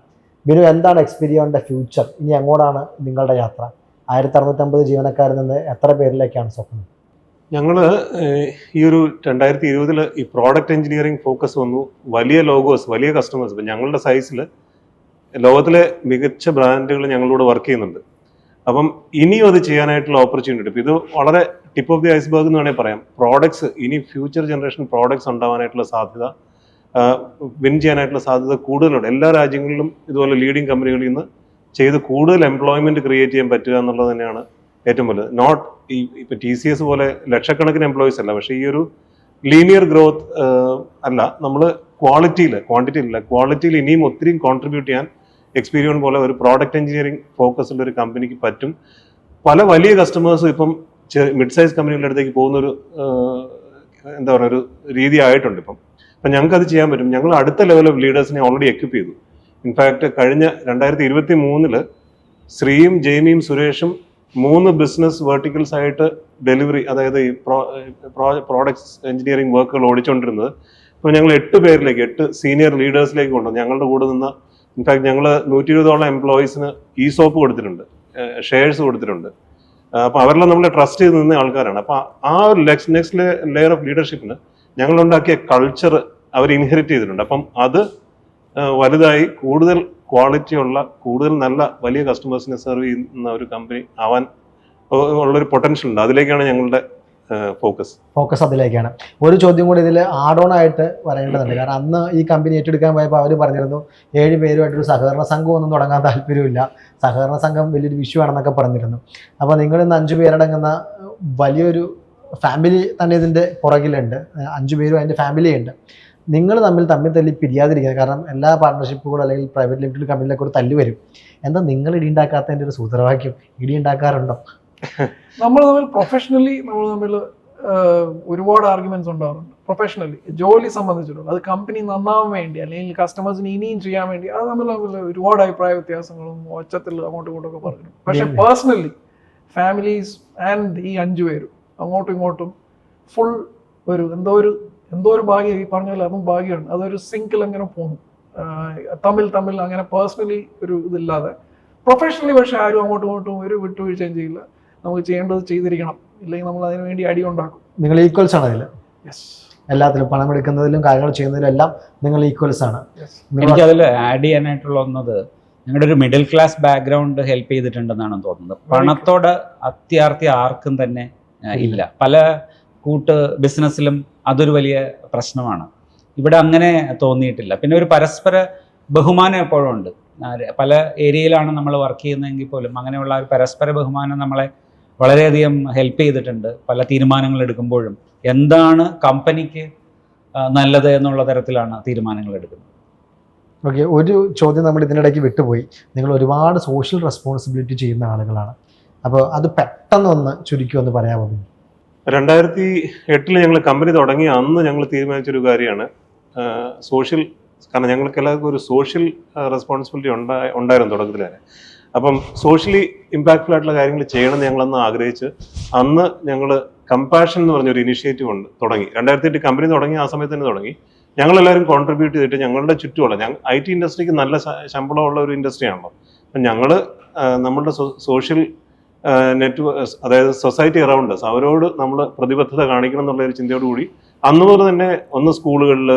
S4: ബിനു, എന്താണ് എക്സ്പീരിയൻസിൻ്റെ ഫ്യൂച്ചർ? ഇനി എങ്ങോട്ടാണ് നിങ്ങളുടെ യാത്ര? 1650 ജീവനക്കാരിൽ നിന്ന് എത്ര പേരിലേക്കാണ് സ്വപ്നം?
S3: ഞങ്ങൾ ഈ ഒരു 2020 ഈ പ്രോഡക്റ്റ് എഞ്ചിനീയറിംഗ് ഫോക്കസ് വന്നു. വലിയ ലോഗോസ്, വലിയ കസ്റ്റമേഴ്സ്. ഇപ്പം ഞങ്ങളുടെ സൈസിൽ ലോകത്തിലെ മികച്ച ബ്രാൻഡുകൾ ഞങ്ങളോട് വർക്ക് ചെയ്യുന്നുണ്ട്. അപ്പം ഇനിയും അത് ചെയ്യാനായിട്ടുള്ള ഓപ്പർച്യൂണിറ്റി ഉണ്ട്. ഇപ്പം ഇത് വളരെ ടിപ്പ് ഓഫ് ദി ഐസ്ബർഗ് എന്ന് വേണമെങ്കിൽ പറയാം. പ്രോഡക്ട്സ്, ഇനി ഫ്യൂച്ചർ ജനറേഷൻ പ്രോഡക്ട്സ് ഉണ്ടാവാനായിട്ടുള്ള സാധ്യത, വിൻ ചെയ്യാനായിട്ടുള്ള സാധ്യത കൂടുതലുണ്ട്. എല്ലാ രാജ്യങ്ങളിലും ഇതുപോലെ ലീഡിങ് കമ്പനികളിൽ നിന്ന് ചെയ്ത് കൂടുതൽ എംപ്ലോയ്മെന്റ് ക്രിയേറ്റ് ചെയ്യാൻ പറ്റുക എന്നുള്ളത് തന്നെയാണ് ഏറ്റവും വലുത്. നോട്ട് ഇപ്പൊ TCS പോലെ ലക്ഷക്കണക്കിന് എംപ്ലോയീസ് അല്ല, പക്ഷേ ഈ ഒരു ലീനിയർ ഗ്രോത്ത് അല്ല. നമ്മൾ ക്വാളിറ്റിയിൽ ഇനിയും ഒത്തിരി കോൺട്രിബ്യൂട്ട് ചെയ്യാൻ എക്സ്പീരിയൻസ് പോലെ ഒരു പ്രോഡക്റ്റ് എഞ്ചിനീയറിംഗ് ഫോക്കസ് ഉള്ള ഒരു കമ്പനിക്ക് പറ്റും. പല വലിയ കസ്റ്റമേഴ്സ് ഇപ്പം മിഡ് സൈസ് കമ്പനികളുടെ അടുത്തേക്ക് പോകുന്നൊരു എന്താ പറയുക, ഒരു രീതി ആയിട്ടുണ്ട് ഇപ്പം. അപ്പം ഞങ്ങൾക്ക് അത് ചെയ്യാൻ പറ്റും. ഞങ്ങൾ അടുത്ത ലെവൽ ഓഫ് ലീഡേഴ്സിനെ ഓൾറെഡി എക്വിപ്പ് ചെയ്തു. ഇൻഫാക്ട് കഴിഞ്ഞ 2023 ശ്രീയും ജെയ്മിയും സുരേഷും 3 ബിസിനസ് വെർട്ടിക്കൽസ് ആയിട്ട് ഡെലിവറി, അതായത് ഈ പ്രോഡക്ട്സ് എഞ്ചിനീയറിംഗ് വർക്കുകൾ ഓടിച്ചുകൊണ്ടിരുന്നത് ഇപ്പോൾ ഞങ്ങൾ 8 സീനിയർ ലീഡേഴ്സിലേക്ക് കൊണ്ടുവന്നു. ഞങ്ങളുടെ കൂടെ നിന്ന് ഇൻഫാക്ട് ഞങ്ങൾ 120ഓളം എംപ്ലോയീസിന് ESOP കൊടുത്തിട്ടുണ്ട്, ഷെയർസ് കൊടുത്തിട്ടുണ്ട്. അപ്പോൾ അവരെല്ലാം നമ്മളെ ട്രസ്റ്റ് ചെയ്ത് നിന്ന ആൾക്കാരാണ്. അപ്പോൾ ആ ഒരു നെക്സ്റ്റ് ലെയർ ഓഫ് ലീഡർഷിപ്പിന് ഞങ്ങളുണ്ടാക്കിയ കൾച്ചർ അവർ ഇൻഹെറിറ്റ് ചെയ്തിട്ടുണ്ട്. അപ്പം അത് വലുതായി കൂടുതൽ ക്വാളിറ്റിയുള്ള, കൂടുതൽ നല്ല വലിയ കസ്റ്റമേഴ്സിനെ സെർവ് ചെയ്യുന്ന ഒരു കമ്പനി ആവാൻ ഉള്ളൊരു പൊട്ടൻഷ്യൽ ഉണ്ട്. അതിലേക്കാണ് ഞങ്ങളുടെ ഫോക്കസ്
S4: അതിലേക്കാണ്. ഒരു ചോദ്യം കൂടി ഇതിൽ ആഡ് ഓൺ ആയിട്ട് പറയേണ്ടതുണ്ട്. കാരണം അന്ന് ഈ കമ്പനി ഏറ്റെടുക്കാൻ പോയപ്പോൾ അവർ പറഞ്ഞിരുന്നു 7 പേരുമായിട്ടൊരു സഹകരണ സംഘം ഒന്നും തുടങ്ങാൻ താല്പര്യമില്ല, സഹകരണ സംഘം വലിയൊരു വിഷു ആണെന്നൊക്കെ പറഞ്ഞിരുന്നു. അപ്പോൾ നിങ്ങൾ ഇന്ന് 5 പേരടങ്ങുന്ന വലിയൊരു ഫാമിലി തന്നെ ഇതിൻ്റെ പുറകിലുണ്ട്. 5 പേരും അതിൻ്റെ ഫാമിലിയുണ്ട്. നിങ്ങൾ തമ്മിൽ തല്ലി പിരിയാതിരിക്കുക. കാരണം എല്ലാ പാർട്ണർഷിപ്പുകളും അല്ലെങ്കിൽ പ്രൈവറ്റ് ലിമിറ്റഡ് കമ്പനിയിലൊക്കെ ഒരു തല്ല് വരും. എന്താ നിങ്ങൾ ഇടിയുണ്ടാക്കാത്തതിൻ്റെ ഒരു സൂത്രവാക്യം? ഇടിയുണ്ടാക്കാറുണ്ടോ?
S1: നമ്മൾ തമ്മിൽ പ്രൊഫഷണലി ഒരുപാട് ആർഗ്യുമെന്റ്സ് ഉണ്ടാവാറുണ്ട്. പ്രൊഫഷണലി ജോലി സംബന്ധിച്ചിട്ടുള്ള, അത് കമ്പനി നന്നാവാൻ വേണ്ടി അല്ലെങ്കിൽ കസ്റ്റമേഴ്സിന് ഇനിയും ചെയ്യാൻ വേണ്ടി, അത് തമ്മിൽ ഒരുപാട് അഭിപ്രായ വ്യത്യാസങ്ങളും ഒച്ചത്തിൽ അങ്ങോട്ടും ഇങ്ങോട്ടും ഒക്കെ പറഞ്ഞു. പക്ഷെ പേഴ്സണലി ഫാമിലീസ് ആൻഡ് ഈ 5 പേരും അങ്ങോട്ടും ഇങ്ങോട്ടും ഫുൾ എന്തോ ഒരു ഭാഗ്യം, ഈ പറഞ്ഞാൽ അതും ഭാഗ്യമാണ്. അതൊരു സിങ്കിൽ അങ്ങനെ പോകുന്നു. തമ്മിൽ അങ്ങനെ പേഴ്സണലി ഒരു ഇതില്ലാതെ പ്രൊഫഷണലി പക്ഷേ ആരും അങ്ങോട്ടും ഇങ്ങോട്ടും ഒരു വിട്ടുവീഴ്ചയും ചെയ്യില്ല. നമുക്ക് ചെയ്യേണ്ടത് ചെയ്തിരിക്കണം, ഇല്ലെങ്കിൽ നമ്മൾ അതിനു വേണ്ടി അടി ഉണ്ടാക്കും.
S4: നിങ്ങൾ ഈക്വൽസ് ആണ് അതിൽ?
S1: യെസ്.
S4: എല്ലാത്തിലും പണം എടുക്കുന്നതിലും കാര്യങ്ങൾ ചെയ്യുന്നതിലും എല്ലാം നിങ്ങൾ ഈക്വൽസ് ആണ്.
S2: എനിക്കതിൽ ആഡ് ചെയ്യാനായിട്ടുള്ള ഒന്നത്, നിങ്ങളുടെ ഒരു മിഡിൽ ക്ലാസ് ബാക്ക്ഗ്രൗണ്ട് ഹെൽപ്പ് ചെയ്തിട്ടുണ്ടെന്നാണ് തോന്നുന്നത്. പണത്തോട് അത്യാർത്തി ആർക്കും തന്നെ ഇല്ല. പല കൂട്ട് ബിസിനസ്സിലും അതൊരു വലിയ പ്രശ്നമാണ്. ഇവിടെ അങ്ങനെ തോന്നിയിട്ടില്ല. പിന്നെ ഒരു പരസ്പര ബഹുമാനം എപ്പോഴും ഉണ്ട്. പല ഏരിയയിലാണ് നമ്മൾ വർക്ക് ചെയ്യുന്നതെങ്കിൽ പോലും അങ്ങനെയുള്ള ഒരു പരസ്പര ബഹുമാനം നമ്മളെ വളരെയധികം ഹെൽപ്പ് ചെയ്തിട്ടുണ്ട്. പല തീരുമാനങ്ങൾ എടുക്കുമ്പോഴും എന്താണ് കമ്പനിക്ക് നല്ലത് എന്നുള്ള തരത്തിലാണ് തീരുമാനങ്ങൾ എടുക്കുന്നത്.
S4: ഓക്കെ, ഒരു ചോദ്യം നമ്മൾ ഇതിനിടയ്ക്ക് വിട്ടുപോയി. നിങ്ങൾ ഒരുപാട് സോഷ്യൽ റെസ്പോൺസിബിലിറ്റി ചെയ്യുന്ന ആളുകളാണ്. അപ്പോൾ അത് പെട്ടെന്നൊന്ന് ചുരുക്കി പറയാമോ?
S3: 2008 ഞങ്ങൾ കമ്പനി തുടങ്ങി അന്ന് ഞങ്ങൾ തീരുമാനിച്ചൊരു കാര്യമാണ് സോഷ്യൽ. കാരണം ഞങ്ങൾക്ക് എല്ലാവർക്കും ഒരു സോഷ്യൽ റെസ്പോൺസിബിലിറ്റി ഉണ്ടായിരുന്നു തുടക്കത്തിൽ തന്നെ. അപ്പം സോഷ്യലി ഇമ്പാക്റ്റ്ഫുൾ ആയിട്ടുള്ള കാര്യങ്ങൾ ചെയ്യണമെന്ന് ഞങ്ങളന്ന് ആഗ്രഹിച്ച് അന്ന് ഞങ്ങൾ കമ്പാഷൻ എന്ന് പറഞ്ഞൊരു ഇനിഷ്യേറ്റീവ് തുടങ്ങി. 2008 കമ്പനി തുടങ്ങി ആ സമയത്ത് തന്നെ തുടങ്ങി. ഞങ്ങളെല്ലാവരും കോൺട്രിബ്യൂട്ട് ചെയ്തിട്ട് ഞങ്ങളുടെ ചുറ്റുമുള്ള IT ഇൻഡസ്ട്രിക്ക് നല്ല ശമ്പളമുള്ള ഒരു ഇൻഡസ്ട്രി ആണല്ലോ. അപ്പം ഞങ്ങൾ നമ്മളുടെ സോഷ്യൽ നെറ്റ്വർക്ക്, അതായത് സൊസൈറ്റി അറൗണ്ട് us, അവരോട് നമ്മൾ പ്രതിബദ്ധത കാണിക്കണം എന്നുള്ള ഒരു ചിന്തയോടുകൂടി അന്ന് പോലെ തന്നെ ഒന്ന് സ്കൂളുകളിൽ,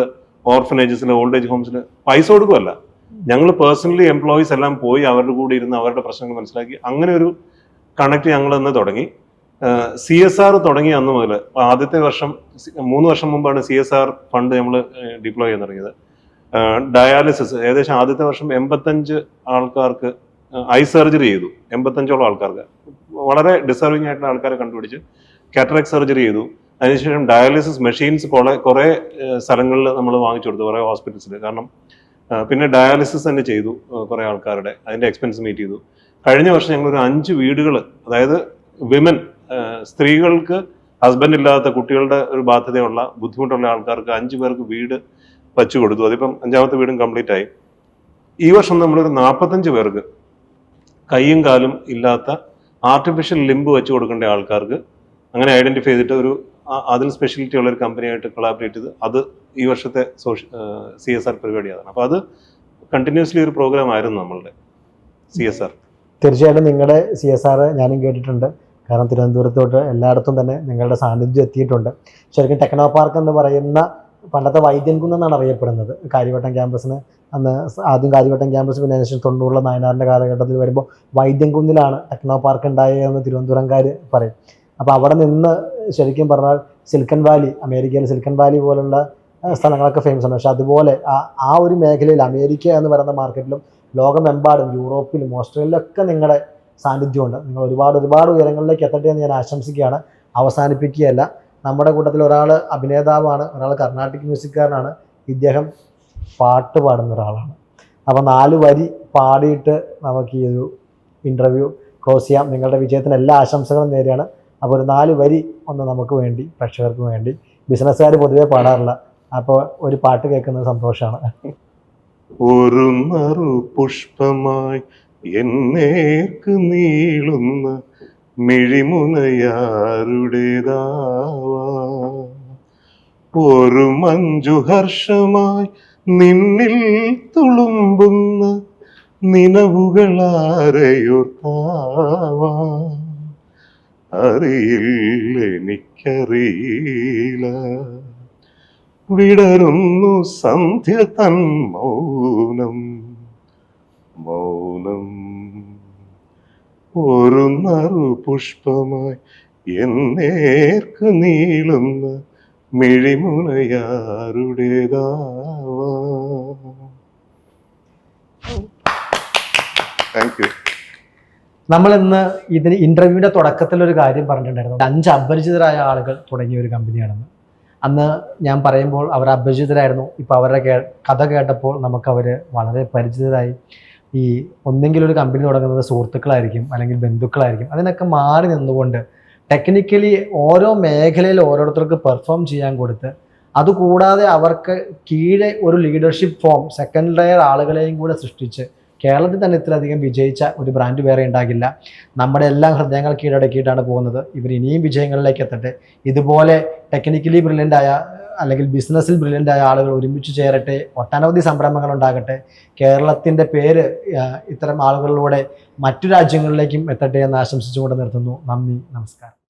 S3: ഓർഫനേജസിൽ, ഓൾഡ് ഏജ് ഹോംസിൽ പൈസ കൊടുക്കുമല്ല, ഞങ്ങൾ പേഴ്സണലി എംപ്ലോയീസ് എല്ലാം പോയി അവരുടെ കൂടെ ഇരുന്ന് അവരുടെ പ്രശ്നങ്ങൾ മനസ്സിലാക്കി അങ്ങനെ ഒരു കണക്ട് ഞങ്ങൾ അന്ന് തുടങ്ങി. CSR തുടങ്ങി അന്ന് മുതൽ. ആദ്യത്തെ വർഷം 3 വർഷം മുമ്പാണ് CSR ഫണ്ട് നമ്മൾ ഡിപ്ലോയ് ചെയ്യാൻ തുടങ്ങിയത്. ഡയാലിസിസ് ഏകദേശം ആദ്യത്തെ വർഷം 85 ആൾക്കാർക്ക് ഐ സർജറി ചെയ്തു. 85ഓളം ആൾക്കാർക്ക്, വളരെ ഡിസർവിങ് ആയിട്ടുള്ള ആൾക്കാരെ കണ്ടുപിടിച്ച് കാറ്ററാക്ട് സർജറി ചെയ്തു. അതിനുശേഷം ഡയാലിസിസ് മെഷീൻസ് കുറേ സ്ഥലങ്ങളിൽ നമ്മൾ വാങ്ങിച്ചു കൊടുത്തു, കുറേ ഹോസ്പിറ്റൽസിൽ. കാരണം പിന്നെ ഡയാലിസിസ് തന്നെ ചെയ്തു കുറേ ആൾക്കാരുടെ, അതിൻ്റെ എക്സ്പെൻസ് മീറ്റ് ചെയ്തു. കഴിഞ്ഞ വർഷം ഞങ്ങളൊരു 5 വീടുകൾ, അതായത് വിമൻ, സ്ത്രീകൾക്ക് ഹസ്ബൻഡ് ഇല്ലാത്ത കുട്ടികളുടെ ഒരു ബാധ്യതയുള്ള ബുദ്ധിമുട്ടുള്ള ആൾക്കാർക്ക് 5 പേർക്ക് വീട് വച്ചു കൊടുത്തു. അതിപ്പം 5ാമത്തെ വീടും കംപ്ലീറ്റ് ആയി. ഈ വർഷം നമ്മളൊരു 45 പേർക്ക് കൈയും കാലും ഇല്ലാത്ത ആർട്ടിഫിഷ്യൽ ലിംബ് വെച്ച് കൊടുക്കേണ്ട ആൾക്കാർക്ക് അങ്ങനെ ഐഡന്റിഫൈ ചെയ്തിട്ട് അതിൽ സ്പെഷ്യാലിറ്റി ഉള്ള ഒരു കമ്പനിയായിട്ട് കൊളാബറേറ്റ് ചെയ്ത് അത് ഈ വർഷത്തെ CSR പരിപാടിയാണ്. അപ്പോൾ അത് കണ്ടിന്യൂസ്ലി ഒരു പ്രോഗ്രാം ആയിരുന്നു നമ്മളുടെ CSR.
S4: തീർച്ചയായിട്ടും നിങ്ങളുടെ CSR ഞാനും കേട്ടിട്ടുണ്ട്. കാരണം തിരുവനന്തപുരത്തോട്ട് എല്ലായിടത്തും തന്നെ നിങ്ങളുടെ സാന്നിധ്യം എത്തിയിട്ടുണ്ട്. ശരിക്കും ടെക്നോ പാർക്ക് എന്ന് പറയുന്ന പണ്ടത്തെ വൈദ്യൻകുന്ന് എന്നാണ് അറിയപ്പെടുന്നത്. കാര്യവട്ടം ക്യാമ്പസിന് അന്ന് ആദ്യം കാര്യവട്ടം ക്യാമ്പസ്, പിന്നെ അതിനുശേഷം 90 നായനാറിൻ്റെ കാലഘട്ടത്തിൽ വരുമ്പോൾ വൈദ്യൻകുന്നിലാണ് ടെക്നോ പാർക്ക് ഉണ്ടായതെന്ന് തിരുവനന്തപുരംകാർ പറയും. അപ്പോൾ അവിടെ നിന്ന് ശരിക്കും പറഞ്ഞാൽ സിലിക്കൺ വാലി, അമേരിക്കയിലെ സിലിക്കൺ വാലി പോലുള്ള സ്ഥലങ്ങളൊക്കെ ഫേമസ് ആണ്. പക്ഷെ അതുപോലെ ആ ഒരു മേഖലയിൽ അമേരിക്ക എന്ന് പറയുന്ന മാർക്കറ്റിലും ലോകമെമ്പാടും യൂറോപ്പിലും ഓസ്ട്രേലിയയിലൊക്കെ നിങ്ങളുടെ സാന്നിധ്യമുണ്ട്. നിങ്ങൾ ഒരുപാട് ഉയരങ്ങളിലേക്ക് എത്തട്ടെ എന്ന് ഞാൻ ആശംസിക്കുകയാണ്. അവസാനിപ്പിക്കുകയല്ല. നമ്മുടെ കൂട്ടത്തിൽ ഒരാൾ അഭിനേതാവാണ്, ഒരാൾ കർണാട്ടിക് മ്യൂസിക്കാരനാണ്, ഇദ്ദേഹം പാട്ട് പാടുന്ന ഒരാളാണ്. അപ്പോൾ 4 വരി പാടിയിട്ട് നമുക്ക് ഈ ഒരു ഇൻ്റർവ്യൂ ക്ലോസ് ചെയ്യാം. നിങ്ങളുടെ വിജയത്തിന് എല്ലാ ആശംസകളും നേരെയാണ്. അപ്പോൾ ഒരു 4 വരി ഒന്ന് നമുക്ക് വേണ്ടി, പ്രേക്ഷകർക്ക് വേണ്ടി. ബിസിനസ്സുകാർ പൊതുവെ പാടാറില്ല, അപ്പോൾ ഒരു പാട്ട് കേൾക്കുന്നത് സന്തോഷമാണ്.
S3: ഒരു നറു പുഷ്പമായി എന്നേർക്ക് നീളുന്ന മിഴിമുനയാരുടേതാവാ, ഒരു മഞ്ജുഹർഷമായി നിന്നിൽ തുളുമ്പുന്ന നിനവുകളാരെയോർത്താവാ, അറിയില്ല എനിക്കറിയില്ല, വിടരുന്നു സന്ധ്യ തൻ മൗനം മൗനം, ഒരു നറു പുഷ്പമായി എന്നേർക്ക് നീളുന്ന മിഴിമുനയാരുടേതാവാ. Thank you.
S4: നമ്മളിന്ന് ഇതിന് ഇൻ്റർവ്യൂവിൻ്റെ തുടക്കത്തിലൊരു കാര്യം പറഞ്ഞിട്ടുണ്ടായിരുന്നു, 5 അപരിചിതരായ ആളുകൾ തുടങ്ങിയ ഒരു കമ്പനിയാണെന്ന്. അന്ന് ഞാൻ പറയുമ്പോൾ അവർ അപരിചിതരായിരുന്നു. ഇപ്പോൾ അവരുടെ കഥ കേട്ടപ്പോൾ നമുക്കവർ വളരെ പരിചിതരായി. ഈ ഒന്നെങ്കിലും ഒരു കമ്പനി തുടങ്ങുന്നത് സുഹൃത്തുക്കളായിരിക്കും, അല്ലെങ്കിൽ ബന്ധുക്കളായിരിക്കും. അതിനൊക്കെ മാറി നിന്നുകൊണ്ട് ടെക്നിക്കലി ഓരോ മേഖലയിൽ ഓരോരുത്തർക്ക് പെർഫോം ചെയ്യാൻ കൊടുത്ത്, അതുകൂടാതെ അവർക്ക് കീഴെ ഒരു ലീഡർഷിപ്പ് ഫോം, സെക്കൻഡ് ലെയർ ആളുകളെയും കൂടെ സൃഷ്ടിച്ച് കേരളത്തിൽ തന്നെ ഇത്രയധികം വിജയിച്ച ഒരു ബ്രാൻഡ് വേറെ ഉണ്ടാകില്ല. നമ്മുടെ എല്ലാം ഹൃദയങ്ങൾ കീഴടക്കിയിട്ടാണ് പോകുന്നത്. ഇവർ ഇനിയും വിജയങ്ങളിലേക്ക് എത്തട്ടെ. ഇതുപോലെ ടെക്നിക്കലി ബ്രില്യൻ്റ് ആയ അല്ലെങ്കിൽ ബിസിനസ്സിൽ ബ്രില്യൻ്റ് ആയ ആളുകൾ ഒരുമിച്ച് ചേരട്ടെ, ഒട്ടനവധി സംരംഭങ്ങൾ ഉണ്ടാകട്ടെ, കേരളത്തിൻ്റെ പേര് ഇത്തരം ആളുകളിലൂടെ മറ്റു രാജ്യങ്ങളിലേക്കും എത്തട്ടെ എന്ന് ആശംസിച്ചുകൊണ്ട് നിർത്തുന്നു. നന്ദി, നമസ്കാരം.